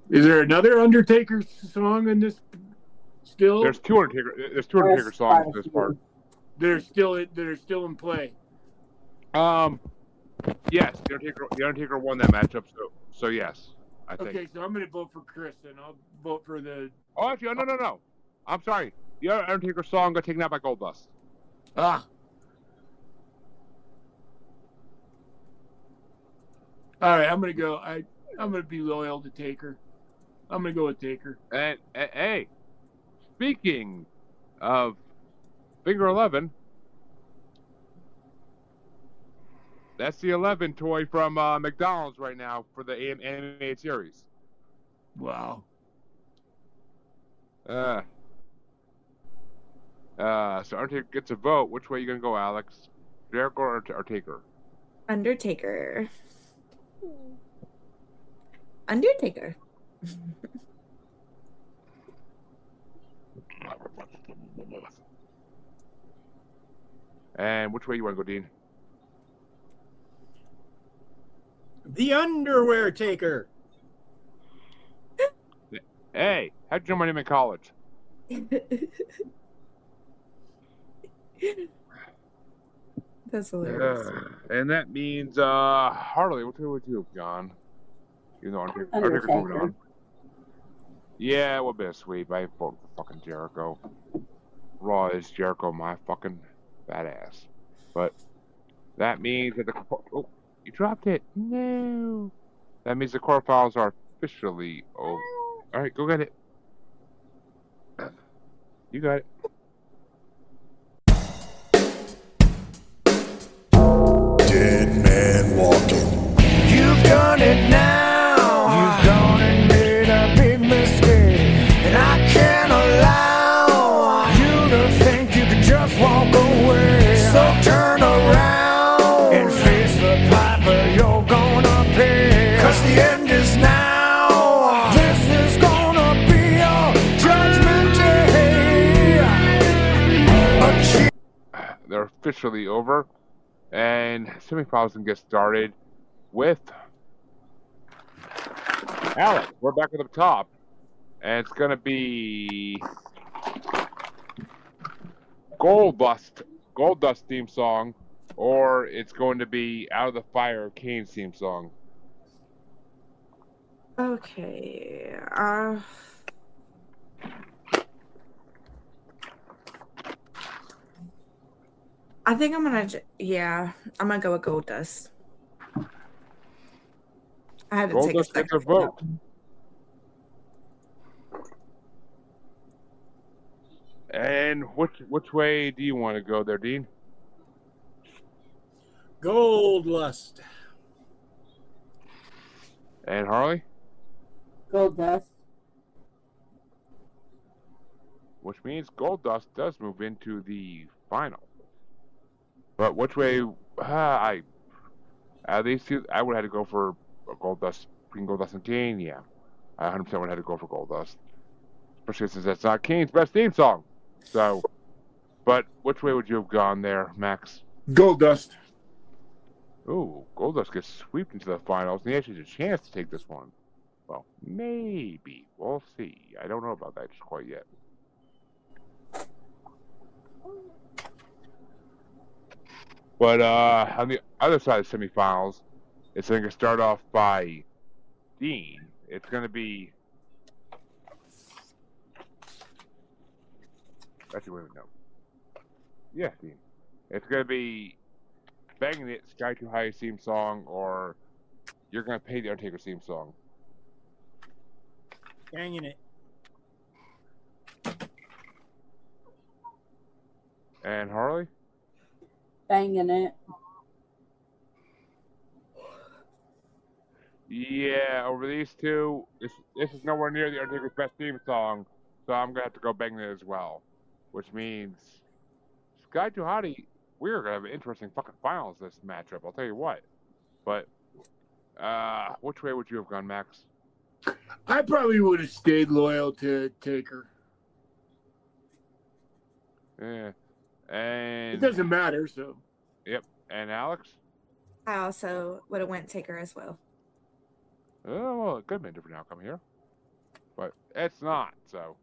Is there another Undertaker song in this still? There's two Undertaker songs in this part. That are still in play. Yes, the Undertaker won that matchup, so yes, I think. Okay, so I'm going to vote for Chris, and I'll vote for the... Oh, actually, no. I'm sorry. The Undertaker song got taken out by Goldust. Ah. All right, I'm going to go. I'm going to be loyal to Taker. I'm going to go with Taker. And hey, speaking of Finger 11, that's the 11 toy from McDonald's right now for the animated series. Wow. So Undertaker gets a vote. Which way are you gonna go, Alyx? Jericho or Taker? Undertaker. Undertaker. And which way you want to go, Dean? The Underwear Taker. Hey, how'd you know my name in college? That's hilarious. And that means Harley. Which way would you have gone? Even though Undertaker's moving on. Yeah, it would be a sweep. I vote for fucking Jericho. Raw is Jericho, my fucking badass. But that means that oh, you dropped it. No. That means the quarterfinals are officially over. All right, go get it. You got it. Dead man walking. You've done it now. You've gone and made a big mistake. And I can't allow you to think you can just walk away. So turn around and face the piper you're gonna pay. 'Cause the end is now. This is gonna be your judgment day. They're officially over. And semifinals can get started with Alyx. We're back at the top. And it's going to be Goldust theme song, or it's going to be Out of the Fire, Kane's theme song. Okay. I think I'm gonna go with Goldust. I had to take a Goldust gets a second. for that vote. one. And which way do you want to go there, Dean? Gold Lust. And Harley? Gold Dust. Which means Goldust does move into the final. But which way? I at least I would have had to go for Goldust, between Goldust and Kane. Yeah, I 100% would have had to go for Goldust, especially since that's not Kane's best theme song. So, but which way would you have gone there, Max? Gold Dust. Ooh, Goldust gets swept into the finals, and he actually has a chance to take this one. Well, maybe. We'll see. I don't know about that just quite yet. But on the other side of the semifinals, it's going to start off by Dean. It's going to be... Actually, wait a minute, no. Yeah, Dean. It's going to be Bangin' It, Sky Too High theme song, or You're Going to Pay the Undertaker theme song. Banging It. And Harley? Banging It. Yeah, over these two, this is nowhere near the Undertaker's best theme song, so I'm gonna have to go Bangin' It as well. Which means Sky Too Hottie, we're gonna have an interesting fucking finals this matchup, I'll tell you what. But which way would you have gone, Max? I probably would have stayed loyal to Taker. Yeah. And It doesn't matter, so. Yep. And Alyx? I also would have went Taker as well. Oh, well, it could have been a different outcome here. But it's not, so.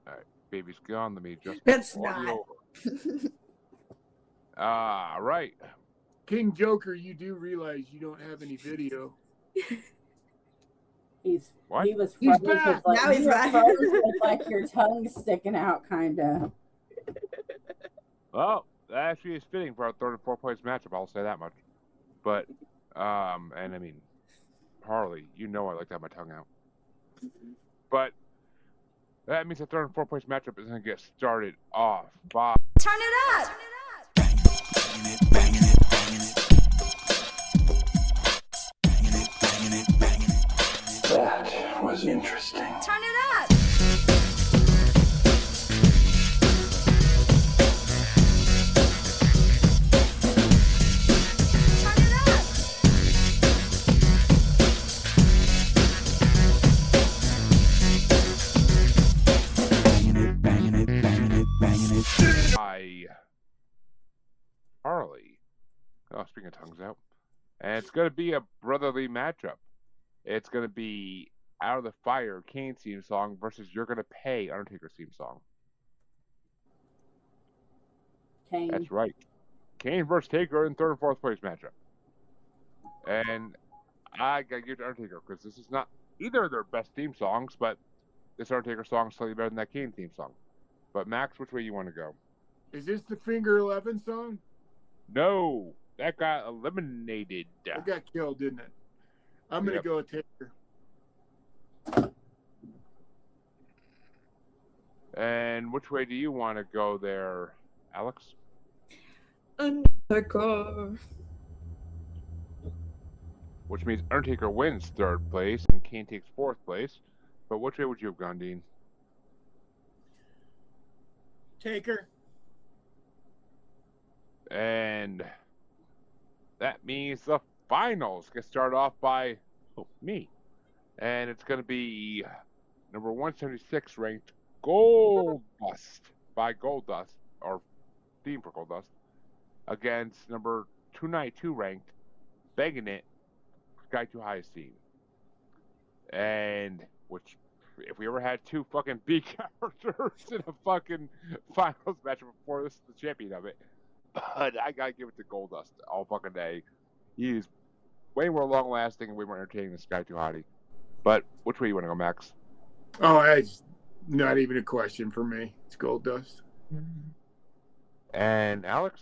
Alright, baby's gone. Let me just. It's not. Right. King Joker, you do realize you don't have any video. What? He was He's frozen back. with, like, Now he's you were back. frozen with, like, your tongue sticking out, kind of. Well, that actually is fitting for our third and fourth place matchup, I'll say that much. But, and I mean, Harley, you know I like to have my tongue out. But that means the third and fourth place matchup is going to get started off by... Turn it up! That was interesting. Turn it up! Turn it up! by Harley. Oh, speaking of tongues out. And it's going to be a brotherly matchup. It's going to be Out of the Fire, Kane's theme song, versus You're Going to Pay, Undertaker's theme song. Kane. That's right. Kane versus Taker in third and fourth place matchup. And I got to give it to Undertaker because this is not either of their best theme songs, but this Undertaker song is slightly better than that Kane theme song. But Max, which way you want to go? Is this the Finger 11 song? No, that got eliminated. It got killed, didn't it? I'm going to go with Taker. And which way do you want to go there, Alyx? Undertaker. Which means Undertaker wins third place and Kane takes fourth place. But which way would you have gone, Dean? Taker. And that means the finals get started off by me. And it's going to be number 176 ranked Goldust by Goldust, or theme for Goldust, against number 292 ranked Bangin' It, Sky Too High theme. And which, if we ever had two fucking B characters in a fucking finals match before, this is the champion of it. But I gotta give it to Goldust all fucking day. He's way more long lasting and way more entertaining than Sky Too Hottie. But which way you want to go, Max? Oh, it's not even a question for me. It's Gold Dust. And Alyx?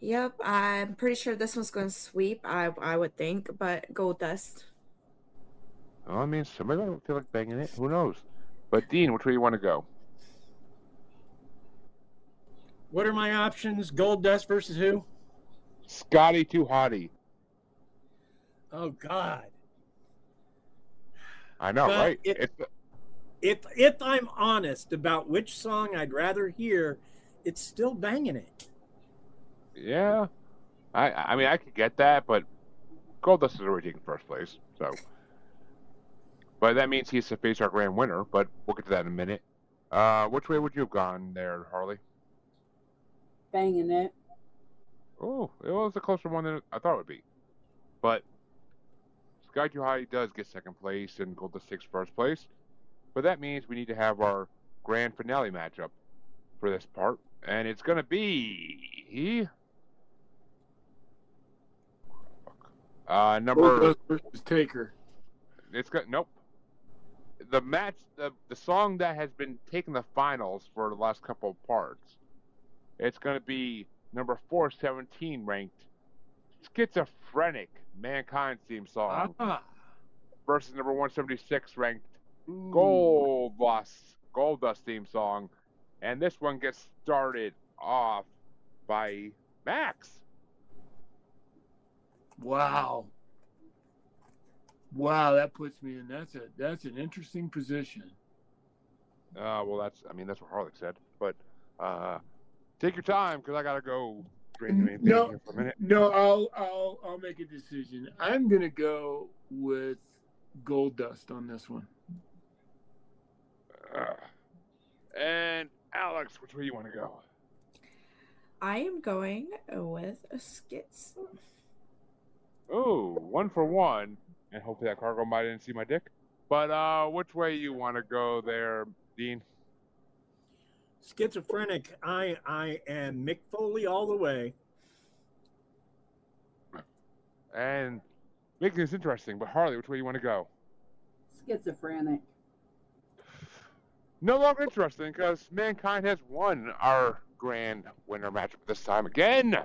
Yep, I'm pretty sure this one's going to sweep. I would think, but Gold Dust. Well, I mean, somebody might feel like banging it. Who knows? But Dean, which way you want to go? What are my options? Gold Dust versus who? Scotty Too Hottie. Oh God. I know, But right? If I'm honest about which song I'd rather hear, it's still Bangin' It. Yeah. I mean, I could get that, but Gold Dust is already taking first place, so. But that means he's to face our grand winner, but we'll get to that in a minute. Which way would you have gone there, Harley? Banging it. Oh, it was a closer one than I thought it would be. But Sky Too High does get second place and Gold Dust takes first place. But that means we need to have our grand finale matchup for this part. And it's going to be... number... Gold Dust versus Taker. It's got... Nope. The match... The song that has been taking the finals for the last couple of parts. It's going to be number 417 ranked Schizophrenic, Mankind's theme song, versus number 176 ranked Gold Dust theme song. And this one gets started off by Maxx. Wow. Wow, that puts me in that's an interesting position. Well, that's what Harley said. But take your time, because I gotta go drink the main thing here for a minute. No, I'll make a decision. I'm gonna go with Gold Dust on this one. And Alyx, which way you want to go? I am going with a Skits. Oh, 1 for 1. And hopefully that cargo might didn't see my dick. But which way you want to go there, Dean? Schizophrenic, I am Mick Foley all the way. And making this interesting, but Harley, which way you want to go? Schizophrenic. No longer interesting, because Mankind has won our grand winner matchup this time again.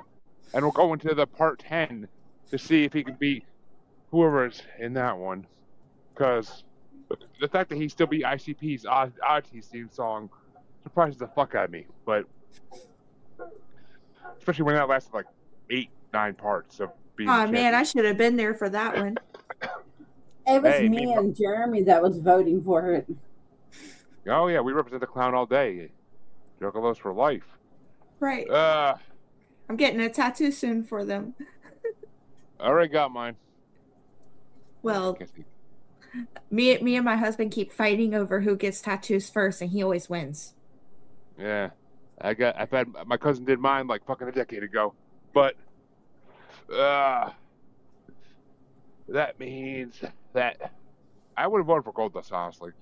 And we'll go into the part 10 to see if he can beat whoever's in that one. Because the fact that he still beat ICP's Oddities theme song surprises the fuck out of me. But especially when that lasted like 8-9 parts of being. Oh man, I should have been there for that one. It was me and Jeremy that was voting for it. Oh yeah, we represent the clown all day. Juggalos for life. Right. I'm getting a tattoo soon for them. I already got mine. Well, me and my husband keep fighting over who gets tattoos first, and he always wins. Yeah, my cousin did mine like fucking a decade ago, but that means that I would have voted for Gold Dust, honestly.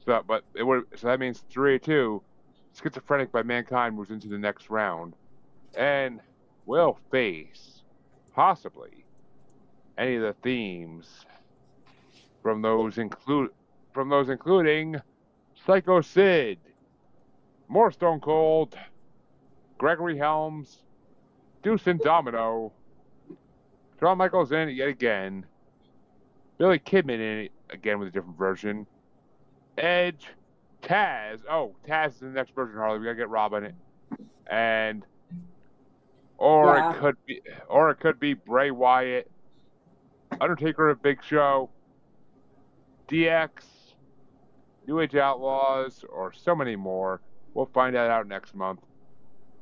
So that means 3-2. Schizophrenic by Mankind moves into the next round, and will face possibly any of the themes from those including Psycho Sid, more Stone Cold, Gregory Helms, Deuce and Domino, Shawn Michaels in it yet again, Billy Kidman in it again with a different version, Edge, Taz. Oh, Taz is the next version, Harley. We gotta get Rob in it, it could be Bray Wyatt, Undertaker at Big Show, DX, New Age Outlaws, or so many more. We'll find that out next month.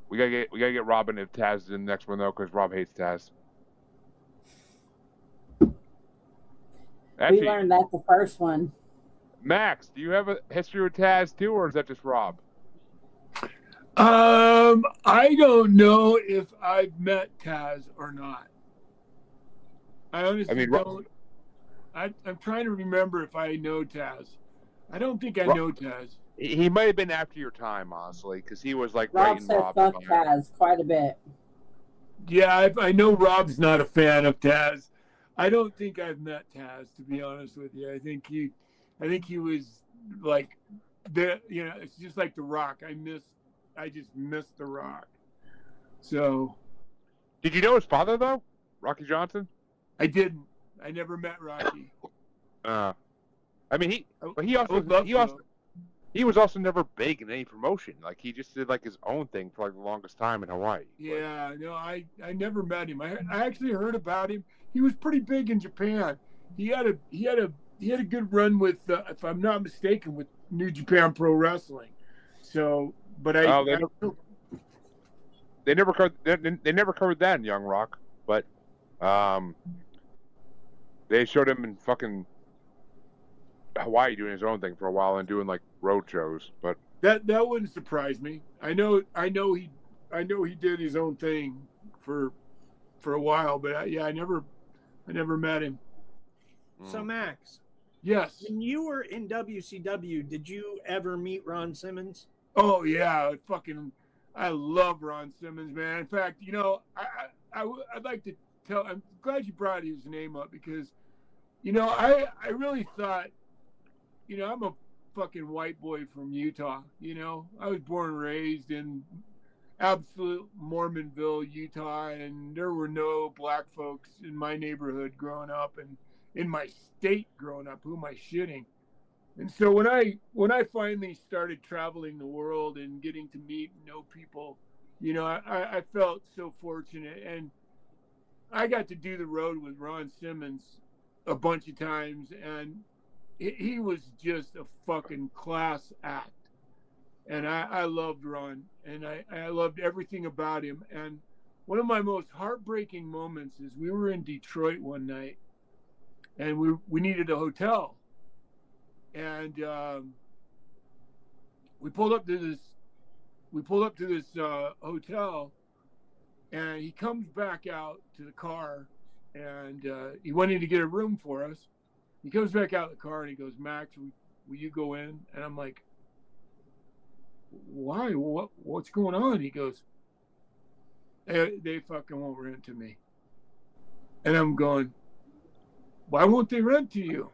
We gotta get Robin if Taz is in the next one though, because Rob hates Taz. Actually, we learned that the first one. Maxx, do you have a history with Taz too, or is that just Rob? I don't know if I've met Taz or not. I honestly don't. I'm trying to remember if I know Taz. I don't think I know Taz. He might have been after your time, honestly, because he was like Rob said fuck Taz quite a bit. Yeah, I know Rob's not a fan of Taz. I don't think I've met Taz, to be honest with you. I think he was like it's just like The Rock. I just missed The Rock. So Did you know his father though, Rocky Johnson? I didn't. I never met Rocky. I mean, I would love to. he was also never big in any promotion. Like he just did like his own thing for like the longest time in Hawaii. Yeah, no, I never met him. I actually heard about him. He was pretty big in Japan. He had a good run with, if I'm not mistaken, with New Japan Pro Wrestling. So, but they never covered that in Young Rock, but they showed him in fucking Hawaii doing his own thing for a while and doing like road shows. But that wouldn't surprise me. I know he did his own thing for a while, but I never met him. So Max, yes, when you were in WCW, did you ever meet Ron Simmons? Oh yeah, I love Ron Simmons, man. In fact, you know, I'd like to tell. I'm glad you brought his name up because, you know, I really thought, you know, I'm a fucking white boy from Utah. You know, I was born and raised in absolute Mormonville, Utah, and there were no black folks in my neighborhood growing up, and in my state growing up. Who am I shitting? And so when I finally started traveling the world and getting to meet and know people, you know, I felt so fortunate, and I got to do the road with Ron Simmons a bunch of times, and he was just a fucking class act. And I loved Ron, and I loved everything about him. And one of my most heartbreaking moments is we were in Detroit one night, and we needed a hotel. And we pulled up to this hotel, and he comes back out to the car, and he went in to get a room for us. He comes back out of the car and he goes, "Max, will you go in?" And I'm like, "Why? What's going on?" He goes, they fucking won't rent to me. And I'm going, "Why won't they rent to you?"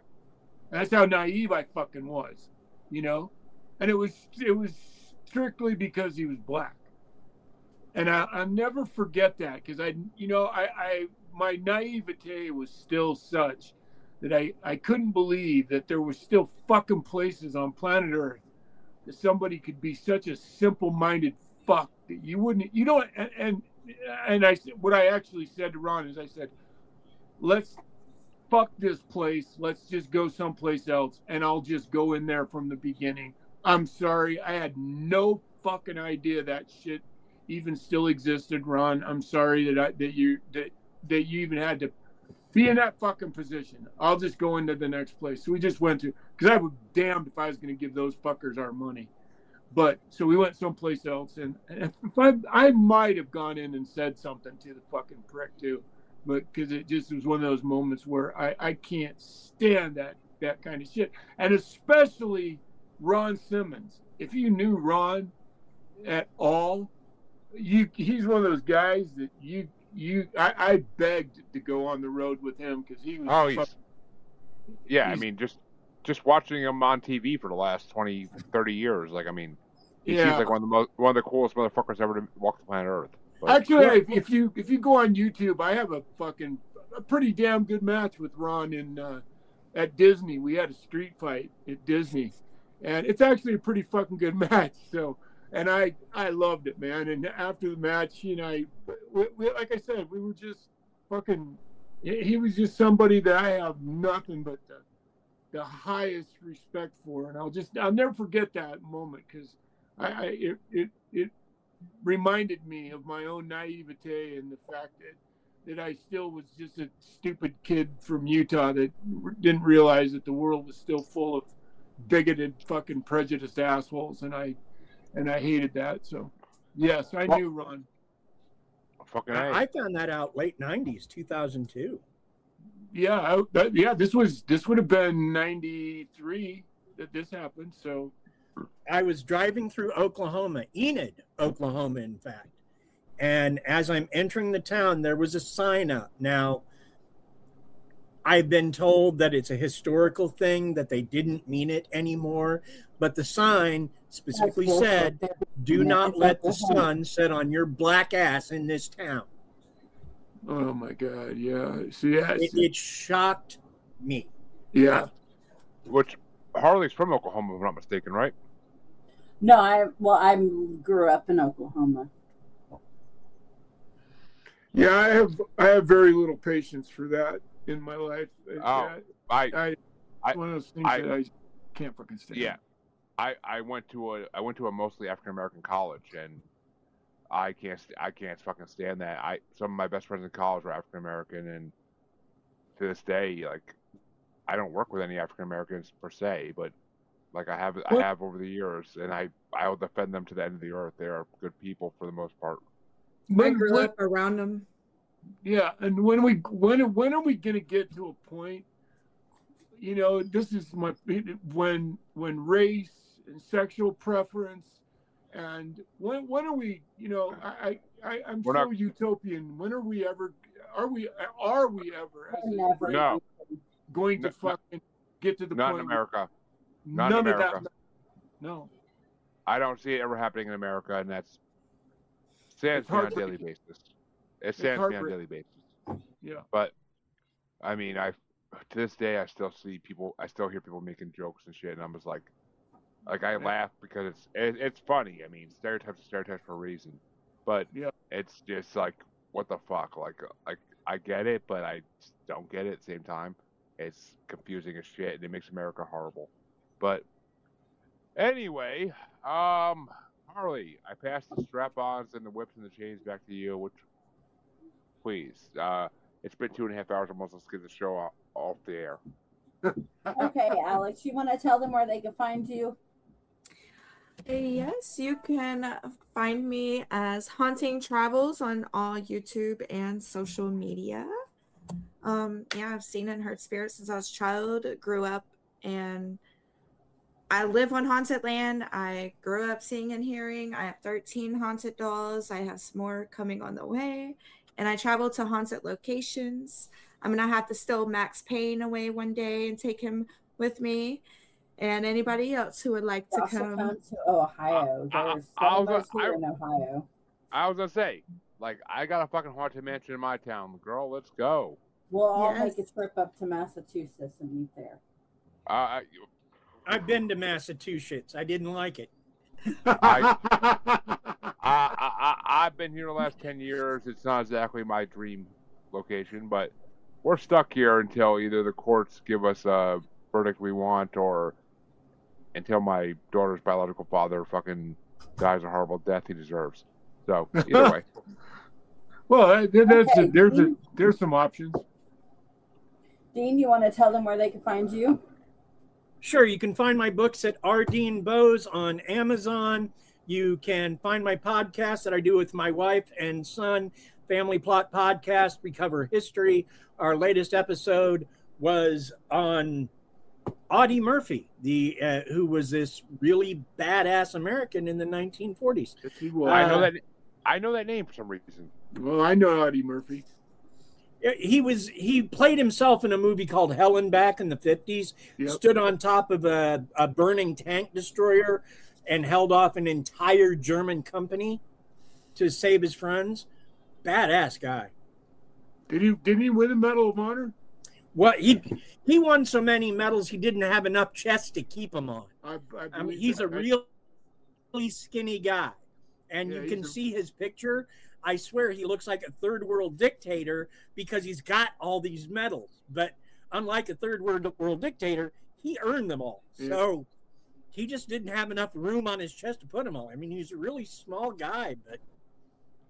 That's how naive I fucking was, you know? And it was strictly because he was black. And I'll never forget that, because my naivete was still such that I couldn't believe that there were still fucking places on planet Earth that somebody could be such a simple-minded fuck that and I said, what I actually said to Ron is, I said, "Let's fuck this place. Let's just go someplace else, and I'll just go in there from the beginning. I'm sorry. I had no fucking idea that shit even still existed, Ron. I'm sorry that you even had to be in that fucking position. I'll just go into the next place." So we just went to, because I was damned if I was going to give those fuckers our money. But so we went someplace else, and if I might have gone in and said something to the fucking prick too. But because it just was one of those moments where I can't stand that kind of shit. And especially Ron Simmons. If you knew Ron at all, he's one of those guys that I begged to go on the road with him, because he was I mean, just watching him on TV for the last 20, 30 years, like, I mean, he seems like one of the coolest motherfuckers ever to walk the planet Earth. But, actually, if you go on YouTube, I have a pretty damn good match with Ron at Disney. We had a street fight at Disney, and it's actually a pretty fucking good match. So, and I loved it, man. And after the match, he and I, like I said, we were just fucking. He was just somebody that I have nothing but the highest respect for, and I'll never forget that moment, because it reminded me of my own naivete and the fact that I still was just a stupid kid from Utah that didn't realize that the world was still full of bigoted, fucking prejudiced assholes, and I hated that. So, yes, I knew Ron. Fucking I found that out late 90s, 2002. Yeah, this would have been 93 that this happened. So I was driving through Oklahoma, Enid, Oklahoma, in fact. And as I'm entering the town, there was a sign up. Now, I've been told that it's a historical thing, that they didn't mean it anymore. But the sign specifically said, "Do not let the sun set on your black ass in this town." Oh my God, yeah. See, It shocked me. yeah. Which Harley's from Oklahoma, if I'm not mistaken, right? No, I grew up in Oklahoma. Yeah, I have very little patience for that in my life. Oh, I one of those things that I can't fucking stand. Yeah, I went to a mostly African American college, and I can't fucking stand that. Some of my best friends in college were African American, and to this day, like, I don't work with any African Americans per se, but like I have over the years, and I will defend them to the end of the earth. They are good people for the most part. I grew up around them. Yeah, and when are we gonna get to a point? You know, this is when race and sexual preference, and when are we? You know, I'm so utopian. When are we ever? Are we ever? Never. Going to fucking get to the Not point? in America. None Not in of America. that. No. I don't see it ever happening in America, and that's saddens me on a daily basis. It saddens me on a daily basis. Yeah. But I mean, to this day I still hear people making jokes and shit, and I'm just like I laugh because it's funny. I mean, stereotypes are stereotypes for a reason, but it's just like, what the fuck? Like I get it, but I just don't get it at the same time. It's confusing as shit, and it makes America horrible. But anyway, Harley, I passed the strap-ons and the whips and the chains back to you. Which, please, it's been 2.5 hours almost. Let's get the show off the air. Okay, Alyx, you want to tell them where they can find you? Yes, you can find me as Haunting Travels on all YouTube and social media. I've seen and heard spirits since I was a child, grew up, and I live on haunted land. I grew up seeing and hearing. I have 13 haunted dolls. I have some more coming on the way, and I travel to haunted locations. I'm gonna have to steal Maxx Payne away one day and take him with me. And anybody else who would like to come to Ohio. There's so much here in Ohio. I was gonna say, like, I got a fucking haunted mansion in my town, girl. Let's go. We'll all make a trip up to Massachusetts and meet there. I've been to Massachusetts. I didn't like it. I've been here the last 10 years. It's not exactly my dream location, but we're stuck here until either the courts give us a verdict we want, or until my daughter's biological father fucking dies a horrible death he deserves. So either way. Well, there's some options. Dean, you want to tell them where they can find you? Sure, you can find my books at R. Dean Boese on Amazon. You can find my podcast that I do with my wife and son, Family Plot Podcast. We cover history. Our latest episode was on Audie Murphy, who was this really badass American in the 1940s. I know that name for some reason. Well, I know Audie Murphy. He played himself in a movie called Helen back in the 50s. Yep. Stood on top of a burning tank destroyer and held off an entire German company to save his friends. Badass guy. Didn't he win a Medal of Honor? Well, he won so many medals he didn't have enough chests to keep them on. I mean, he's a really skinny guy, and you can see his picture. I swear he looks like a third world dictator because he's got all these medals. But unlike a third world dictator, he earned them all. Yeah. So he just didn't have enough room on his chest to put them all. I mean, he's a really small guy, but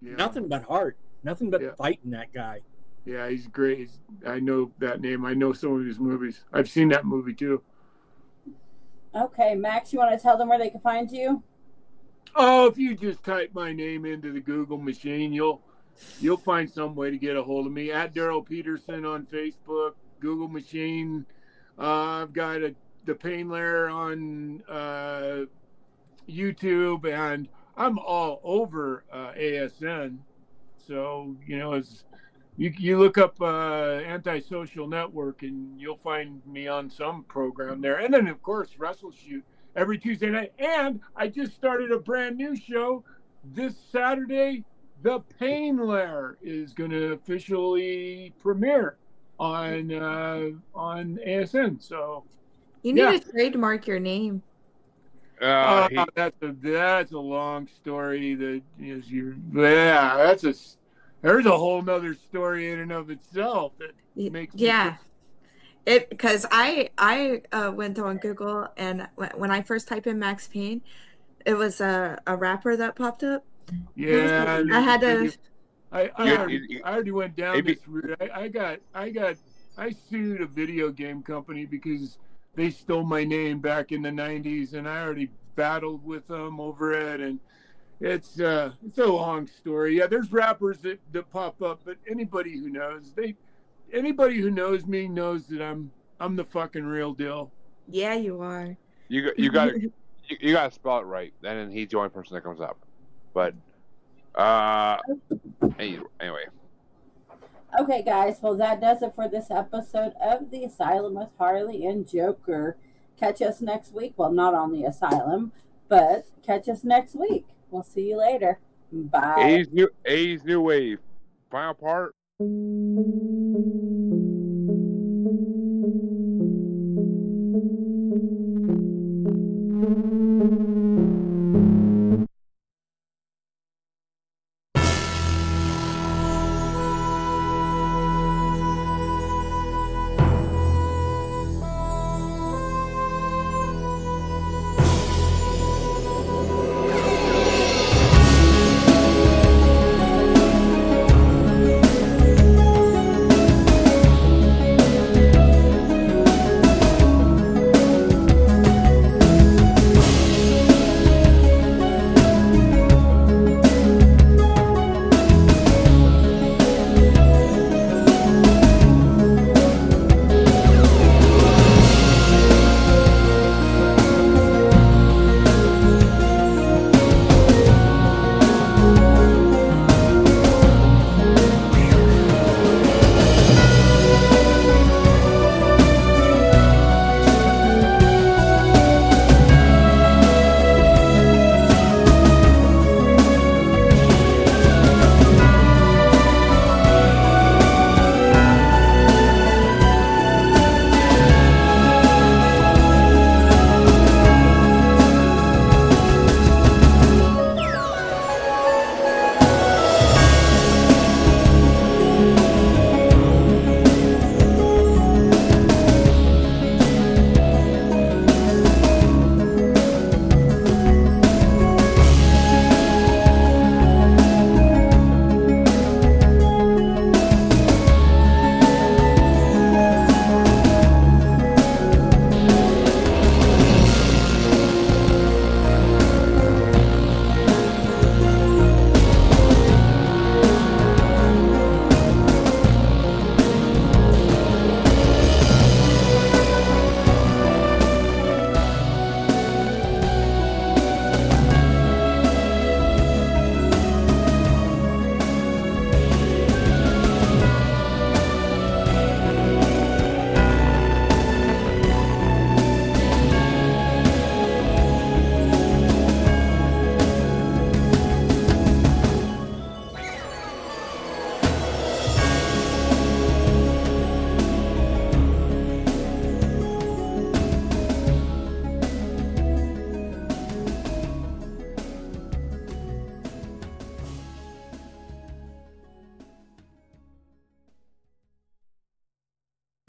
nothing but heart, nothing but fighting that guy. Yeah, he's great. I know that name. I know some of his movies. I've seen that movie too. Okay, Maxx, you want to tell them where they can find you? Oh, if you just type my name into the Google machine, you'll find some way to get a hold of me. At Daryl Peterson on Facebook, Google machine. I've got the Payne Lair on YouTube, and I'm all over ASN. So you look up Antisocial Network, and you'll find me on some program there. And then of course Wrestle Shoot every Tuesday night. And I just started a brand new show this Saturday, The Payne Lair is going to officially premiere on ASN. So You need Yeah. to trademark your name. that's a long story. That is there's a whole nother story in and of itself that makes me Yeah. Because I went on Google, and when I first typed in Max Payne, it was a rapper that popped up. Yeah, I had to. I already went down Maybe- this route. I sued a video game company because they stole my name back in the 90s, and I already battled with them over it, and it's a long story. Yeah, there's rappers that pop up, but anybody who knows me knows that I'm the fucking real deal. Yeah, you are. You got to spell it right, and then he's the only person that comes up. But anyway. Okay, guys. Well, that does it for this episode of The Asylum with Harley and Joker. Catch us next week. Well, not on The Asylum, but catch us next week. We'll see you later. Bye. A's new wave. Final part.